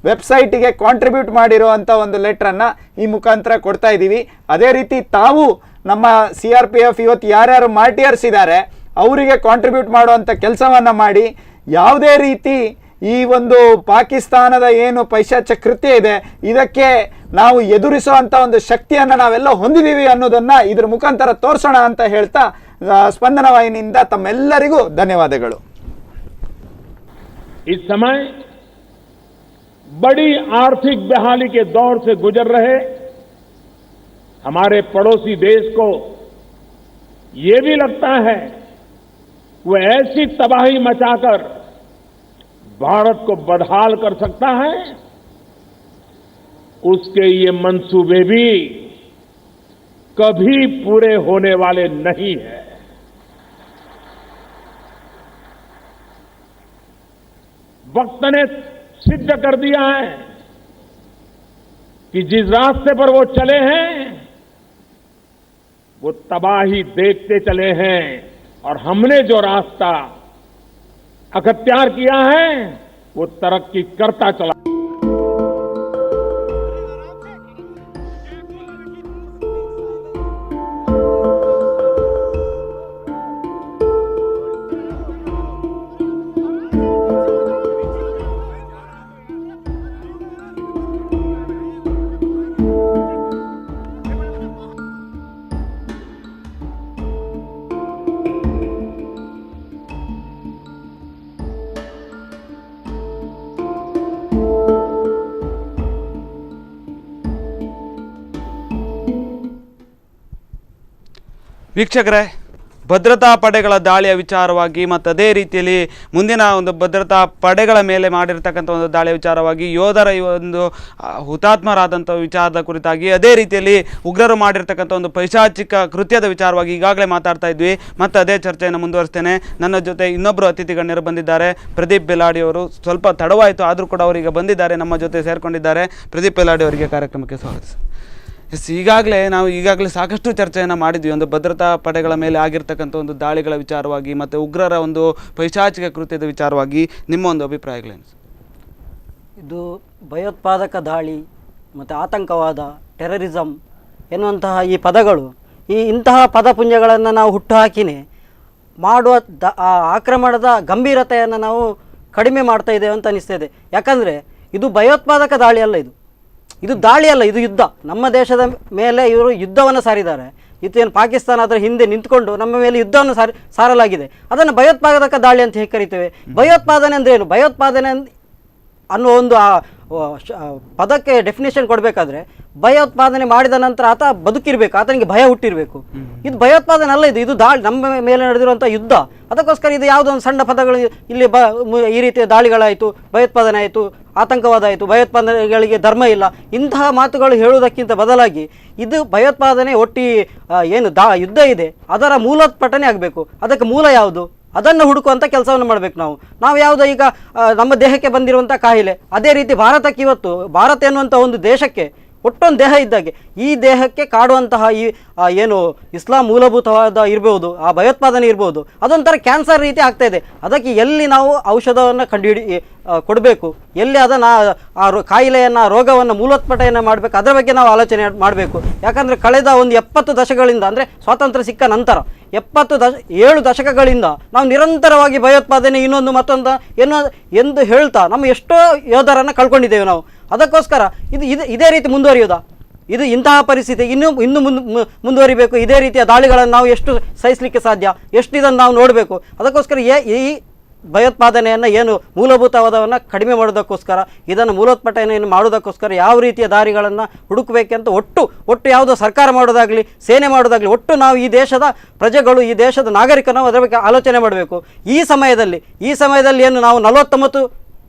ವೆಬ್ಸೈಟಿಗೆ ಕಾಂಟ್ರಿಬ್ಯೂಟ್ ಮಾಡಿರುವಂಥ ಒಂದು ಲೆಟ್ರನ್ನು ಈ ಮುಖಾಂತರ ಕೊಡ್ತಾ ಇದ್ದೀವಿ. ಅದೇ ರೀತಿ ತಾವು ನಮ್ಮ CRPF ಇವತ್ತು ಯಾರ್ಯಾರು ಮಾರ್ಟಿಯರ್ಸ್ ಇದ್ದಾರೆ ಅವರಿಗೆ ಕಾಂಟ್ರಿಬ್ಯೂಟ್ ಮಾಡುವಂಥ ಕೆಲಸವನ್ನು ಮಾಡಿ, ಯಾವುದೇ ರೀತಿ ಈ ಒಂದು ಪಾಕಿಸ್ತಾನದ ಏನು ಪೈಶಾಚ ಕೃತ್ಯ ಇದೆ ಇದಕ್ಕೆ ನಾವು ಎದುರಿಸುವಂಥ ಒಂದು ಶಕ್ತಿಯನ್ನು ನಾವೆಲ್ಲ ಹೊಂದಿದ್ದೀವಿ ಅನ್ನೋದನ್ನು ಇದ್ರ ಮುಖಾಂತರ ತೋರಿಸೋಣ ಅಂತ ಹೇಳ್ತಾ ಸ್ಪಂದನ ವಾಹಿನಿಯಿಂದ ತಮ್ಮೆಲ್ಲರಿಗೂ ಧನ್ಯವಾದಗಳು. इस समय बड़ी आर्थिक बहाली के दौर से गुजर रहे हमारे पड़ोसी देश को ये भी लगता है वो ऐसी तबाही मचाकर भारत को बदहाल कर सकता है, उसके ये मंसूबे भी कभी पूरे होने वाले नहीं है. वक्त ने सिद्ध कर दिया है कि जिस रास्ते पर वो चले हैं वो तबाही देखते चले हैं और हमने जो रास्ता अख्तियार किया है वो तरक्की करता चला। ವೀಕ್ಷಕರೇ, ಭದ್ರತಾ ಪಡೆಗಳ ದಾಳಿಯ ವಿಚಾರವಾಗಿ ಮತ್ತು ಅದೇ ರೀತಿಯಲ್ಲಿ ಮುಂದಿನ ಒಂದು ಭದ್ರತಾ ಪಡೆಗಳ ಮೇಲೆ ಮಾಡಿರ್ತಕ್ಕಂಥ ಒಂದು ದಾಳಿಯ ವಿಚಾರವಾಗಿ ಯೋಧರ ಈ ಒಂದು ಹುತಾತ್ಮರಾದಂಥ ವಿಚಾರದ ಕುರಿತಾಗಿ ಅದೇ ರೀತಿಯಲ್ಲಿ ಉಗ್ರರು ಮಾಡಿರ್ತಕ್ಕಂಥ ಒಂದು ಪೈಶಾಚಿಕ ಕೃತ್ಯದ ವಿಚಾರವಾಗಿ ಈಗಾಗಲೇ ಮಾತಾಡ್ತಾ ಇದ್ವಿ ಮತ್ತು ಅದೇ ಚರ್ಚೆಯನ್ನು ಮುಂದುವರಿಸ್ತೇನೆ. ನನ್ನ ಜೊತೆ ಇನ್ನೊಬ್ಬರು ಅತಿಥಿ ಗಣ್ಯರು ಬಂದಿದ್ದಾರೆ, ಪ್ರದೀಪ್ ಬೆಲಾಡಿ ಅವರು. ಸ್ವಲ್ಪ ತಡವಾಯಿತು ಆದರೂ ಕೂಡ ಅವರೀಗ ಬಂದಿದ್ದಾರೆ, ನಮ್ಮ ಜೊತೆ ಸೇರಿಕೊಂಡಿದ್ದಾರೆ. ಪ್ರದೀಪ್ ಬೆಲಾಡಿ ಅವರಿಗೆ ಕಾರ್ಯಕ್ರಮಕ್ಕೆ ಸ್ವಾಗತ. ಈಗಾಗಲೇ ಸಾಕಷ್ಟು ಚರ್ಚೆಯನ್ನು ಮಾಡಿದ್ವಿ ಒಂದು ಭದ್ರತಾ ಪಡೆಗಳ ಮೇಲೆ ಆಗಿರ್ತಕ್ಕಂಥ ಒಂದು ದಾಳಿಗಳ ವಿಚಾರವಾಗಿ ಮತ್ತು ಉಗ್ರರ ಒಂದು ಪೈಶಾಚಿಕ ಕೃತ್ಯದ ವಿಚಾರವಾಗಿ ನಿಮ್ಮ ಒಂದು ಅಭಿಪ್ರಾಯಗಳೇನು? ಇದು ಭಯೋತ್ಪಾದಕ ದಾಳಿ ಮತ್ತು ಆತಂಕವಾದ, ಟೆರರಿಸಮ್ ಎನ್ನುವಂತಹ ಈ ಪದಗಳು, ಇಂತಹ ಪದಪುಂಜಗಳನ್ನು ನಾವು ಹುಟ್ಟುಹಾಕಿನೇ ಮಾಡುವ ಆಕ್ರಮಣದ ಗಂಭೀರತೆಯನ್ನು ನಾವು ಕಡಿಮೆ ಮಾಡ್ತಾ ಇದ್ದೇವೆ ಅಂತ ಅನಿಸ್ತದೆ. ಯಾಕಂದರೆ ಇದು ಭಯೋತ್ಪಾದಕ ದಾಳಿ ಅಲ್ಲ, ಇದು ದಾಳಿ ಅಲ್ಲ, ಇದು ಯುದ್ಧ. ನಮ್ಮ ದೇಶದ ಮೇಲೆ ಇವರು ಯುದ್ಧವನ್ನು ಸಾರಿದ್ದಾರೆ. ಏನು ಪಾಕಿಸ್ತಾನ ಅದರ ಹಿಂದೆ ನಿಂತ್ಕೊಂಡು ನಮ್ಮ ಮೇಲೆ ಯುದ್ಧವನ್ನು ಸಾರಲಾಗಿದೆ. ಅದನ್ನು ಭಯೋತ್ಪಾದಕ ದಾಳಿ ಅಂತ ಹೇಗೆ ಕರಿತೇವೆ? ಭಯೋತ್ಪಾದನೆ ಅಂದರೆ ಏನು? ಭಯೋತ್ಪಾದನೆ ಅನ್ನೋ ಒಂದು ಪದಕ್ಕೆ ಡೆಫಿನೇಷನ್ ಕೊಡಬೇಕಾದ್ರೆ ಭಯೋತ್ಪಾದನೆ ಮಾಡಿದ ನಂತರ ಆತ ಬದುಕಿರಬೇಕು, ಆತನಿಗೆ ಭಯ ಹುಟ್ಟಿರಬೇಕು. ಇದು ಭಯೋತ್ಪಾದನೆ ಅಲ್ಲ, ಇದು ದಾಳಿ, ನಮ್ಮ ಮೇಲೆ ನಡೆದಿರುವಂಥ ಯುದ್ಧ. ಅದಕ್ಕೋಸ್ಕರ ಇದು ಯಾವುದೋ ಒಂದು ಸಣ್ಣ ಪದಗಳು ಇಲ್ಲಿ ಈ ರೀತಿಯ ದಾಳಿಗಳಾಯಿತು, ಭಯೋತ್ಪಾದನೆ ಆಯಿತು, ಆತಂಕವಾದ ಆಯಿತು, ಭಯೋತ್ಪಾದನೆಗಳಿಗೆ ಧರ್ಮ ಇಲ್ಲ, ಇಂತಹ ಮಾತುಗಳು ಹೇಳುವುದಕ್ಕಿಂತ ಬದಲಾಗಿ ಇದು ಭಯೋತ್ಪಾದನೆ ಒಟ್ಟಿ ಏನು ಯುದ್ಧ ಇದೆ ಅದರ ಮೂಲೋತ್ಪಾಟನೆ ಆಗಬೇಕು. ಅದಕ್ಕೆ ಮೂಲ ಯಾವುದು ಅದನ್ನು ಹುಡುಕುವಂಥ ಕೆಲಸವನ್ನು ಮಾಡಬೇಕು ನಾವು ಯಾವುದೋ ಈಗ ನಮ್ಮ ದೇಹಕ್ಕೆ ಬಂದಿರುವಂಥ ಕಾಯಿಲೆ, ಅದೇ ರೀತಿ ಭಾರತಕ್ಕೆ ಇವತ್ತು ಭಾರತ ಎನ್ನುವಂಥ ಒಂದು ದೇಶಕ್ಕೆ ಒಟ್ಟೊಂದು ದೇಹ ಇದ್ದಾಗೆ ಈ ದೇಹಕ್ಕೆ ಕಾಡುವಂತಹ ಈ ಏನು ಇಸ್ಲಾಂ ಮೂಲಭೂತವಾದ ಇರ್ಬೋದು, ಆ ಭಯೋತ್ಪಾದನೆ ಇರ್ಬೋದು, ಅದೊಂಥರ ಕ್ಯಾನ್ಸರ್ ರೀತಿ ಆಗ್ತಾ ಇದೆ. ಅದಕ್ಕೆ ಎಲ್ಲಿ ನಾವು ಔಷಧವನ್ನು ಕೊಡಬೇಕು, ಎಲ್ಲಿ ಅದನ್ನು ಆ ಕಾಯಿಲೆಯನ್ನು ರೋಗವನ್ನು ಮೂಲೋತ್ಪಾಟನೆಯನ್ನು ಮಾಡಬೇಕು, ಅದರ ಬಗ್ಗೆ ನಾವು ಆಲೋಚನೆ ಮಾಡಬೇಕು. ಯಾಕಂದರೆ ಕಳೆದ ಒಂದು 70 ದಶಕಗಳಿಂದ, ಅಂದರೆ ಸ್ವಾತಂತ್ರ್ಯ ಸಿಕ್ಕ ನಂತರ 7 ದಶಕಗಳಿಂದ ನಾವು ನಿರಂತರವಾಗಿ ಭಯೋತ್ಪಾದನೆ ಇನ್ನೊಂದು ಮತ್ತೊಂದು ಎಂದು ಹೇಳ್ತಾ ನಮ್ಮ ಎಷ್ಟೋ ಯೋಧರನ್ನು ಕಳ್ಕೊಂಡಿದ್ದೇವೆ ನಾವು. ಅದಕ್ಕೋಸ್ಕರ ಇದೇ ರೀತಿ ಮುಂದುವರಿಯೋದಾ? ಇಂತಹ ಪರಿಸ್ಥಿತಿ ಇನ್ನೂ ಮುಂದುವರಿಬೇಕು? ಇದೇ ರೀತಿಯ ದಾಳಿಗಳನ್ನು ನಾವು ಎಷ್ಟು ಸಹಿಸಲಿಕ್ಕೆ ಸಾಧ್ಯ? ಎಷ್ಟು ಇದನ್ನು ನಾವು ನೋಡಬೇಕು? ಅದಕ್ಕೋಸ್ಕರ ಈ ಭಯೋತ್ಪಾದನೆಯನ್ನು ಏನು ಮೂಲಭೂತವಾದವನ್ನು ಕಡಿಮೆ ಮಾಡೋದಕ್ಕೋಸ್ಕರ, ಇದನ್ನು ಮೂಲೋತ್ಪಾಟನೆಯನ್ನು ಮಾಡೋದಕ್ಕೋಸ್ಕರ ಯಾವ ರೀತಿಯ ದಾರಿಗಳನ್ನು ಹುಡುಕಬೇಕಂತ ಒಟ್ಟು ಯಾವುದೋ ಸರ್ಕಾರ ಮಾಡೋದಾಗಲಿ, ಸೇನೆ ಮಾಡೋದಾಗಲಿ, ಒಟ್ಟು ನಾವು ಈ ದೇಶದ ಪ್ರಜೆಗಳು, ಈ ದೇಶದ ನಾಗರಿಕರು ನಾವು ಅದರ ಬಗ್ಗೆ ಆಲೋಚನೆ ಮಾಡಬೇಕು. ಈ ಸಮಯದಲ್ಲಿ ಏನು ನಾವು 49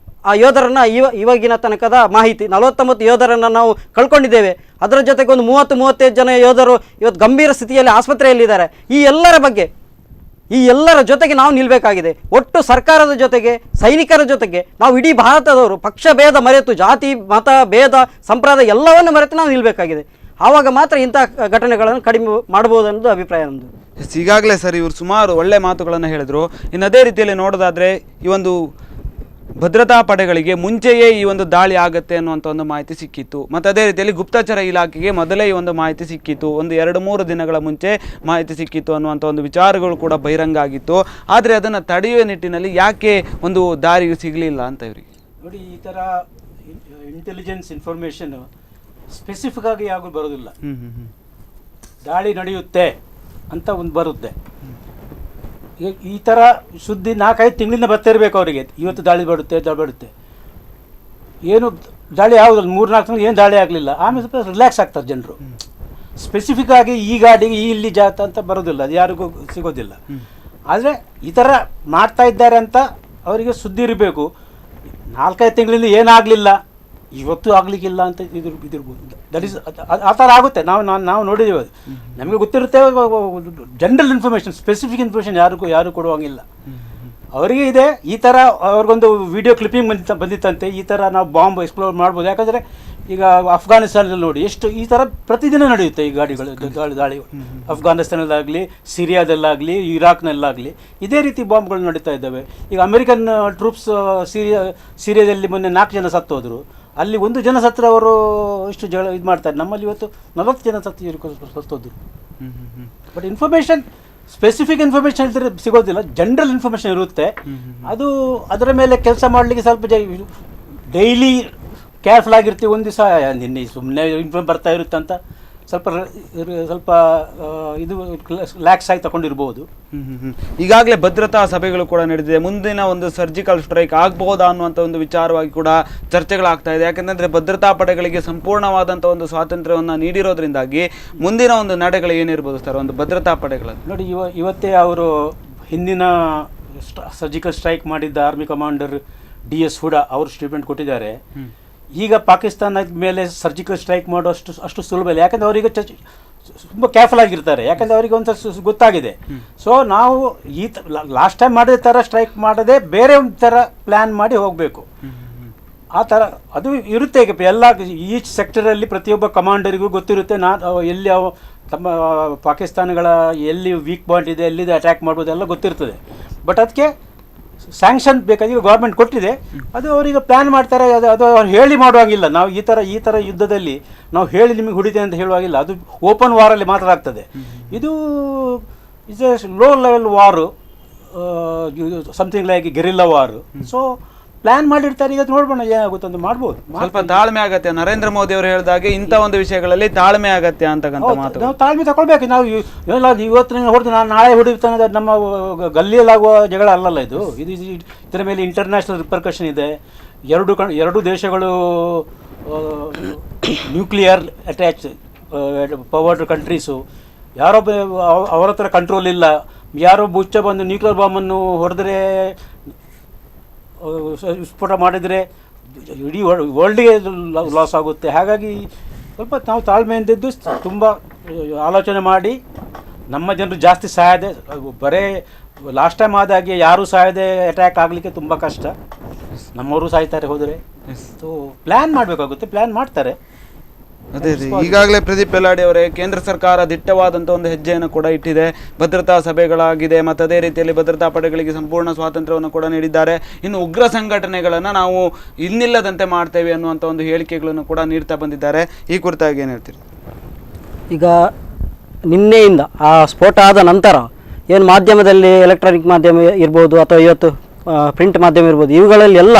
ಯೋಧರನ್ನು ಇವಾಗಿನ ತನಕದ ಮಾಹಿತಿ 49 ಯೋಧರನ್ನು ನಾವು ಕಳ್ಕೊಂಡಿದ್ದೇವೆ. ಅದರ ಜೊತೆಗೆ ಒಂದು 30-35 ಜನ ಯೋಧರು ಇವತ್ತು ಗಂಭೀರ ಸ್ಥಿತಿಯಲ್ಲಿ ಆಸ್ಪತ್ರೆಯಲ್ಲಿದ್ದಾರೆ. ಈ ಎಲ್ಲರ ಜೊತೆಗೆ ನಾವು ನಿಲ್ಲಬೇಕಾಗಿದೆ. ಒಟ್ಟು ಸರ್ಕಾರದ ಜೊತೆಗೆ, ಸೈನಿಕರ ಜೊತೆಗೆ ನಾವು ಇಡೀ ಭಾರತದವರು ಪಕ್ಷ ಭೇದ ಮರೆತು, ಜಾತಿ ಮತ ಭೇದ ಸಂಪ್ರದಾಯ ಎಲ್ಲವನ್ನು ಮರೆತು ನಾವು ನಿಲ್ಲಬೇಕಾಗಿದೆ. ಆವಾಗ ಮಾತ್ರ ಇಂಥ ಘಟನೆಗಳನ್ನು ಕಡಿಮೆ ಮಾಡಬಹುದು ಅನ್ನೋದು ಅಭಿಪ್ರಾಯ ನಮ್ಮದು. ಈಗಾಗಲೇ ಸರ್ ಇವರು ಸುಮಾರು ಒಳ್ಳೆ ಮಾತುಗಳನ್ನು ಹೇಳಿದರು. ಇನ್ನು ಅದೇ ರೀತಿಯಲ್ಲಿ ನೋಡೋದಾದರೆ ಈ ಒಂದು ಭದ್ರತಾ ಪಡೆಗಳಿಗೆ ಮುಂಚೆಯೇ ಈ ಒಂದು ದಾಳಿ ಆಗುತ್ತೆ ಅನ್ನುವಂಥ ಒಂದು ಮಾಹಿತಿ ಸಿಕ್ಕಿತ್ತು. ಮತ್ತು ಅದೇ ರೀತಿಯಲ್ಲಿ ಗುಪ್ತಚರ ಇಲಾಖೆಗೆ ಮೊದಲೇ ಈ ಒಂದು ಮಾಹಿತಿ ಸಿಕ್ಕಿತ್ತು, ಒಂದು 2-3 ದಿನಗಳ ಮುಂಚೆ ಮಾಹಿತಿ ಸಿಕ್ಕಿತ್ತು ಅನ್ನುವಂಥ ಒಂದು ವಿಚಾರಗಳು ಕೂಡ ಬಹಿರಂಗ ಆಗಿತ್ತು. ಆದರೆ ಅದನ್ನು ತಡೆಯುವ ನಿಟ್ಟಿನಲ್ಲಿ ಯಾಕೆ ಒಂದು ದಾರಿಯು ಸಿಗಲಿಲ್ಲ ಅಂತ ಇವರಿಗೆ ನೋಡಿ. ಈ ಥರ ಇಂಟೆಲಿಜೆನ್ಸ್ ಇನ್ಫಾರ್ಮೇಷನ್ ಸ್ಪೆಸಿಫಿಕ್ ಆಗಿ ಯಾವಾಗಲೂ ಬರೋದಿಲ್ಲ. ದಾಳಿ ನಡೆಯುತ್ತೆ ಅಂತ ಒಂದು ಬರುತ್ತೆ. ಈ ಥರ ಸುದ್ದಿ 4-5 ತಿಂಗಳಿಂದ ಬರ್ತಾ ಇರಬೇಕು ಅವರಿಗೆ. ಇವತ್ತು ದಾಳಿ ಬರುತ್ತೆ ಏನು ದಾಳಿ ಯಾವುದು 3-4 ತಿಂಗಳು ಏನು ದಾಳಿ ಆಗಲಿಲ್ಲ. ಆಮೇಲೆ ಸ್ವಲ್ಪ ರಿಲ್ಯಾಕ್ಸ್ ಆಗ್ತಾರೆ ಜನರು. ಸ್ಪೆಸಿಫಿಕ್ ಆಗಿ ಈ ಗಾಡಿಗೆ ಇಲ್ಲಿ ಜಾತ ಅಂತ ಬರೋದಿಲ್ಲ, ಅದು ಯಾರಿಗೂ ಸಿಗೋದಿಲ್ಲ. ಆದರೆ ಈ ಥರ ಮಾಡ್ತಾ ಇದ್ದಾರೆ ಅಂತ ಅವರಿಗೆ ಸುದ್ದಿ ಇರಬೇಕು. 4-5 ತಿಂಗಳಿಂದ ಏನಾಗಲಿಲ್ಲ, ಇವತ್ತು ಆಗಲಿಕ್ಕಿಲ್ಲ ಅಂತ ಇದಿರ್ಬೋದು. ದಟ್ ಈಸ್ ಆ ಥರ ಆಗುತ್ತೆ. ನಾವು ನೋಡಿದ್ದೀವಿ. ಅದು ನಮಗೆ ಗೊತ್ತಿರುತ್ತೆ. ಜನರಲ್ ಇನ್ಫಾರ್ಮೇಷನ್, ಸ್ಪೆಸಿಫಿಕ್ ಇನ್ಫಾರ್ಮೇಷನ್ ಯಾರು ಕೊಡುವಂಗಿಲ್ಲ. ಅವರಿಗೆ ಇದೆ ಈ ಥರ ಅವ್ರಿಗೊಂದು ವಿಡಿಯೋ ಕ್ಲಿಪ್ಪಿಂಗ್ ಬಂದಿತ್ತಂತೆ, ಈ ಥರ ನಾವು ಬಾಂಬ್ ಎಕ್ಸ್ಪ್ಲೋರ್ ಮಾಡ್ಬೋದು. ಯಾಕಂದರೆ ಈಗ ಅಫ್ಘಾನಿಸ್ತಾನದಲ್ಲಿ ನೋಡಿ ಎಷ್ಟು ಈ ಥರ ಪ್ರತಿದಿನ ನಡೆಯುತ್ತೆ ಈ ದಾಳಿ. ಅಫ್ಘಾನಿಸ್ತಾನದಲ್ಲಾಗಲಿ, ಸಿರಿಯಾದಲ್ಲಾಗಲಿ, ಇರಾಕ್ನಲ್ಲಾಗಲಿ ಇದೇ ರೀತಿ ಬಾಂಬ್ಗಳು ನಡೀತಾ ಇದ್ದಾವೆ. ಈಗ ಅಮೆರಿಕನ್ ಟ್ರೂಪ್ಸ್ ಸಿರಿಯಾದಲ್ಲಿ ಮೊನ್ನೆ 4 ಜನ ಸತ್ತೋದ್ರು. ಅಲ್ಲಿ 1 ಜನ ಸತ್ತರೆ ಅವರು ಇಷ್ಟು ಇದು ಮಾಡ್ತಾರೆ. ನಮ್ಮಲ್ಲಿ ಇವತ್ತು 40 ಜನ ಸತ್ತೋದ್ರು. ಬಟ್ ಇನ್ಫಾರ್ಮೇಷನ್, ಸ್ಪೆಸಿಫಿಕ್ ಇನ್ಫಾರ್ಮೇಷನ್ ಇದ್ರೆ ಸಿಗೋದಿಲ್ಲ, ಜನರಲ್ ಇನ್ಫಾರ್ಮೇಷನ್ ಇರುತ್ತೆ. ಅದು ಅದರ ಮೇಲೆ ಕೆಲಸ ಮಾಡಲಿಕ್ಕೆ ಸ್ವಲ್ಪ ಡೈಲಿ ಕೇರ್ಫುಲ್ ಆಗಿರ್ತೀವಿ. ಒಂದು ದಿವಸ ನಿನ್ನೆ ಸುಮ್ಮನೆ ಇನ್ಫಾರ್ಮ್ ಬರ್ತಾ ಇರುತ್ತೆ ಅಂತ ಸ್ವಲ್ಪ ಇದು ಲ್ಯಾಕ್ಸ್ ಆಗಿ ತಗೊಂಡಿರ್ಬೋದು. ಈಗಾಗಲೇ ಭದ್ರತಾ ಸಭೆಗಳು ಕೂಡ ನಡೆದಿದೆ. ಮುಂದಿನ ಒಂದು ಸರ್ಜಿಕಲ್ ಸ್ಟ್ರೈಕ್ ಆಗ್ಬಹುದಾ ಅನ್ನುವಂಥ ಒಂದು ವಿಚಾರವಾಗಿ ಕೂಡ ಚರ್ಚೆಗಳಾಗ್ತಾ ಇದೆ. ಯಾಕೆಂದರೆ ಭದ್ರತಾ ಪಡೆಗಳಿಗೆ ಸಂಪೂರ್ಣವಾದಂಥ ಒಂದು ಸ್ವಾತಂತ್ರ್ಯವನ್ನು ನೀಡಿರೋದ್ರಿಂದಾಗಿ ಮುಂದಿನ ಒಂದು ನಡೆಗಳು ಏನಿರ್ಬೋದು ಸರ್ ಒಂದು ಭದ್ರತಾ ಪಡೆಗಳಲ್ಲಿ? ನೋಡಿ, ಇವತ್ತೇ ಅವರು ಹಿಂದಿನ ಸರ್ಜಿಕಲ್ ಸ್ಟ್ರೈಕ್ ಮಾಡಿದ್ದ ಆರ್ಮಿ ಕಮಾಂಡರ್ DS ಹುಡಾ ಅವರು ಸ್ಟೇಟ್ಮೆಂಟ್ ಕೊಟ್ಟಿದ್ದಾರೆ. ಈಗ ಪಾಕಿಸ್ತಾನದ ಮೇಲೆ ಸರ್ಜಿಕಲ್ ಸ್ಟ್ರೈಕ್ ಅಷ್ಟು ಸುಲಭ ಇಲ್ಲ. ಯಾಕಂದರೆ ಅವರಿಗೆ ತುಂಬ ಕೇರ್ಫುಲ್ ಆಗಿರ್ತಾರೆ. ಯಾಕಂದರೆ ಅವರಿಗೆ ಒಂದು ಗೊತ್ತಾಗಿದೆ. ಸೊ ನಾವು ಲಾಸ್ಟ್ ಟೈಮ್ ಮಾಡಿದ ಥರ ಸ್ಟ್ರೈಕ್ ಮಾಡದೆ ಬೇರೆ ಒಂದು ಥರ ಪ್ಲ್ಯಾನ್ ಮಾಡಿ ಹೋಗಬೇಕು. ಆ ಥರ ಅದು ಇರುತ್ತೆ. ಈಗ ಎಲ್ಲ ಈಚ್ ಸೆಕ್ಟರಲ್ಲಿ ಪ್ರತಿಯೊಬ್ಬ ಕಮಾಂಡರಿಗೂ ಗೊತ್ತಿರುತ್ತೆ ಎಲ್ಲಿ ತಮ್ಮ ಪಾಕಿಸ್ತಾನಗಳ ಎಲ್ಲಿ ವೀಕ್ ಪಾಯಿಂಟ್ ಇದೆ, ಎಲ್ಲಿದೆ ಅಟ್ಯಾಕ್ ಮಾಡ್ಬೋದು ಎಲ್ಲ ಗೊತ್ತಿರ್ತದೆ. ಬಟ್ ಅದಕ್ಕೆ ಸ್ಯಾಂಕ್ಷನ್ ಬೇಕಾಗಿ ಗೌರ್ಮೆಂಟ್ ಕೊಟ್ಟಿದೆ. ಅದು ಅವರಿಗೆ ಪ್ಲ್ಯಾನ್ ಮಾಡ್ತಾರೆ. ಅದು ಅವ್ರು ಹೇಳಿ ಮಾಡುವಾಗಿಲ್ಲ. ನಾವು ಈ ಥರ ಯುದ್ಧದಲ್ಲಿ ನಾವು ಹೇಳಿ ನಿಮಗೆ ಹೊಡಿತೆ ಅಂತ ಹೇಳುವಾಗಿಲ್ಲ. ಅದು ಓಪನ್ ವಾರಲ್ಲಿ ಮಾತ್ರ ಆಗ್ತದೆ. ಇದು is a low level war, something like guerrilla war. So plan ಮಾಡಿರ್ತಾರೆ. ಈಗ ನೋಡ್ಬೋಣ ಏನಾಗುತ್ತೆ ಅಂತ ಮಾಡ್ಬೋದು. ಸ್ವಲ್ಪ ತಾಳ್ಮೆ ಅಗತ್ಯ. ನರೇಂದ್ರ ಮೋದಿ ಅವರು ಹೇಳಿದಾಗೆ ಇಂಥ ಒಂದು ವಿಷಯಗಳಲ್ಲಿ ತಾಳ್ಮೆ ಅಗತ್ಯ ಅಂತಕ್ಕಂಥ ಮಾತು. ನಾವು ತಾಳ್ಮೆ ತಗೊಳ್ಬೇಕು. ನಾವು ಇವತ್ತು ಹೊಡೆದು ನಾನು ನಾಳೆ ಹೊಡಿತಾನೆ ನಮ್ಮ ಗಲ್ಲಿಯಲ್ಲಾಗುವ ಜಗಳ ಅಲ್ಲಲ್ಲ ಇದು. ಇದರ ಮೇಲೆ ಇಂಟರ್ನ್ಯಾಷನಲ್ ರಿಪರ್ಕಷನ್ ಇದೆ. ಎರಡು ದೇಶಗಳು ನ್ಯೂಕ್ಲಿಯರ್ ಅಟ್ಯಾಚ್ ಪವರ್ಡ್ ಕಂಟ್ರೀಸು. ಯಾರೊಬ್ಬ ಅವರ ಹತ್ರ ಕಂಟ್ರೋಲ್ ಇಲ್ಲ. ಯಾರೊಬ್ಬ ಹುಚ್ಚ ಬಂದು ನ್ಯೂಕ್ಲಿಯರ್ ಬಾಂಬನ್ನು ಹೊಡೆದ್ರೆ, ವಿಸ್ಫೋಟ ಮಾಡಿದರೆ ಇಡೀ ವರ್ಲ್ಡ್ಗೆ ಲಾಸ್ ಆಗುತ್ತೆ. ಹಾಗಾಗಿ ಸ್ವಲ್ಪ ನಾವು ತಾಳ್ಮೆಯಿಂದಿದ್ದು ತುಂಬ ಆಲೋಚನೆ ಮಾಡಿ ನಮ್ಮ ಜನರು ಜಾಸ್ತಿ ಸಾಯದೆ, ಬರೇ ಲಾಸ್ಟ್ ಟೈಮ್ ಆದಾಗೆ ಯಾರೂ ಸಾಯದೆ ಅಟ್ಯಾಕ್ ಆಗಲಿಕ್ಕೆ ತುಂಬ ಕಷ್ಟ. ನಮ್ಮವರು ಸಾಯ್ತಾರೆ ಹೋದರೆ. ಸೊ ಪ್ಲ್ಯಾನ್ ಮಾಡಬೇಕಾಗುತ್ತೆ. ಪ್ಲ್ಯಾನ್ ಮಾಡ್ತಾರೆ. ಅದೇ ಈಗಾಗಲೇ ಪ್ರದೀಪ್ ಬೆಲ್ಲಾಡಿ ಅವರೇ, ಕೇಂದ್ರ ಸರ್ಕಾರ ದಿಟ್ಟವಾದಂಥ ಒಂದು ಹೆಜ್ಜೆಯನ್ನು ಕೂಡ ಇಟ್ಟಿದೆ. ಭದ್ರತಾ ಸಭೆಗಳಾಗಿದೆ ಮತ್ತು ಅದೇ ರೀತಿಯಲ್ಲಿ ಭದ್ರತಾ ಪಡೆಗಳಿಗೆ ಸಂಪೂರ್ಣ ಸ್ವಾತಂತ್ರ್ಯವನ್ನು ಕೂಡ ನೀಡಿದ್ದಾರೆ. ಇನ್ನು ಉಗ್ರ ಸಂಘಟನೆಗಳನ್ನು ನಾವು ಇನ್ನಿಲ್ಲದಂತೆ ಮಾಡ್ತೇವೆ ಅನ್ನುವಂಥ ಒಂದು ಹೇಳಿಕೆಗಳನ್ನು ಕೂಡ ನೀಡ್ತಾ ಬಂದಿದ್ದಾರೆ. ಈ ಕುರಿತಾಗಿ ಏನು ಹೇಳ್ತೀರಿ? ಈಗ ನಿನ್ನೆಯಿಂದ ಆ ಸ್ಫೋಟ ಆದ ನಂತರ ಏನು ಮಾಧ್ಯಮದಲ್ಲಿ ಎಲೆಕ್ಟ್ರಾನಿಕ್ ಮಾಧ್ಯಮ ಇರ್ಬೋದು ಅಥವಾ ಇವತ್ತು ಪ್ರಿಂಟ್ ಮಾಧ್ಯಮ ಇರ್ಬೋದು, ಇವುಗಳಲ್ಲಿ ಎಲ್ಲ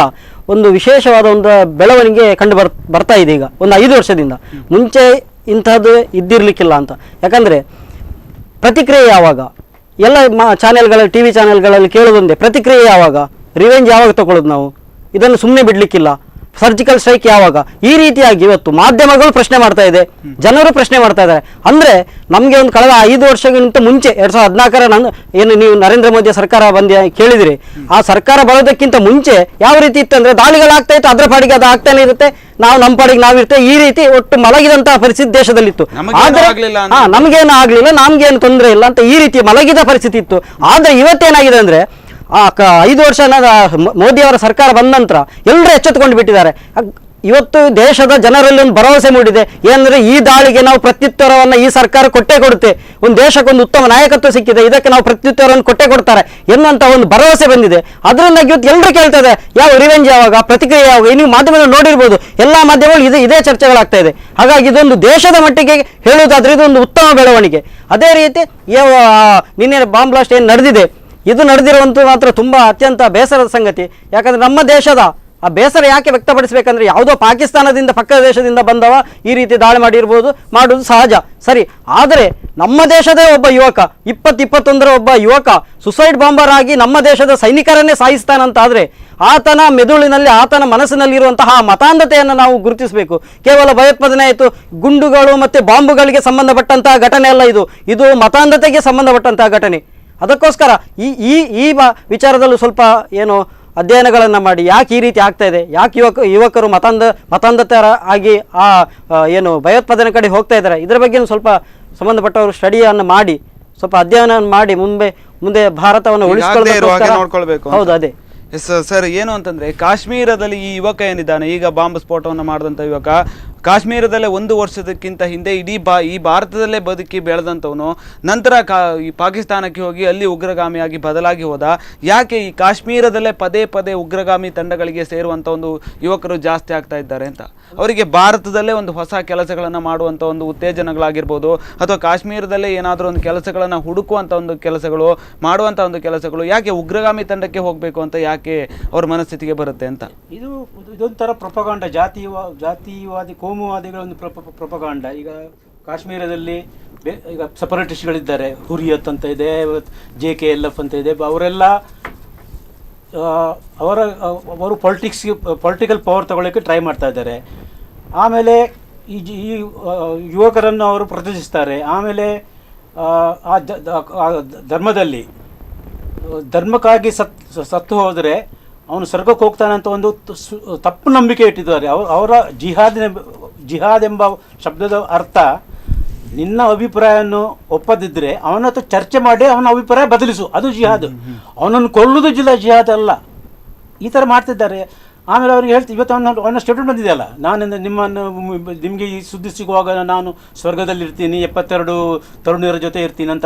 ಒಂದು ವಿಶೇಷವಾದ ಒಂದು ಬೆಳವಣಿಗೆ ಕಂಡು ಬರ್ತಾ ಇದೆ. ಈಗ ಒಂದು 5 ವರ್ಷದಿಂದ ಮುಂಚೆ ಇಂಥದ್ದು ಇದ್ದಿರಲಿಕ್ಕಿಲ್ಲ ಅಂತ. ಯಾಕಂದರೆ ಪ್ರತಿಕ್ರಿಯೆ ಯಾವಾಗ ಎಲ್ಲ ಚಾನೆಲ್ಗಳಲ್ಲಿ, TV ಚಾನೆಲ್ಗಳಲ್ಲಿ ಕೇಳೋದೊಂದೇ, ಪ್ರತಿಕ್ರಿಯೆ ಯಾವಾಗ, ರಿವೆಂಜ್ ಯಾವಾಗ ತಗೊಳ್ಳೋದು, ನಾವು ಇದನ್ನು ಸುಮ್ಮನೆ ಬಿಡಲಿಕ್ಕಿಲ್ಲ, ಸರ್ಜಿಕಲ್ ಸ್ಟ್ರೈಕ್ ಯಾವಾಗ, ಈ ರೀತಿಯಾಗಿ ಇವತ್ತು ಮಾಧ್ಯಮಗಳು ಪ್ರಶ್ನೆ ಮಾಡ್ತಾ ಇದೆ, ಜನರು ಪ್ರಶ್ನೆ ಮಾಡ್ತಾ ಇದ್ದಾರೆ. ಅಂದರೆ ನಮಗೆ ಒಂದು ಕಳೆದ 5 ವರ್ಷಗಳಿಗಿಂತ ಮುಂಚೆ 2014 ಏನು ನೀವು ನರೇಂದ್ರ ಮೋದಿ ಸರ್ಕಾರ ಕೇಳಿದಿರಿ, ಆ ಸರ್ಕಾರ ಬರೋದಕ್ಕಿಂತ ಮುಂಚೆ ಯಾವ ರೀತಿ ಇತ್ತು ಅಂದರೆ ದಾಳಿಗಳಾಗ್ತಾ ಇತ್ತು, ಅದರ ಪಾಡಿಗೆ ಅದು ಆಗ್ತಾನೆ ಇರುತ್ತೆ, ನಾವು ನಮ್ಮ ಪಾಡಿಗೆ ನಾವಿರ್ತೇವೆ, ಈ ರೀತಿ ಒಟ್ಟು ಮಲಗಿದಂತಹ ಪರಿಸ್ಥಿತಿ ದೇಶದಲ್ಲಿತ್ತು. ನಮಗೇನು ಆಗ್ಲಿಲ್ಲ, ನಮ್ಗೇನು ತೊಂದರೆ ಇಲ್ಲ ಅಂತ ಈ ರೀತಿ ಮಲಗಿದ ಪರಿಸ್ಥಿತಿ ಇತ್ತು. ಆದರೆ ಇವತ್ತೇನಾಗಿದೆ ಅಂದರೆ 5 ವರ್ಷ ಮೋದಿ ಅವರ ಸರ್ಕಾರ ಬಂದ ನಂತರ ಎಲ್ಲರೂ ಎಚ್ಚೆತ್ತುಕೊಂಡು ಬಿಟ್ಟಿದ್ದಾರೆ. ಇವತ್ತು ದೇಶದ ಜನರಲ್ಲಿ ಒಂದು ಭರವಸೆ ಮೂಡಿದೆ. ಏನಂದ್ರೆ ಈ ದಾಳಿಗೆ ನಾವು ಪ್ರತ್ಯುತ್ತರವನ್ನು ಈ ಸರ್ಕಾರ ಕೊಟ್ಟೇ ಕೊಡುತ್ತೆ, ಒಂದು ದೇಶಕ್ಕೊಂದು ಉತ್ತಮ ನಾಯಕತ್ವ ಸಿಕ್ಕಿದೆ, ಇದಕ್ಕೆ ನಾವು ಪ್ರತ್ಯುತ್ತರವನ್ನು ಕೊಟ್ಟೇ ಕೊಡ್ತಾರೆ ಎನ್ನುವಂತ ಒಂದು ಭರವಸೆ ಬಂದಿದೆ. ಅದರಿಂದ ಇವತ್ತು ಎಲ್ಲರೂ ಕೇಳ್ತಾ ಇದೆ, ಯಾವ ರಿವೆಂಜ್ ಯಾವಾಗ, ಪ್ರತಿಕ್ರಿಯೆ ಯಾವಾಗ. ನೀವು ಮಾಧ್ಯಮದಲ್ಲಿ ನೋಡಿರ್ಬೋದು, ಎಲ್ಲ ಮಾಧ್ಯಮಗಳು ಇದೇ ಚರ್ಚೆಗಳಾಗ್ತಾ ಇದೆ. ಹಾಗಾಗಿ ಇದೊಂದು ದೇಶದ ಮಟ್ಟಿಗೆ ಹೇಳುವುದಾದ್ರೆ ಇದೊಂದು ಉತ್ತಮ ಬೆಳವಣಿಗೆ. ಅದೇ ರೀತಿ ನಿನ್ನೆ ಬಾಂಬ್ ಬ್ಲಾಸ್ಟ್ ಏನು ನಡೆದಿದೆ, ಇದು ನಡೆದಿರುವಂಥ ಮಾತ್ರ ತುಂಬ ಅತ್ಯಂತ ಬೇಸರದ ಸಂಗತಿ. ಯಾಕಂದರೆ ನಮ್ಮ ದೇಶದ ಆ ಬೇಸರ ಯಾಕೆ ವ್ಯಕ್ತಪಡಿಸಬೇಕಂದ್ರೆ, ಯಾವುದೋ ಪಾಕಿಸ್ತಾನದಿಂದ ಪಕ್ಕದ ದೇಶದಿಂದ ಬಂದವ ಈ ರೀತಿ ದಾಳಿ ಮಾಡಿರ್ಬೋದು, ಮಾಡೋದು ಸಹಜ ಸರಿ. ಆದರೆ ನಮ್ಮ ದೇಶದ ಒಬ್ಬ ಯುವಕ 2021 ಒಬ್ಬ ಯುವಕ ಸುಸೈಡ್ ಬಾಂಬರ್ ಆಗಿ ನಮ್ಮ ದೇಶದ ಸೈನಿಕರನ್ನೇ ಸಾಯಿಸ್ತಾನಂತಾದರೆ ಆತನ ಮೆದುಳಿನಲ್ಲಿ, ಆತನ ಮನಸ್ಸಿನಲ್ಲಿರುವಂತಹ ಮತಾಂಧತೆಯನ್ನು ನಾವು ಗುರುತಿಸಬೇಕು. ಕೇವಲ ಭಯೋತ್ಪಾದನೆ ಆಯಿತು, ಗುಂಡುಗಳು ಮತ್ತು ಬಾಂಬುಗಳಿಗೆ ಸಂಬಂಧಪಟ್ಟಂತಹ ಘಟನೆ ಅಲ್ಲ ಇದು ಮತಾಂಧತೆಗೆ ಸಂಬಂಧಪಟ್ಟಂತಹ ಘಟನೆ. ಅದಕ್ಕೋಸ್ಕರ ಈ ವಿಚಾರದಲ್ಲೂ ಸ್ವಲ್ಪ ಏನು ಅಧ್ಯಯನಗಳನ್ನು ಮಾಡಿ ಯಾಕೆ ಈ ರೀತಿ ಆಗ್ತಾ ಇದೆ, ಯಾಕೆ ಯುವಕರು ಮತಾಂಧತರ ಆಗಿ ಏನು ಭಯೋತ್ಪಾದನೆ ಕಡೆ ಹೋಗ್ತಾ ಇದ್ದಾರೆ, ಇದರ ಬಗ್ಗೆ ಸ್ವಲ್ಪ ಸಂಬಂಧಪಟ್ಟವರು ಸ್ಟಡಿಯನ್ನು ಮಾಡಿ ಸ್ವಲ್ಪ ಅಧ್ಯಯನ ಮಾಡಿ ಮುಂದೆ ಭಾರತವನ್ನು ಉಳಿಸಿಕೊಳ್ಳಬೇಕು. ನೋಡ್ಕೊಳ್ಬೇಕು. ಹೌದು, ಅದೇ. ಎಸ್ ಸರ್, ಏನು ಅಂತಂದ್ರೆ ಕಾಶ್ಮೀರದಲ್ಲಿ ಈ ಯುವಕ ಏನಿದ್ದಾನೆ, ಈಗ ಬಾಂಬ್ ಸ್ಫೋಟವನ್ನು ಮಾಡಿದಂಥ ಯುವಕ, ಕಾಶ್ಮೀರದಲ್ಲೇ 1 ವರ್ಷದಕ್ಕಿಂತ ಹಿಂದೆ ಈ ಭಾರತದಲ್ಲೇ ಬದುಕಿ ಬೆಳೆದಂಥವನು, ನಂತರ ಈ ಪಾಕಿಸ್ತಾನಕ್ಕೆ ಹೋಗಿ ಅಲ್ಲಿ ಉಗ್ರಗಾಮಿಯಾಗಿ ಬದಲಾಗಿ ಹೋದ. ಯಾಕೆ ಈ ಕಾಶ್ಮೀರದಲ್ಲೇ ಪದೇ ಪದೇ ಉಗ್ರಗಾಮಿ ತಂಡಗಳಿಗೆ ಸೇರುವಂಥ ಒಂದು ಯುವಕರು ಜಾಸ್ತಿ ಆಗ್ತಾ ಇದ್ದಾರೆ ಅಂತ? ಅವರಿಗೆ ಭಾರತದಲ್ಲೇ ಒಂದು ಹೊಸ ಕೆಲಸಗಳನ್ನು ಮಾಡುವಂಥ ಒಂದು ಉತ್ತೇಜನಗಳಾಗಿರ್ಬೋದು, ಅಥವಾ ಕಾಶ್ಮೀರದಲ್ಲೇ ಏನಾದರೂ ಒಂದು ಕೆಲಸಗಳನ್ನು ಹುಡುಕುವಂಥ ಒಂದು ಕೆಲಸಗಳು, ಮಾಡುವಂಥ ಒಂದು ಕೆಲಸಗಳು, ಯಾಕೆ ಉಗ್ರಗಾಮಿ ತಂಡಕ್ಕೆ ಹೋಗಬೇಕು ಅಂತ ಯಾಕೆ ಅವ್ರ ಮನಸ್ಥಿತಿಗೆ ಬರುತ್ತೆ ಅಂತ? ಇದೊಂಥರ ಪ್ರೊಪಗಾಂಡ, ಜಾತಿವಾದಿ ಕೋಮುವಾದಿಗಳ ಒಂದು ಪ್ರೊಪಗಾಂಡ. ಈಗ ಕಾಶ್ಮೀರದಲ್ಲಿ ಈಗ ಸಪರೇಟಿಸ್ಟ್ಗಳಿದ್ದಾರೆ, ಹುರಿಯತ್ ಅಂತ ಇದೆ, JKLF ಅಂತ ಇದೆ. ಅವರೆಲ್ಲ ಅವರು ಪೊಲಿಟಿಕಲ್ ಪವರ್ ತಗೊಳ್ಳೋಕ್ಕೆ ಟ್ರೈ ಮಾಡ್ತಾ ಇದ್ದಾರೆ. ಆಮೇಲೆ ಈ ಯುವಕರನ್ನು ಅವರು ಪ್ರತಿಷ್ಠಿಸ್ತಾರೆ. ಆಮೇಲೆ ಆ ಧರ್ಮಕ್ಕಾಗಿ ಸತ್ತು ಹೋದರೆ ಅವನು ಸ್ವರ್ಗಕ್ಕೆ ಹೋಗ್ತಾನೆ ಅಂತ ಒಂದು ತಪ್ಪು ನಂಬಿಕೆ ಇಟ್ಟಿದ್ದಾರೆ. ಅವರ ಜಿಹಾದ್ ಎಂಬ ಶಬ್ದದ ಅರ್ಥ, ನಿನ್ನ ಅಭಿಪ್ರಾಯವನ್ನು ಒಪ್ಪದಿದ್ದರೆ ಅವನ ಹತ್ರ ಚರ್ಚೆ ಮಾಡಿ ಅವನ ಅಭಿಪ್ರಾಯ ಬದಲಿಸು, ಅದು ಜಿಹಾದ್. ಅವನನ್ನು ಕೊಲ್ಲುವುದು ಜಿಹಾದ್ ಅಲ್ಲ. ಈ ಥರ ಮಾಡ್ತಿದ್ದಾರೆ. ಆಮೇಲೆ ಅವ್ರಿಗೆ ಹೇಳ್ತೀವಿ, ಇವತ್ತು ಅವನ ಸ್ಟೇಟ್ಮೆಂಟ್ ಬಂದಿದೆಯಲ್ಲ, ನಿಮಗೆ ಈ ಸುದ್ದಿ ಸಿಗುವಾಗ ನಾನು ಸ್ವರ್ಗದಲ್ಲಿರ್ತೀನಿ, 72 ತರುಣಿಯರ ಜೊತೆ ಇರ್ತೀನಿ ಅಂತ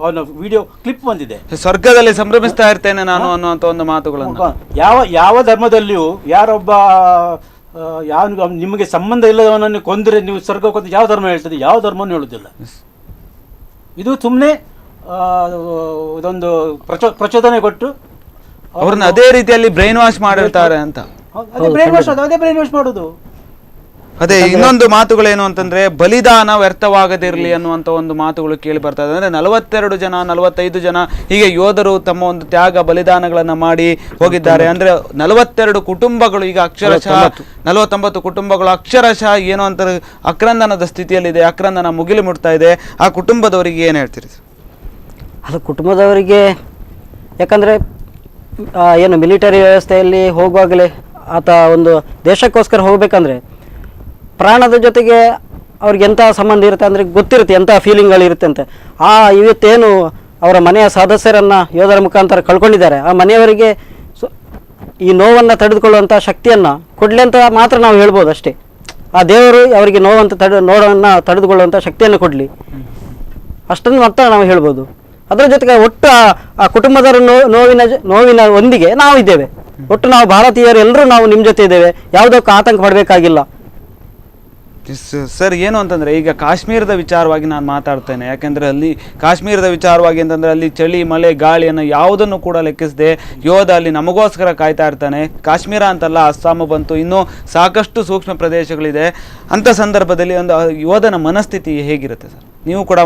ಅವನ ವಿಡಿಯೋ ಕ್ಲಿಪ್ ಬಂದಿದೆ. ಸ್ವರ್ಗದಲ್ಲಿ ಸಂಭ್ರಮಿಸ್ತಾ ಇರ್ತೇನೆ ನಾನು ಅನ್ನುವಂಥ ಒಂದು ಮಾತುಗಳನ್ನು ಯಾವ ಧರ್ಮದಲ್ಲಿಯೂ ನಿಮಗೆ ಸಂಬಂಧ ಇಲ್ಲದವನನ್ನು ಕೊಂದರೆ ನೀವು ಸ್ವರ್ಗಕ್ಕೆ ಯಾವ ಧರ್ಮ ಹೇಳ್ತದೆ? ಯಾವ ಧರ್ಮವನ್ನು ಹೇಳುವುದಿಲ್ಲ. ಇದು ಸುಮ್ಮನೆ ಇದೊಂದು ಪ್ರಚೋದನೆ ಕೊಟ್ಟು ಅವ್ರನ್ನ ಅದೇ ರೀತಿಯಲ್ಲಿ ಬ್ರೈನ್ ವಾಶ್ ಮಾಡಿರ್ತಾರೆ ಅಂತ. ಅದೇ ಬ್ರೈನ್ ವಾಶ್ ಮಾಡೋದು. ಅದೇ ಇನ್ನೊಂದು ಮಾತುಗಳೇನು ಅಂತಂದ್ರೆ, ಬಲಿದಾನ ವ್ಯರ್ಥವಾಗದಿರಲಿ ಅನ್ನುವಂಥ ಒಂದು ಮಾತುಗಳು ಕೇಳಿ ಬರ್ತಾ ಇದೆ. ಅಂದ್ರೆ 42 ಜನ 45 ಜನ ಹೀಗೆ ಯೋಧರು ತಮ್ಮ ಒಂದು ತ್ಯಾಗ ಬಲಿದಾನಗಳನ್ನ ಮಾಡಿ ಹೋಗಿದ್ದಾರೆ. ಅಂದ್ರೆ 42 ಕುಟುಂಬಗಳು ಈಗ ಅಕ್ಷರಶಃ 49 ಕುಟುಂಬಗಳು ಅಕ್ಷರಶಃ ಏನು ಅಂತ ಆಕ್ರಂದನದ ಸ್ಥಿತಿಯಲ್ಲಿದೆ. ಆಕ್ರಂದನ ಮುಗಿಲು ಮುಟ್ತಾ ಇದೆ. ಆ ಕುಟುಂಬದವರಿಗೆ ಏನು ಹೇಳ್ತೀರಿ? ಅದು ಕುಟುಂಬದವರಿಗೆ, ಯಾಕಂದರೆ ಏನು ಮಿಲಿಟರಿ ವ್ಯವಸ್ಥೆಯಲ್ಲಿ ಹೋಗುವಾಗಲೇ ಆತ ಒಂದು ದೇಶಕ್ಕೋಸ್ಕರ ಹೋಗಬೇಕಂದ್ರೆ ಪ್ರಾಣದ ಜೊತೆಗೆ ಅವ್ರಿಗೆ ಎಂಥ ಸಂಬಂಧ ಇರುತ್ತೆ ಅಂದರೆ ಗೊತ್ತಿರುತ್ತೆ, ಎಂಥ ಫೀಲಿಂಗ್ಗಳಿರುತ್ತೆ ಅಂತ. ಇವತ್ತೇನು ಅವರ ಮನೆಯ ಸದಸ್ಯರನ್ನು ಯೋಧರ ಮುಖಾಂತರ ಕಳ್ಕೊಂಡಿದ್ದಾರೆ, ಆ ಮನೆಯವರಿಗೆ ಈ ನೋವನ್ನು ತಡೆದುಕೊಳ್ಳುವಂಥ ಶಕ್ತಿಯನ್ನು ಕೊಡಲಿ ಅಂತ ಮಾತ್ರ ನಾವು ಹೇಳ್ಬೋದು ಅಷ್ಟೇ. ಆ ದೇವರು ಅವರಿಗೆ ನೋವನ್ನು ತಡೆದುಕೊಳ್ಳುವಂಥ ಶಕ್ತಿಯನ್ನು ಕೊಡಲಿ, ಅಷ್ಟನ್ನು ಮಾತ್ರ ನಾವು ಹೇಳ್ಬೋದು. ಅದರ ಜೊತೆಗೆ ಒಟ್ಟು ಆ ಕುಟುಂಬದವರ ನೋವಿನ ಒಂದಿಗೆ ನಾವು ಇದ್ದೇವೆ. ಒಟ್ಟು ನಾವು ಭಾರತೀಯರು ಎಲ್ಲರೂ ನಾವು ನಿಮ್ಮ ಜೊತೆ ಇದ್ದೇವೆ, ಯಾವುದಕ್ಕೂ ಆತಂಕ ಪಡಬೇಕಾಗಿಲ್ಲ. ಸರ್, ಏನು ಅಂತಂದರೆ ಈಗ ಕಾಶ್ಮೀರದ ವಿಚಾರವಾಗಿ ನಾನು ಮಾತಾಡ್ತೇನೆ. ಯಾಕೆಂದರೆ ಅಲ್ಲಿ ಕಾಶ್ಮೀರದ ವಿಚಾರವಾಗಿ ಅಂತಂದರೆ ಅಲ್ಲಿ ಚಳಿ ಮಳೆ ಗಾಳಿಯನ್ನು ಯಾವುದನ್ನು ಕೂಡ ಲೆಕ್ಕಿಸದೆ ಯೋಧ ಅಲ್ಲಿ ನಮಗೋಸ್ಕರ ಕಾಯ್ತಾ ಇರ್ತಾನೆ. ಕಾಶ್ಮೀರ ಅಂತಲ್ಲ, ಅಸ್ಸಾಮು ಬಂತು, ಇನ್ನೂ ಸಾಕಷ್ಟು ಸೂಕ್ಷ್ಮ ಪ್ರದೇಶಗಳಿದೆ. ಅಂಥ ಸಂದರ್ಭದಲ್ಲಿ ಒಂದು ಯೋಧನ ಮನಸ್ಥಿತಿ ಹೇಗಿರುತ್ತೆ ಸರ್? ನೀವು ಕೂಡ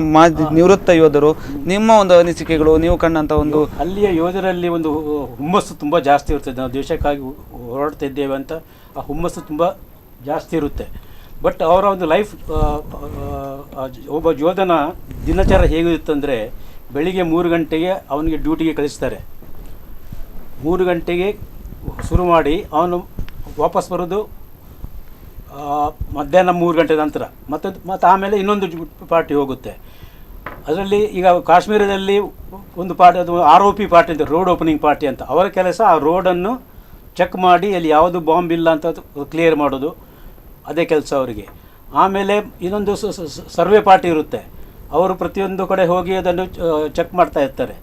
ನಿವೃತ್ತ ಯೋಧರು, ನಿಮ್ಮ ಒಂದು ಅನಿಸಿಕೆಗಳು, ನೀವು ಕಂಡಂಥ ಒಂದು ಅಲ್ಲಿಯ ಯೋಧರಲ್ಲಿ ಒಂದು ಹುಮ್ಮಸ್ಸು ತುಂಬ ಜಾಸ್ತಿ ಇರ್ತದೆ. ನಾವು ದೇಶಕ್ಕಾಗಿ ಹೋರಾಡ್ತಾ ಇದ್ದೇವೆ ಅಂತ ಆ ಹುಮ್ಮಸ್ಸು ತುಂಬ ಜಾಸ್ತಿ ಇರುತ್ತೆ. ಬಟ್ ಅವರ ಒಂದು ಲೈಫ್, ಒಬ್ಬ ಯೋಧನ ದಿನಚರ ಹೇಗಿರುತ್ತಂದರೆ, ಬೆಳಿಗ್ಗೆ 3 ಗಂಟೆಗೆ ಅವನಿಗೆ ಡ್ಯೂಟಿಗೆ ಕಳಿಸ್ತಾರೆ. 3 ಗಂಟೆಗೆ ಶುರು ಮಾಡಿ ಅವನು ವಾಪಸ್ ಬರೋದು ಮಧ್ಯಾಹ್ನ 3 ಗಂಟೆ ನಂತರ. ಮತ್ತು ಆಮೇಲೆ ಇನ್ನೊಂದು ಪಾರ್ಟಿ ಹೋಗುತ್ತೆ. ಅದರಲ್ಲಿ ಈಗ ಕಾಶ್ಮೀರದಲ್ಲಿ ಒಂದು ಪಾರ್ಟಿ, ಅದು ROP ಪಾರ್ಟಿ ಅಂತ, ರೋಡ್ ಓಪನಿಂಗ್ ಪಾರ್ಟಿ ಅಂತ. ಅವರ ಕೆಲಸ ಆ ರೋಡನ್ನು ಚೆಕ್ ಮಾಡಿ ಅಲ್ಲಿ ಯಾವುದು ಬಾಂಬ್ ಇಲ್ಲ ಅಂತ ಕ್ಲಿಯರ್ ಮಾಡೋದು, ಅದೇ ಕೆಲಸ ಅವರಿಗೆ. ಆಮೇಲೆ ಇನ್ನೊಂದು ಸರ್ವೆ ಪಾರ್ಟಿ ಇರುತ್ತೆ, ಅವರು ಪ್ರತಿಯೊಂದು ಕಡೆ ಹೋಗಿ ಅದನ್ನು ಚೆಕ್ ಮಾಡ್ತಾ ಇರ್ತಾರೆ.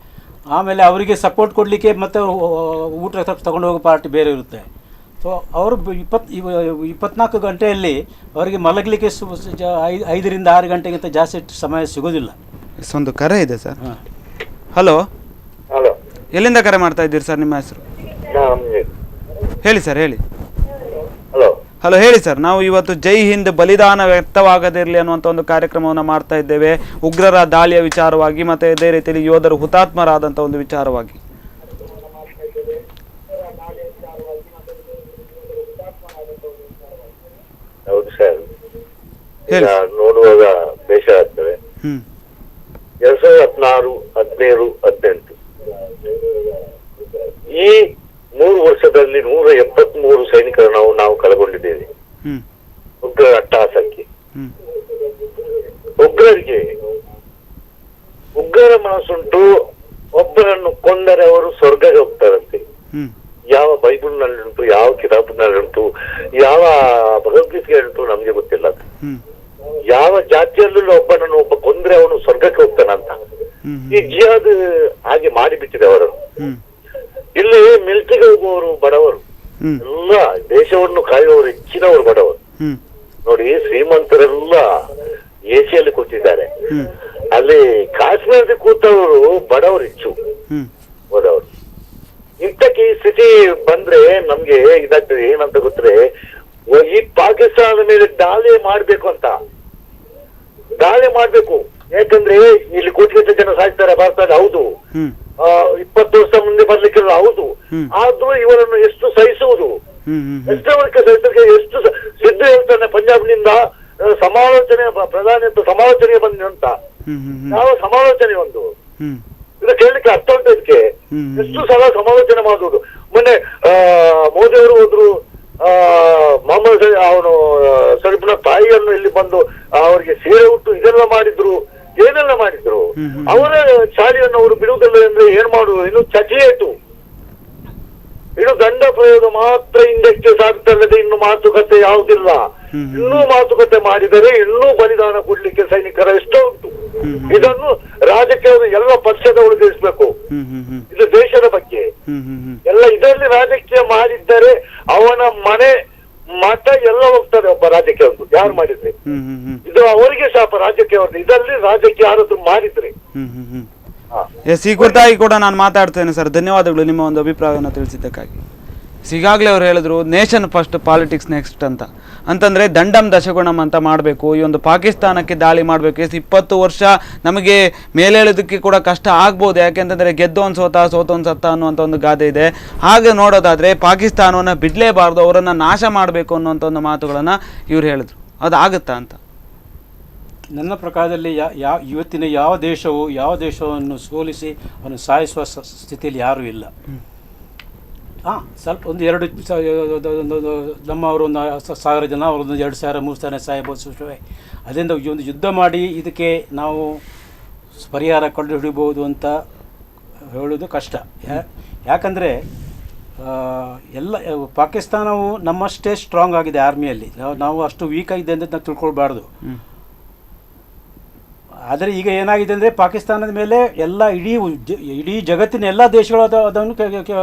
ಆಮೇಲೆ ಅವರಿಗೆ ಸಪೋರ್ಟ್ ಕೊಡಲಿಕ್ಕೆ ಮತ್ತು ಊಟ ತಗೊಂಡು ಹೋಗೋ ಪಾರ್ಟಿ ಬೇರೆ ಇರುತ್ತೆ. ಸೊ ಅವರು 24 ಗಂಟೆಯಲ್ಲಿ ಅವರಿಗೆ ಮಲಗಲಿಕ್ಕೆ 5 ರಿಂದ 6 ಗಂಟೆಗಿಂತ ಜಾಸ್ತಿ ಸಮಯ ಸಿಗೋದಿಲ್ಲ. ಒಂದು ಕರೆ ಇದೆ ಸರ್. ಹಲೋ, ಎಲ್ಲಿಂದ ಕರೆ ಮಾಡ್ತಾ ಇದ್ದೀರಿ ಸರ್? ನಿಮ್ಮ ಹೆಸರು ಹೇಳಿ ಸರ್, ಹೇಳಿ. ಹಲೋ, ಹೇಳಿ ಸರ್. ನಾವು ಇವತ್ತು ಜೈ ಹಿಂದ್, ಬಲಿದಾನ ವ್ಯಕ್ತವಾಗದಿರಲಿ ಅನ್ನುವಂಥ ಒಂದು ಕಾರ್ಯಕ್ರಮವನ್ನು ಮಾಡ್ತಾ ಇದ್ದೇವೆ. ಉಗ್ರರ ದಾಳಿಯ ವಿಚಾರವಾಗಿ ಮತ್ತು ಇದೇ ರೀತಿಯಲ್ಲಿ ಯೋಧರು ಹುತಾತ್ಮರಾದಂಥ ಒಂದು ವಿಚಾರವಾಗಿ. ಹೌದು ಸರ್, ನೋಡುವಾಗ ಬೇಸರ ಆಗ್ತದೆ. 2016, 17, 18 ಈ 3 ವರ್ಷದಲ್ಲಿ 173 ಸೈನಿಕರು ನಾವು ಕಳಗೊಂಡಿದ್ದೇವೆ ಉಗ್ರರ ಅಟ್ಟಹಾಸಕ್ಕೆ. ಉಗ್ರರಿಗೆ ಕೊಂದರೆ ಅವರು ಸ್ವರ್ಗಕ್ಕೆ ಹೋಗ್ತಾರಂತೆ. ಹ್ಮ್ ಯಾವ ಬೈಬಲ್ನಲ್ಲಿ ಉಂಟು, ಯಾವ ಕಿತಾಬ್ನಲ್ಲಿ ಉಂಟು, ಯಾವ ಭಗವದ್ಗೀತೆ ಉಂಟು ನಮ್ಗೆ ಗೊತ್ತಿಲ್ಲ ಅದು. ಹ್ಮ್ ಯಾವ ಜಾತಿಯಲ್ಲೂ ಒಬ್ಬ ಕೊಂದ್ರೆ ಅವನು ಸ್ವರ್ಗಕ್ಕೆ ಹೋಗ್ತಾನಂತ. ಈ ಜಿಹಾದ್ ಹಾಗೆ ಮಾಡಿಬಿಟ್ಟಿದೆ ಅವರನ್ನು. ಹ್ಮ್ ಇಲ್ಲಿ ಮಿಲಿಟರಿಗೆ ಹೋಗುವವರು ಬಡವರು, ಹ್ಮ್ ಎಲ್ಲ ದೇಶವನ್ನು ಕಾಯುವವರು ಹೆಚ್ಚಿನವರು ಬಡವರು. ಹ್ಮ್ ನೋಡಿ, ಶ್ರೀಮಂತರೆಲ್ಲ ಎಸಿಯಲ್ಲಿ ಕೂತಿದ್ದಾರೆ, ಹ್ಮ್ ಅಲ್ಲಿ ಕಾಶ್ಮೀರದಲ್ಲಿ ಕೂತವರು ಬಡವರು ಹೆಚ್ಚು, ಹ್ಮ್ ಬಡವರು. ಇಂಥಕ್ಕೆ ಈ ಸ್ಥಿತಿ ಬಂದ್ರೆ ನಮ್ಗೆ ಇದಾಗ್ತದೆ ಏನಂತ ಗೊತ್ತರೆ, ಈ ಪಾಕಿಸ್ತಾನದ ಮೇಲೆ ದಾಳಿ ಮಾಡ್ಬೇಕು ಅಂತ, ದಾಳಿ ಮಾಡ್ಬೇಕು. ಯಾಕಂದ್ರೆ ಇಲ್ಲಿ ಕೋಟಿಗಟ್ಟಲೆ ಜನ ಸಾಯ್ತಾರೆ ಭಾರತದಲ್ಲಿ, ಹೌದು. ಹ್ಮ್ 20 ವರ್ಷ ಮುಂದೆ ಬರ್ಲಿಕ್ಕಿಲ್ಲ, ಹೌದು. ಆದ್ರೂ ಇವರನ್ನು ಎಷ್ಟು ಸಹಿಸುವುದು, ಹ್ಮ್ ಹ್ಮ್ ಎಷ್ಟವರೆಗೆ ಸಹಿಸಲಿಕ್ಕೆ ಎಷ್ಟು ಸಿದ್ದು ಹೇಳ್ತಾನೆ ಪಂಜಾಬ್ನಿಂದ ಸಮಾಲೋಚನೆ, ಪ್ರಧಾನಿ ಅಂತ ಸಮಾಲೋಚನೆಗೆ ಬಂದ ಅಂತ. ಹ್ಮ್ ಹ್ಮ್ ಯಾವ ಸಮಾಲೋಚನೆ ಒಂದು ಹ್ಮ್ ಇದು ಕೇಳಲಿಕ್ಕೆ ಅರ್ಥ ಉಂಟು ಇದಕ್ಕೆ. ಎಷ್ಟು ಸಲ ಸಮಾಲೋಚನೆ ಮಾಡುವುದು. ಮೊನ್ನೆ ಮೋದಿ ಅವರು ಹೋದ್ರು, ಮೊಹಮ್ಮದ್ ಅವನು ಶರೀಫ್ನ ತಾಯಿಯನ್ನು ಇಲ್ಲಿ ಬಂದು ಅವರಿಗೆ ಸೀರೆ ಉಟ್ಟು ಇದೆಲ್ಲ ಮಾಡಿದ್ರು, ಏನೆಲ್ಲ ಮಾಡಿದ್ರು. ಅವರ ಶಾಲೆಯನ್ನು ಅವರು ಬಿಡುವುದಿಲ್ಲ ಅಂದ್ರೆ ಏನ್ ಮಾಡುವುದು, ಇನ್ನು ಚಟಿಯೇಟು, ಇನ್ನು ದಂಡ ಪ್ರಯೋಗ ಮಾತ್ರ ಹಿಂದಕ್ಕೆ ಸಾಗುತ್ತಲ್ಲದೆ ಇನ್ನು ಮಾತುಕತೆ ಯಾವುದಿಲ್ಲ. ಇನ್ನೂ ಮಾತುಕತೆ ಮಾಡಿದರೆ ಇನ್ನೂ ಬಲಿದಾನ ಕೊಡ್ಲಿಕ್ಕೆ ಸೈನಿಕರ ಎಷ್ಟೋ ಉಂಟು. ಇದನ್ನು ರಾಜಕೀಯ ಎಲ್ಲ ಪಕ್ಷದವರು ತಿಳಿಸ್ಬೇಕು. ಇದು ದೇಶದ ಬಗ್ಗೆ ಎಲ್ಲ ಇದರಲ್ಲಿ ರಾಜಕೀಯ ಮಾಡಿದ್ದರೆ ಅವನ ಮನೆ ಮಠ ಎಲ್ಲ ಹೋಗ್ತದೆ ಒಬ್ಬ ರಾಜಕೀಯ ಯಾರು ಮಾಡಿದ್ರೆ. ಇದು ಅವರಿಗೆ ಶಾಪ ರಾಜಕೀಯ, ಇದರಲ್ಲಿ ರಾಜಕೀಯ ಯಾರಾದ್ರೂ ಮಾಡಿದ್ರೆ. ಎಸ್, ಈ ಕುರಿತಾಗಿ ಕೂಡ ನಾನು ಮಾತಾಡ್ತೇನೆ ಸರ್. ಧನ್ಯವಾದಗಳು ನಿಮ್ಮ ಒಂದು ಅಭಿಪ್ರಾಯವನ್ನು ತಿಳಿಸಿದ್ದಕ್ಕಾಗಿ. ಈಗಾಗಲೇ ಅವರು ಹೇಳಿದ್ರು ನೇಷನ್ ಫಸ್ಟ್ ಪಾಲಿಟಿಕ್ಸ್ ನೆಕ್ಸ್ಟ್ ಅಂತ. ಅಂತಂದರೆ ದಂಡಂ ದಶಗುಣಂ ಅಂತ ಮಾಡಬೇಕು. ಈ ಒಂದು ಪಾಕಿಸ್ತಾನಕ್ಕೆ ದಾಳಿ ಮಾಡಬೇಕು. 20 ವರ್ಷ ನಮಗೆ ಮೇಲೇಳೋದಕ್ಕೆ ಕೂಡ ಕಷ್ಟ ಆಗ್ಬೋದು. ಯಾಕೆಂತಂದರೆ ಗೆದ್ದೋನ್ ಸೋತ ಸೋತೋನ್ ಸತ್ತ ಅನ್ನುವಂಥ ಒಂದು ಗಾದೆ ಇದೆ. ಹಾಗೆ ನೋಡೋದಾದರೆ ಪಾಕಿಸ್ತಾನವನ್ನು ಬಿಡಲೇಬಾರ್ದು, ಅವರನ್ನು ನಾಶ ಮಾಡಬೇಕು ಅನ್ನುವಂಥ ಒಂದು ಮಾತುಗಳನ್ನು ಇವ್ರು ಹೇಳಿದ್ರು. ಅದು ಆಗುತ್ತಾ ಅಂತ ನನ್ನ ಪ್ರಕಾರದಲ್ಲಿ ಇವತ್ತಿನ ಯಾವ ದೇಶವನ್ನು ಸೋಲಿಸಿ ಅವನು ಸಾಯಿಸುವ ಸ್ಥಿತಿಯಲ್ಲಿ ಯಾರೂ ಇಲ್ಲ. ಸ್ವಲ್ಪ ಒಂದು 2 ನಮ್ಮವರು ಒಂದು 1000 ಜನ, ಅವರೊಂದು 2000 3000 ಸಾಯಬಹುದು. ಅದರಿಂದ ಒಂದು ಯುದ್ಧ ಮಾಡಿ ಇದಕ್ಕೆ ನಾವು ಪರಿಹಾರ ಕಂಡು ಹಿಡಿಬೋದು ಅಂತ ಹೇಳೋದು ಕಷ್ಟ. ಯಾಕಂದರೆ ಎಲ್ಲ ಪಾಕಿಸ್ತಾನವು ನಮ್ಮಷ್ಟೇ ಸ್ಟ್ರಾಂಗ್ ಆಗಿದೆ ಆರ್ಮಿಯಲ್ಲಿ. ನಾವು ಅಷ್ಟು ವೀಕ್ ಆಗಿದೆ ಅಂತ ನಾವು ತಿಳ್ಕೊಳ್ಬಾರ್ದು. ಆದರೆ ಈಗ ಏನಾಗಿದೆ ಅಂದರೆ ಪಾಕಿಸ್ತಾನದ ಮೇಲೆ ಎಲ್ಲ ಇಡೀ ಜಗತ್ತಿನ ಎಲ್ಲ ದೇಶಗಳು ಅದನ್ನು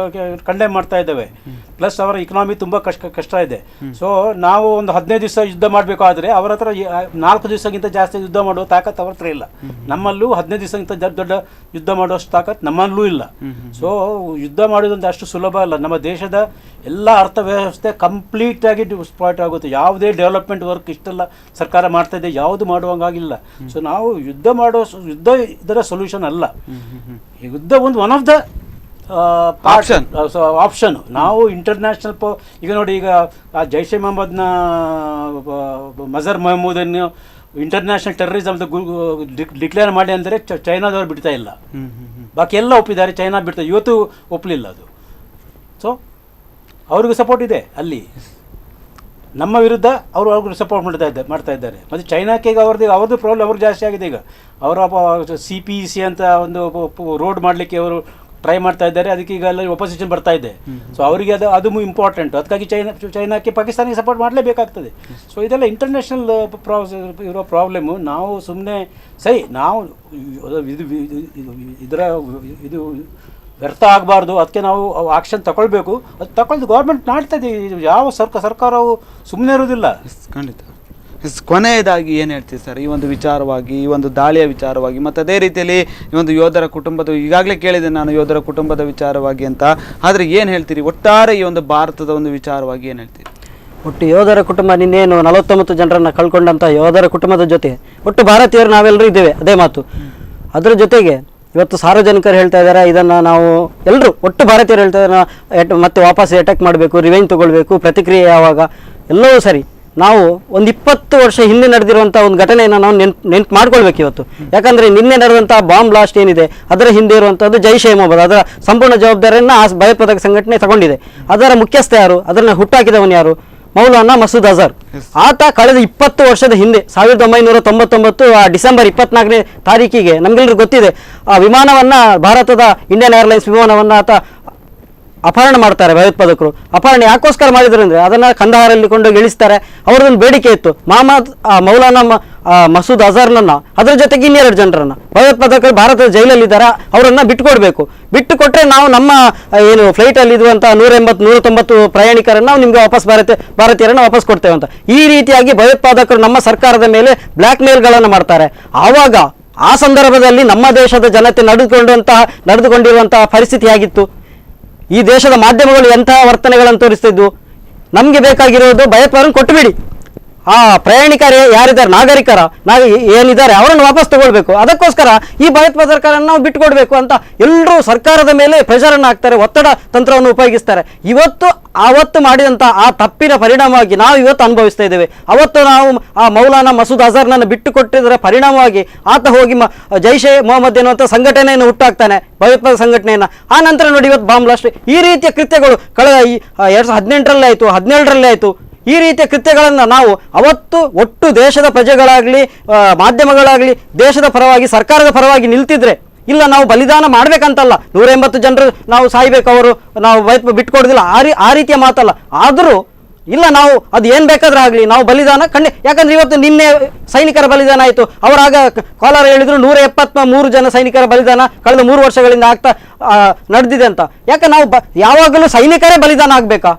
ಕಂಡೆಮ್ ಮಾಡ್ತಾ ಇದ್ದಾವೆ. ಪ್ಲಸ್ ಅವರ ಇಕನಾಮಿ ತುಂಬ ಕಷ್ಟ ಇದೆ. ಸೊ ನಾವು ಒಂದು 15 ದಿವಸ ಯುದ್ಧ ಮಾಡಬೇಕಾದ್ರೆ ಅವರ ಹತ್ರ 4 ದಿವಸಕ್ಕಿಂತ ಜಾಸ್ತಿ ಯುದ್ಧ ಮಾಡುವ ತಾಕತ್ತು ಅವ್ರ ಹತ್ರ ಇಲ್ಲ. ನಮ್ಮಲ್ಲೂ 15 ದಿವಸಕ್ಕಿಂತ ದೊಡ್ಡ ಯುದ್ಧ ಮಾಡುವಷ್ಟು ತಾಕತ್ತು ನಮ್ಮಲ್ಲೂ ಇಲ್ಲ. ಸೊ ಯುದ್ಧ ಮಾಡೋದಂತ ಅಷ್ಟು ಸುಲಭ ಅಲ್ಲ. ನಮ್ಮ ದೇಶದ ಎಲ್ಲ ಅರ್ಥವ್ಯವಸ್ಥೆ ಕಂಪ್ಲೀಟಾಗಿ ಸ್ಪಾಯ್ಟ್ ಆಗುತ್ತೆ. ಯಾವುದೇ ಡೆವಲಪ್ಮೆಂಟ್ ವರ್ಕ್ ಇಷ್ಟೆಲ್ಲ ಸರ್ಕಾರ ಮಾಡ್ತಾ ಇದೆ, ಯಾವುದು ಮಾಡುವಂಗಾಗಿಲ್ಲ. ಸೊ ನಾವು ಯುದ್ಧ ಇದರ ಸೊಲ್ಯೂಷನ್ ಅಲ್ಲ. ಯುದ್ಧ ಒಂದು ಒನ್ ಆಫ್ ದ ಆಪ್ಷನ್. ನಾವು ಇಂಟರ್ನ್ಯಾಷನಲ್ ಈಗ ನೋಡಿ, ಈಗ ಜೈಷ್ ಎ ಮೊಹಮ್ಮದ್ನ ಮಜರ್ ಮಹಮೂದನ್ನು ಇಂಟರ್ನ್ಯಾಷನಲ್ ಟೆರರಿಸಮ್ ಡಿಕ್ಲೇರ್ ಮಾಡಿ ಅಂದರೆ ಚೈನಾದವರು ಬಿಡ್ತಾ ಇಲ್ಲ. ಬಾಕಿ ಎಲ್ಲ ಒಪ್ಪಿದ್ದಾರೆ, ಚೈನಾ ಬಿಡ್ತಾ ಇವತ್ತು ಒಪ್ಪಲಿಲ್ಲ ಅದು. ಸೊ ಅವ್ರಿಗೂ ಸಪೋರ್ಟ್ ಇದೆ ಅಲ್ಲಿ. ನಮ್ಮ ವಿರುದ್ಧ ಅವ್ರಿಗೆ ಸಪೋರ್ಟ್ ಮಾಡ್ತಾ ಇದ್ದಾರೆ. ಮತ್ತು ಚೈನಾಕ್ಕೆ ಈಗ ಅವ್ರದ್ದು ಪ್ರಾಬ್ಲಮ್ ಅವ್ರಿಗೆ ಜಾಸ್ತಿ ಆಗಿದೆ. ಈಗ ಅವರ CPEC ಅಂತ ಒಂದು ರೋಡ್ ಮಾಡಲಿಕ್ಕೆ ಅವರು ಟ್ರೈ ಮಾಡ್ತಾ ಇದ್ದಾರೆ. ಅದಕ್ಕೆ ಈಗ ಎಲ್ಲ ಒಪೋಸಿಷನ್ ಬರ್ತಾ ಇದೆ. ಸೊ ಅವರಿಗೆ ಅದು ಇಂಪಾರ್ಟೆಂಟ್. ಅದಕ್ಕಾಗಿ ಚೈನಾಕ್ಕೆ ಪಾಕಿಸ್ತಾನಿಗೆ ಸಪೋರ್ಟ್ ಮಾಡಲೇಬೇಕಾಗ್ತದೆ. ಸೊ ಇದೆಲ್ಲ ಇಂಟರ್ನ್ಯಾಷನಲ್ ಇರೋ ಪ್ರಾಬ್ಲಮ್ಮು. ನಾವು ಸುಮ್ಮನೆ ನಾವು ಇದು ವ್ಯರ್ಥ ಆಗಬಾರ್ದು. ಅದಕ್ಕೆ ನಾವು ಆಕ್ಷನ್ ತಗೊಳ್ಬೇಕು. ಅದು ತಗೊಳ್ದು ಗೌರ್ಮೆಂಟ್ ಮಾಡ್ತಾ ಇದೆ. ಯಾವ ಸರ್ಕಾರವು ಸುಮ್ಮನೆ ಇರೋದಿಲ್ಲ. ಖಂಡಿತ. ಕೊನೆಯದಾಗಿ ಏನು ಹೇಳ್ತೀವಿ ಸರ್ ಈ ಒಂದು ವಿಚಾರವಾಗಿ, ಈ ಒಂದು ದಾಳಿಯ ವಿಚಾರವಾಗಿ, ಮತ್ತು ಅದೇ ರೀತಿಯಲ್ಲಿ ಈ ಒಂದು ಯೋಧರ ಕುಟುಂಬದ, ಈಗಾಗಲೇ ಕೇಳಿದೆ ನಾನು ಯೋಧರ ಕುಟುಂಬದ ವಿಚಾರವಾಗಿ ಅಂತ. ಆದರೆ ಏನು ಹೇಳ್ತೀರಿ ಒಟ್ಟಾರೆ ಈ ಒಂದು ಭಾರತದ ಒಂದು ವಿಚಾರವಾಗಿ ಏನು ಹೇಳ್ತೀರಿ? ಒಟ್ಟು ಯೋಧರ ಕುಟುಂಬ ನಿನ್ನೇನು 49 ಜನರನ್ನು ಕಳ್ಕೊಂಡಂಥ ಯೋಧರ ಕುಟುಂಬದ ಜೊತೆ ಒಟ್ಟು ಭಾರತೀಯರು ನಾವೆಲ್ಲರೂ ಇದ್ದೇವೆ, ಅದೇ ಮಾತು. ಅದರ ಜೊತೆಗೆ ಇವತ್ತು ಸಾರ್ವಜನಿಕರು ಹೇಳ್ತಾ ಇದ್ದಾರೆ, ಇದನ್ನು ನಾವು ಎಲ್ಲರೂ ಒಟ್ಟು ಭಾರತೀಯರು ಹೇಳ್ತಾ ಇದ್ದಾರೆ, ಮತ್ತೆ ವಾಪಸ್ ಅಟ್ಯಾಕ್ ಮಾಡಬೇಕು, ರಿವೆಂಜ್ ತೊಗೊಳ್ಬೇಕು, ಪ್ರತಿಕ್ರಿಯೆ ಯಾವಾಗ, ಎಲ್ಲವೂ ಸರಿ. ನಾವು ಒಂದು 20 ವರ್ಷ ಹಿಂದೆ ನಡೆದಿರುವಂಥ ಒಂದು ಘಟನೆಯನ್ನು ನಾವು ನೆನ್ಪು ಮಾಡ್ಕೊಳ್ಬೇಕು ಇವತ್ತು. ಯಾಕಂದರೆ ನಿನ್ನೆ ನಡೆದಂಥ ಬಾಂಬ್ ಬ್ಲಾಸ್ಟ್ ಏನಿದೆ ಅದರ ಹಿಂದೆ ಇರುವಂಥದ್ದು ಜೈಷ್ ಎ ಮೊಹಮ್ಮದ್. ಅದರ ಸಂಪೂರ್ಣ ಜವಾಬ್ದಾರಿಯನ್ನು ಆ ಭಯೋತ್ಪಾದಕ ಸಂಘಟನೆ ತಗೊಂಡಿದೆ. ಅದರ ಮುಖ್ಯಸ್ಥ ಯಾರು, ಅದನ್ನು ಹುಟ್ಟಾಕಿದವನು ಯಾರು? ಮೌಲಾನಾ ಮಸೂದ್ ಅಜರ್. ಆತ ಕಳೆದ 20 ವರ್ಷದ ಹಿಂದೆ 1999 ಡಿಸೆಂಬರ್ 24ನೇ ತಾರೀಕಿಗೆ ನಮಗೆಲ್ಲರಿಗೂ ಗೊತ್ತಿದೆ, ಆ ವಿಮಾನವನ್ನ ಭಾರತದ ಇಂಡಿಯನ್ ಏರ್ಲೈನ್ಸ್ ವಿಮಾನವನ್ನ ಆತ ಅಪಹರಣ ಮಾಡ್ತಾರೆ ಭಯೋತ್ಪಾದಕರು. ಅಪಹರಣ ಯಾಕೋಸ್ಕರ ಮಾಡಿದ್ರು ಅಂದರೆ ಅದನ್ನ ಕಂದಹಾರಲ್ಲಿ ಕೊಂಡೋಗಿ ಇಳಿಸ್ತಾರೆ. ಅವರದೊಂದು ಬೇಡಿಕೆ ಇತ್ತು, ಮೌಲಾನಾ ಮಸೂದ್ ಅಜರ್ನನ್ನ ಅದರ ಜೊತೆಗೆ 2 ಜನರನ್ನ ಭಯೋತ್ಪಾದಕರು ಭಾರತದ ಜೈಲಲ್ಲಿದ್ದಾರೆ, ಅವರನ್ನ ಬಿಟ್ಟುಕೊಡ್ಬೇಕು. ಬಿಟ್ಟು ಕೊಟ್ಟರೆ ನಾವು ನಮ್ಮ ಏನು ಫ್ಲೈಟಲ್ಲಿ ಇರುವಂಥ 180-190 ಪ್ರಯಾಣಿಕರನ್ನು ನಾವು ನಿಮಗೆ ವಾಪಸ್ ಭಾರತೀಯರನ್ನು ವಾಪಸ್ ಕೊಡ್ತೇವೆ ಅಂತ ಈ ರೀತಿಯಾಗಿ ಭಯೋತ್ಪಾದಕರು ನಮ್ಮ ಸರ್ಕಾರದ ಮೇಲೆ ಬ್ಲ್ಯಾಕ್ ಮೇಲ್ಗಳನ್ನು ಮಾಡ್ತಾರೆ. ಆವಾಗ ಆ ಸಂದರ್ಭದಲ್ಲಿ ನಮ್ಮ ದೇಶದ ಜನತೆ ನಡೆದುಕೊಂಡಿರುವಂತಹ ಪರಿಸ್ಥಿತಿ ಆಗಿತ್ತು. ಈ ದೇಶದ ಮಾಧ್ಯಮಗಳು ಎಂತಹ ವರ್ತನೆಗಳನ್ನು ತೋರಿಸ್ತಿದ್ವು. ನಮಗೆ ಬೇಕಾಗಿರೋದು ಭಯೋತ್ಪಾದನೆ ಕೊಟ್ಟುಬಿಡಿ, ಆ ಪ್ರಯಾಣಿಕರು ಯಾರಿದ್ದಾರೆ ನಾಗರಿಕರ ಏನಿದ್ದಾರೆ ಅವರನ್ನು ವಾಪಸ್ ತಗೊಳ್ಬೇಕು, ಅದಕ್ಕೋಸ್ಕರ ಈ ಭಯೋತ್ಪಾದಕರನ್ನು ನಾವು ಬಿಟ್ಟುಕೊಡ್ಬೇಕು ಅಂತ ಎಲ್ಲರೂ ಸರ್ಕಾರದ ಮೇಲೆ ಪ್ರೆಷರನ್ನು ಹಾಕ್ತಾರೆ, ಒತ್ತಡ ತಂತ್ರವನ್ನು ಉಪಯೋಗಿಸ್ತಾರೆ. ಅವತ್ತು ಮಾಡಿದಂಥ ಆ ತಪ್ಪಿನ ಪರಿಣಾಮವಾಗಿ ನಾವು ಇವತ್ತು ಅನುಭವಿಸ್ತಾ ಇದ್ದೇವೆ. ಅವತ್ತು ನಾವು ಆ ಮೌಲಾನಾ ಮಸೂದ್ ಅಜರ್ನನ್ನು ಬಿಟ್ಟು ಕೊಟ್ಟಿದ್ದರ ಪರಿಣಾಮವಾಗಿ ಆತ ಹೋಗಿ ಜೈಷೆ ಮೊಹಮ್ಮದ್ ಎನ್ನುವಂಥ ಸಂಘಟನೆಯನ್ನು ಹುಟ್ಟಾಕ್ತಾನೆ, ಭಯೋತ್ಪಾದಕ ಸಂಘಟನೆಯನ್ನು. ಆ ನಂತರ ನೋಡಿ ಇವತ್ತು ಬಾಂಬ್ ಬ್ಲಾಸ್ಟ್, ಈ ರೀತಿಯ ಕೃತ್ಯಗಳು ಕಳೆದ 2018ರಲ್ಲಿ ಆಯಿತು, 2017ರಲ್ಲಿ ಆಯಿತು. ಈ ರೀತಿಯ ಕೃತ್ಯಗಳನ್ನು ನಾವು ಅವತ್ತು ಒಟ್ಟು ದೇಶದ ಪ್ರಜೆಗಳಾಗಲಿ ಮಾಧ್ಯಮಗಳಾಗಲಿ ದೇಶದ ಪರವಾಗಿ ಸರ್ಕಾರದ ಪರವಾಗಿ ನಿಲ್ತಿದ್ರೆ, ಇಲ್ಲ ನಾವು ಬಲಿದಾನ ಮಾಡಬೇಕಂತಲ್ಲ, 180 ಜನರು ನಾವು ಸಾಯ್ಬೇಕು, ಅವರು ನಾವು ಬಿಟ್ಕೊಡೋದಿಲ್ಲ ಆ ರೀತಿಯ ಮಾತಲ್ಲ. ಆದರೂ ಇಲ್ಲ, ನಾವು ಅದು ಏನು ಬೇಕಾದ್ರೂ ಆಗಲಿ ನಾವು ಬಲಿದಾನ ಯಾಕಂದ್ರೆ ಇವತ್ತು ನಿನ್ನೆ ಸೈನಿಕರ ಬಲಿದಾನ ಆಯಿತು. ಅವರಾಗ ಕೋಲಾರ ಹೇಳಿದ್ರು 173 ಜನ ಸೈನಿಕರ ಬಲಿದಾನ ಕಳೆದ 3 ವರ್ಷಗಳಿಂದ ಆಗ್ತಾ ನಡೆದಿದೆ ಅಂತ. ಯಾಕೆ ನಾವು ಯಾವಾಗಲೂ ಸೈನಿಕರೇ ಬಲಿದಾನ ಆಗಬೇಕಾ?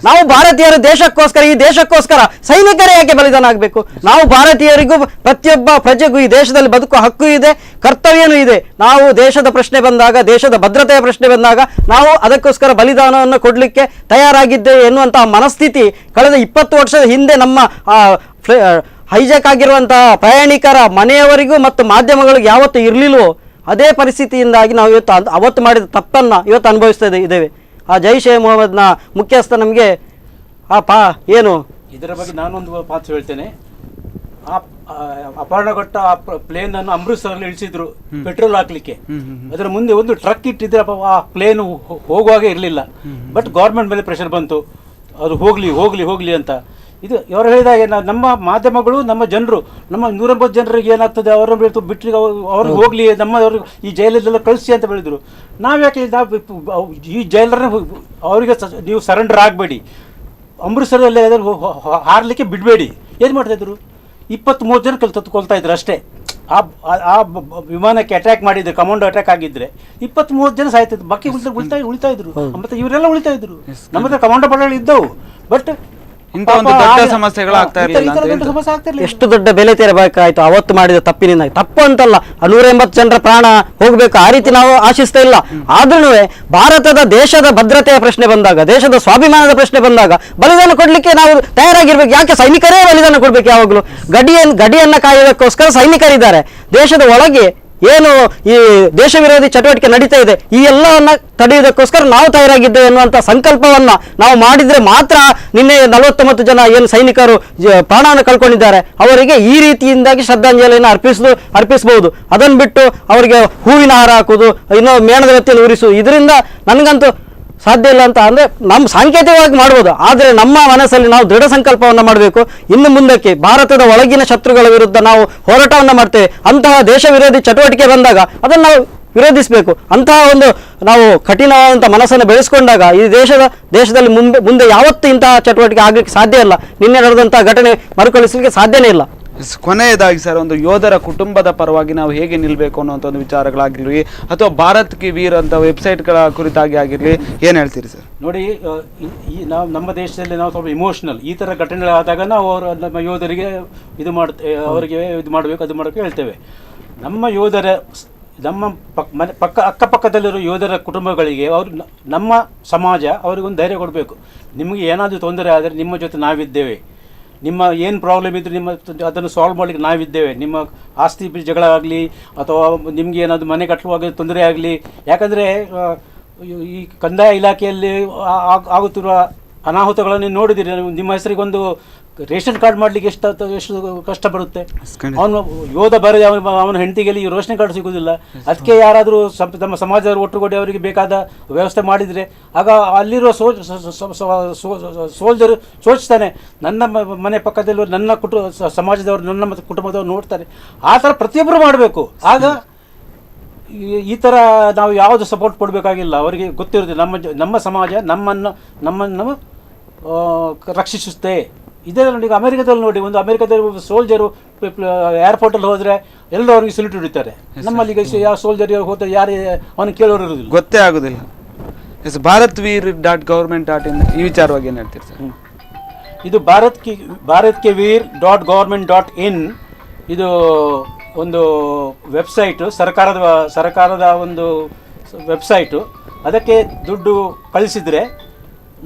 ನಾವು ಭಾರತೀಯರು ದೇಶಕ್ಕೋಸ್ಕರ, ಈ ದೇಶಕ್ಕೋಸ್ಕರ ಸೈನಿಕರೇ ಯಾಕೆ ಬಲಿದಾನ ಆಗಬೇಕು? ನಾವು ಭಾರತೀಯರಿಗೂ ಪ್ರತಿಯೊಬ್ಬ ಪ್ರಜೆಗೂ ಈ ದೇಶದಲ್ಲಿ ಬದುಕುವ ಹಕ್ಕು ಇದೆ, ಕರ್ತವ್ಯನೂ ಇದೆ. ನಾವು ದೇಶದ ಪ್ರಶ್ನೆ ಬಂದಾಗ, ದೇಶದ ಭದ್ರತೆಯ ಪ್ರಶ್ನೆ ಬಂದಾಗ ನಾವು ಅದಕ್ಕೋಸ್ಕರ ಬಲಿದಾನವನ್ನು ಕೊಡಲಿಕ್ಕೆ ತಯಾರಾಗಿದ್ದೇವೆ ಎನ್ನುವಂತಹ ಮನಸ್ಥಿತಿ ಕಳೆದ 20 ವರ್ಷದ ಹಿಂದೆ ನಮ್ಮ ಹೈಜಾಕ್ ಆಗಿರುವಂತಹ ಪ್ರಯಾಣಿಕರ ಮನೆಯವರಿಗೂ ಮತ್ತು ಮಾಧ್ಯಮಗಳಿಗೆ ಯಾವತ್ತೂ ಇರಲಿಲ್ವೋ ಅದೇ ಪರಿಸ್ಥಿತಿಯಿಂದಾಗಿ ನಾವು ಇವತ್ತು ಅವತ್ತು ಮಾಡಿದ ತಪ್ಪನ್ನು ಇವತ್ತು ಅನುಭವಿಸ್ತಾ ಇದ್ದೇವೆ. ಆ ಜೈಷೆ ಮೊಹಮ್ಮದ್ನ ಮುಖ್ಯಸ್ಥ ನಮಗೆ ಏನು ಇದರ ಬಗ್ಗೆ ನಾನೊಂದು ಮಾತು ಹೇಳ್ತೇನೆ. ಆ ಅಪಹರಣಗೊಟ್ಟ ಆ ಪ್ಲೇನ್ ಅನ್ನು ಅಮೃತ್ಸರಲ್ಲಿ ಇಳಿಸಿದ್ರು ಪೆಟ್ರೋಲ್ ಹಾಕ್ಲಿಕ್ಕೆ. ಅದರ ಮುಂದೆ ಒಂದು ಟ್ರಕ್ ಇಟ್ಟಿದ್ರೆ ಆ ಪ್ಲೇನ್ ಹೋಗುವಾಗ ಇರಲಿಲ್ಲ. ಬಟ್ ಗೌರ್ಮೆಂಟ್ ಮೇಲೆ ಪ್ರೆಷರ್ ಬಂತು, ಅದು ಹೋಗ್ಲಿ ಅಂತ. ಇದು ಇವರು ಹೇಳಿದಾಗ ನಮ್ಮ ಮಾಧ್ಯಮಗಳು, ನಮ್ಮ ಜನರು, ನಮ್ಮ 180 ಜನರಿಗೆ ಏನಾಗ್ತದೆ ಅವರನ್ನು ಬಿಟ್ಟು ಅವ್ರಿಗೆ ಹೋಗ್ಲಿ, ನಮ್ಮವ್ರಿಗೆ ಈ ಜೈಲಲ್ಲೆಲ್ಲ ಕಳಿಸಿ ಅಂತ ಹೇಳಿದ್ರು. ನಾವ್ಯಾಕೆ ಈ ಜೈಲರನ್ನ ಅವರಿಗೆ ನೀವು ಸರೆಂಡರ್ ಆಗಬೇಡಿ, ಅಮೃತ್ಸರಲ್ಲೇ ಹಾರಲಿಕ್ಕೆ ಬಿಡಬೇಡಿ. ಏನು ಮಾಡ್ತಾಯಿದ್ರು? 23 ಜನ ಕೊಲ್ತಾ ಇದ್ರು ಅಷ್ಟೇ. ಆ ವಿಮಾನಕ್ಕೆ ಅಟ್ಯಾಕ್ ಮಾಡಿದ್ರೆ, ಕಮಾಂಡೋ ಅಟ್ಯಾಕ್ ಆಗಿದ್ರೆ 23 ಜನ ಸಾಯ್ತಿದ್ರು, ಬಾಕಿ ಉಳಿತಾ ಇದ್ರು. ಮತ್ತೆ ಇವರೆಲ್ಲ ಉಳಿತಾ ಇದ್ರು. ನಮ್ಮ ಹತ್ರ ಕಮಾಂಡೋ ಪಡೆಗಳು ಇದ್ದವು, ಬಟ್ ಎಷ್ಟು ದೊಡ್ಡ ಬೆಲೆ ತೆರಬೇಕಾಯ್ತು ಅವತ್ತು ಮಾಡಿದ ತಪ್ಪಿನಿಂದ. ತಪ್ಪು ಅಂತಲ್ಲ, 180 ಜನರ ಪ್ರಾಣ ಹೋಗ್ಬೇಕು ಆ ರೀತಿ ನಾವು ಆಶಿಸ್ತಾ ಇಲ್ಲ. ಆದ್ರೂ ಭಾರತದ ದೇಶದ ಭದ್ರತೆಯ ಪ್ರಶ್ನೆ ಬಂದಾಗ, ದೇಶದ ಸ್ವಾಭಿಮಾನದ ಪ್ರಶ್ನೆ ಬಂದಾಗ ಬಲಿದಾನ ಕೊಡ್ಲಿಕ್ಕೆ ನಾವು ತಯಾರಾಗಿರ್ಬೇಕು. ಯಾಕೆ ಸೈನಿಕರೇ ಬಲಿದಾನ ಕೊಡ್ಬೇಕು? ಯಾವಾಗಲೂ ಗಡಿಯನ್ನ ಕಾಯುವುದಕ್ಕೋಸ್ಕರ ಸೈನಿಕರಿದ್ದಾರೆ. ದೇಶದ ಒಳಗೆ ಏನು ಈ ದೇಶ ವಿರೋಧಿ ಚಟುವಟಿಕೆ ನಡೀತಾ ಇದೆ, ಈ ಎಲ್ಲವನ್ನ ತಡೆಯುವುದಕ್ಕೋಸ್ಕರ ನಾವು ತಯಾರಾಗಿದ್ದೇವೆ ಎನ್ನುವಂಥ ಸಂಕಲ್ಪವನ್ನ ನಾವು ಮಾಡಿದ್ರೆ ಮಾತ್ರ ನಿನ್ನೆ 49 ಜನ ಏನು ಸೈನಿಕರು ಪ್ರಾಣವನ್ನು ಕಳ್ಕೊಂಡಿದ್ದಾರೆ ಅವರಿಗೆ ಈ ರೀತಿಯಿಂದಾಗಿ ಶ್ರದ್ಧಾಂಜಲಿಯನ್ನು ಅರ್ಪಿಸಬಹುದು. ಅದನ್ನು ಬಿಟ್ಟು ಅವರಿಗೆ ಹೂವಿನ ಹಾರ ಹಾಕುವುದು, ಇನ್ನೂ ಮೇಣದ ಬತ್ತಿಯನ್ನು ಉರಿಸುವುದು, ಇದರಿಂದ ನನಗಂತೂ ಸಾಧ್ಯ ಇಲ್ಲ ಅಂತ. ಅಂದರೆ ನಮ್ಮ ಸಾಂಕೇತಿಕವಾಗಿ ಮಾಡ್ಬೋದು, ಆದರೆ ನಮ್ಮ ಮನಸ್ಸಲ್ಲಿ ನಾವು ದೃಢ ಸಂಕಲ್ಪವನ್ನು ಮಾಡಬೇಕು. ಇನ್ನು ಮುಂದಕ್ಕೆ ಭಾರತದ ಒಳಗಿನ ಶತ್ರುಗಳ ವಿರುದ್ಧ ನಾವು ಹೋರಾಟವನ್ನು ಮಾಡ್ತೇವೆ. ಅಂತಹ ದೇಶ ವಿರೋಧಿ ಚಟುವಟಿಕೆ ಬಂದಾಗ ಅದನ್ನು ನಾವು ವಿರೋಧಿಸಬೇಕು. ಅಂತಹ ಒಂದು ನಾವು ಕಠಿಣವಾದಂಥ ಮನಸ್ಸನ್ನು ಬೆಳೆಸ್ಕೊಂಡಾಗ ಈ ದೇಶದಲ್ಲಿ ಮುಂದೆ ಯಾವತ್ತೂ ಇಂತಹ ಚಟುವಟಿಕೆ ಆಗಲಿಕ್ಕೆ ಸಾಧ್ಯ ಇಲ್ಲ. ನಿನ್ನೆ ನಡೆದಂತಹ ಘಟನೆ ಮರುಕಳಿಸಲಿಕ್ಕೆ ಸಾಧ್ಯನೇ ಇಲ್ಲ. ಕೊನೆಯದಾಗಿ ಸರ್, ಒಂದು ಯೋಧರ ಕುಟುಂಬದ ಪರವಾಗಿ ನಾವು ಹೇಗೆ ನಿಲ್ಲಬೇಕು ಅನ್ನೋಂಥ ಒಂದು ವಿಚಾರಗಳಾಗಿರಲಿ ಅಥವಾ ಭಾರತ್ ಕಿ ವೀರ್ ಅಂತ ವೆಬ್ಸೈಟ್ಗಳ ಕುರಿತಾಗಿ ಆಗಿರಲಿ, ಏನು ಹೇಳ್ತೀರಿ ಸರ್? ನೋಡಿ, ನಾವು ನಮ್ಮ ದೇಶದಲ್ಲಿ ನಾವು ಸ್ವಲ್ಪ ಇಮೋಷನಲ್, ಈ ಥರ ಘಟನೆಗಳಾದಾಗ ನಾವು ನಮ್ಮ ಯೋಧರಿಗೆ ಅವರಿಗೆ ಇದು ಮಾಡಬೇಕು ಹೇಳ್ತೇವೆ. ನಮ್ಮ ಯೋಧರ ಅಕ್ಕಪಕ್ಕದಲ್ಲಿರೋ ಯೋಧರ ಕುಟುಂಬಗಳಿಗೆ ನಮ್ಮ ಸಮಾಜ ಅವರಿಗೊಂದು ಧೈರ್ಯ ಕೊಡಬೇಕು. ನಿಮಗೆ ಏನಾದರೂ ತೊಂದರೆ ಆದರೆ ನಿಮ್ಮ ಜೊತೆ ನಾವಿದ್ದೇವೆ, ನಿಮ್ಮ ಏನು ಪ್ರಾಬ್ಲಮ್ ಇದ್ದರೆ ಅದನ್ನು ಸಾಲ್ವ್ ಮಾಡಲಿಕ್ಕೆ ನಾವಿದ್ದೇವೆ. ನಿಮ್ಮ ಆಸ್ತಿ ಜಗಳ ಆಗಲಿ ಅಥವಾ ನಿಮಗೆ ಏನಾದರೂ ಮನೆ ಕಟ್ಟುವಾಗ ತೊಂದರೆ ಆಗಲಿ, ಯಾಕಂದರೆ ಈ ಕಂದಾಯ ಇಲಾಖೆಯಲ್ಲಿ ಆಗುತ್ತಿರುವ ಅನಾಹುತಗಳನ್ನು ನೋಡಿದ್ದೀರಿ. ನಿಮ್ಮ ಹೆಸರಿಗೆ ಒಂದು ರೇಷನ್ ಕಾರ್ಡ್ ಮಾಡಲಿಕ್ಕೆ ಎಷ್ಟು ಕಷ್ಟ ಬರುತ್ತೆ. ಅವನು ಯೋಧ ಬರದೆ ಅವನ ಹೆಂಡತಿಗೆ ಈ ರೇಷನ್ ಕಾರ್ಡ್ ಸಿಗೋದಿಲ್ಲ. ಅದಕ್ಕೆ ಯಾರಾದರೂ ನಮ್ಮ ಸಮಾಜದವರು ಒಟ್ಟುಗೂಡಿ ಅವರಿಗೆ ಬೇಕಾದ ವ್ಯವಸ್ಥೆ ಮಾಡಿದರೆ ಆಗ ಅಲ್ಲಿರೋ ಸೋಲ್ಜರ್ ಸೋಚಿಸ್ತಾನೆ, ನನ್ನ ಮನೆ ಪಕ್ಕದಲ್ಲೂ ನನ್ನ ಸಮಾಜದವರು ನನ್ನ ಕುಟುಂಬದವರು ನೋಡ್ತಾರೆ. ಆ ಥರ ಪ್ರತಿಯೊಬ್ಬರು ಮಾಡಬೇಕು. ಆಗ ಈ ಥರ ನಾವು ಯಾವುದು ಸಪೋರ್ಟ್ ಕೊಡಬೇಕಾಗಿಲ್ಲ. ಅವರಿಗೆ ಗೊತ್ತಿರುತ್ತೆ ನಮ್ಮ ಸಮಾಜ ನಮ್ಮನ್ನು ರಕ್ಷಿಸುತ್ತೆ. ಇದೇ ನೋಡಿ, ಈಗ ಅಮೆರಿಕದಲ್ಲಿ ನೋಡಿ, ಒಂದು ಅಮೆರಿಕದಲ್ಲಿ ಸೋಲ್ಜರು ಏರ್ಪೋರ್ಟಲ್ಲಿ ಹೋದರೆ ಎಲ್ಲರೂ ಅವ್ರಿಗೆ ಸಲ್ಯೂಟ್ ಹೊಡಿತಾರೆ. ನಮ್ಮಲ್ಲಿ ಈಗ ಯಾವ ಸೋಲ್ಜರ್ ಹೋದ್ರೆ ಯಾರು ಅವನು ಕೇಳೋರು ಇರೋದಿಲ್ಲ, ಗೊತ್ತೇ ಆಗೋದಿಲ್ಲ. bharatveer.government.in ಈ ವಿಚಾರವಾಗಿ ಏನು ಹೇಳ್ತೀರಿ ಸರ್? ಇದು bharatkeveer.government.in ಇದು ಒಂದು ವೆಬ್ಸೈಟು, ಸರ್ಕಾರದ ಒಂದು ವೆಬ್ಸೈಟು. ಅದಕ್ಕೆ ದುಡ್ಡು ಕಳಿಸಿದರೆ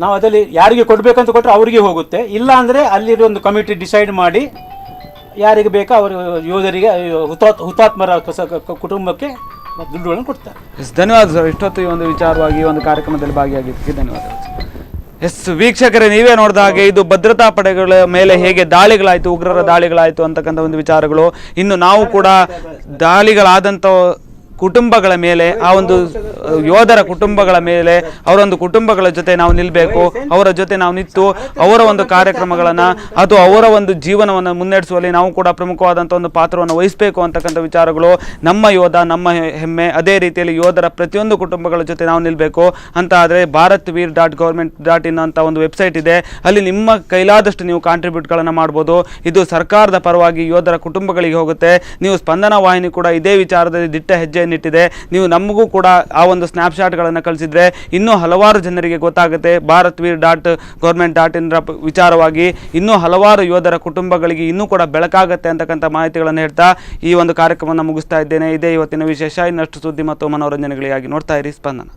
ನಾವು ಅದರಲ್ಲಿ ಯಾರಿಗೆ ಕೊಡಬೇಕಂತ ಕೊಟ್ಟರೆ ಅವರಿಗೆ ಹೋಗುತ್ತೆ. ಇಲ್ಲ ಅಂದರೆ ಅಲ್ಲಿರೋ ಒಂದು ಕಮಿಟಿ ಡಿಸೈಡ್ ಮಾಡಿ ಯಾರಿಗೆ ಬೇಕೋ ಅವರು ಯೋಧರಿಗೆ ಹುತಾತ್ಮರ ಕುಟುಂಬಕ್ಕೆ ದುಡ್ಡುಗಳನ್ನು ಕೊಡ್ತಾರೆ. ಧನ್ಯವಾದ ಸರ್. ಇಷ್ಟೊತ್ತು ಈ ಒಂದು ವಿಚಾರವಾಗಿ ಒಂದು ಕಾರ್ಯಕ್ರಮದಲ್ಲಿ ಭಾಗಿಯಾಗಿದ್ದಕ್ಕೆ ಧನ್ಯವಾದಗಳು. ವೀಕ್ಷಕರೇ, ನೀವೇ ನೋಡಿದ ಹಾಗೆ ಇದು ಭದ್ರತಾ ಪಡೆಗಳ ಮೇಲೆ ಹೇಗೆ ದಾಳಿಗಳಾಯಿತು, ಉಗ್ರರ ದಾಳಿಗಳಾಯಿತು ಅಂತಕ್ಕಂಥ ಒಂದು ವಿಚಾರಗಳು. ಇನ್ನು ನಾವು ಕೂಡ ದಾಳಿಗಳಾದಂಥ ಕುಟುಂಬಗಳ ಮೇಲೆ, ಆ ಒಂದು ಯೋಧರ ಕುಟುಂಬಗಳ ಮೇಲೆ, ಅವರೊಂದು ಕುಟುಂಬಗಳ ಜೊತೆ ನಾವು ನಿಲ್ಲಬೇಕು. ಅವರ ಜೊತೆ ನಾವು ನಿಂತು ಅವರ ಒಂದು ಕಾರ್ಯಕ್ರಮಗಳನ್ನು ಅದು ಅವರ ಒಂದು ಜೀವನವನ್ನು ಮುನ್ನಡೆಸುವಲ್ಲಿ ನಾವು ಕೂಡ ಪ್ರಮುಖವಾದಂಥ ಒಂದು ಪಾತ್ರವನ್ನು ವಹಿಸಬೇಕು ಅಂತಕ್ಕಂಥ ವಿಚಾರಗಳು. ನಮ್ಮ ಯೋಧ ನಮ್ಮ ಹೆಮ್ಮೆ. ಅದೇ ರೀತಿಯಲ್ಲಿ ಯೋಧರ ಪ್ರತಿಯೊಂದು ಕುಟುಂಬಗಳ ಜೊತೆ ನಾವು ನಿಲ್ಲಬೇಕು ಅಂತ ಆದರೆ bharatveer.government.in ಅಂತ ಒಂದು ವೆಬ್ಸೈಟ್ ಇದೆ. ಅಲ್ಲಿ ನಿಮ್ಮ ಕೈಲಾದಷ್ಟು ನೀವು ಕಾಂಟ್ರಿಬ್ಯೂಟ್ಗಳನ್ನು ಮಾಡ್ಬೋದು. ಇದು ಸರ್ಕಾರದ ಪರವಾಗಿ ಯೋಧರ ಕುಟುಂಬಗಳಿಗೆ ಹೋಗುತ್ತೆ. ನೀವು ಸ್ಪಂದನ ವಾಹಿನಿ ಕೂಡ ಇದೇ ವಿಚಾರದಲ್ಲಿ ದಿಟ್ಟ ಹೆಜ್ಜೆ ಇಟ್ಟಿದೆ. ನೀವು ನಮಗೂ ಕೂಡ ಆ ಒಂದು ಸ್ನ್ಯಾಪ್ಶಾಟ್ಗಳನ್ನು ಕಳಿಸಿದ್ರೆ ಇನ್ನೂ ಹಲವಾರು ಜನರಿಗೆ ಗೊತ್ತಾಗುತ್ತೆ. bharatveer.government.in ವಿಚಾರವಾಗಿ ಇನ್ನೂ ಹಲವಾರು ಯೋಧರ ಕುಟುಂಬಗಳಿಗೆ ಇನ್ನೂ ಕೂಡ ಬೆಳಕಾಗುತ್ತೆ ಅಂತಕ್ಕಂಥ ಮಾಹಿತಿಗಳನ್ನು ಹೇಳ್ತಾ ಈ ಒಂದು ಕಾರ್ಯಕ್ರಮವನ್ನು ಮುಗಿಸ್ತಾ ಇದ್ದೇನೆ. ಇದೇ ಇವತ್ತಿನ ವಿಶೇಷ. ಇನ್ನಷ್ಟು ಸುದ್ದಿ ಮತ್ತು ಮನೋರಂಜನೆಗಳಿಗಾಗಿ ನೋಡ್ತಾ ಇರಿ ಸ್ಪಂದನ.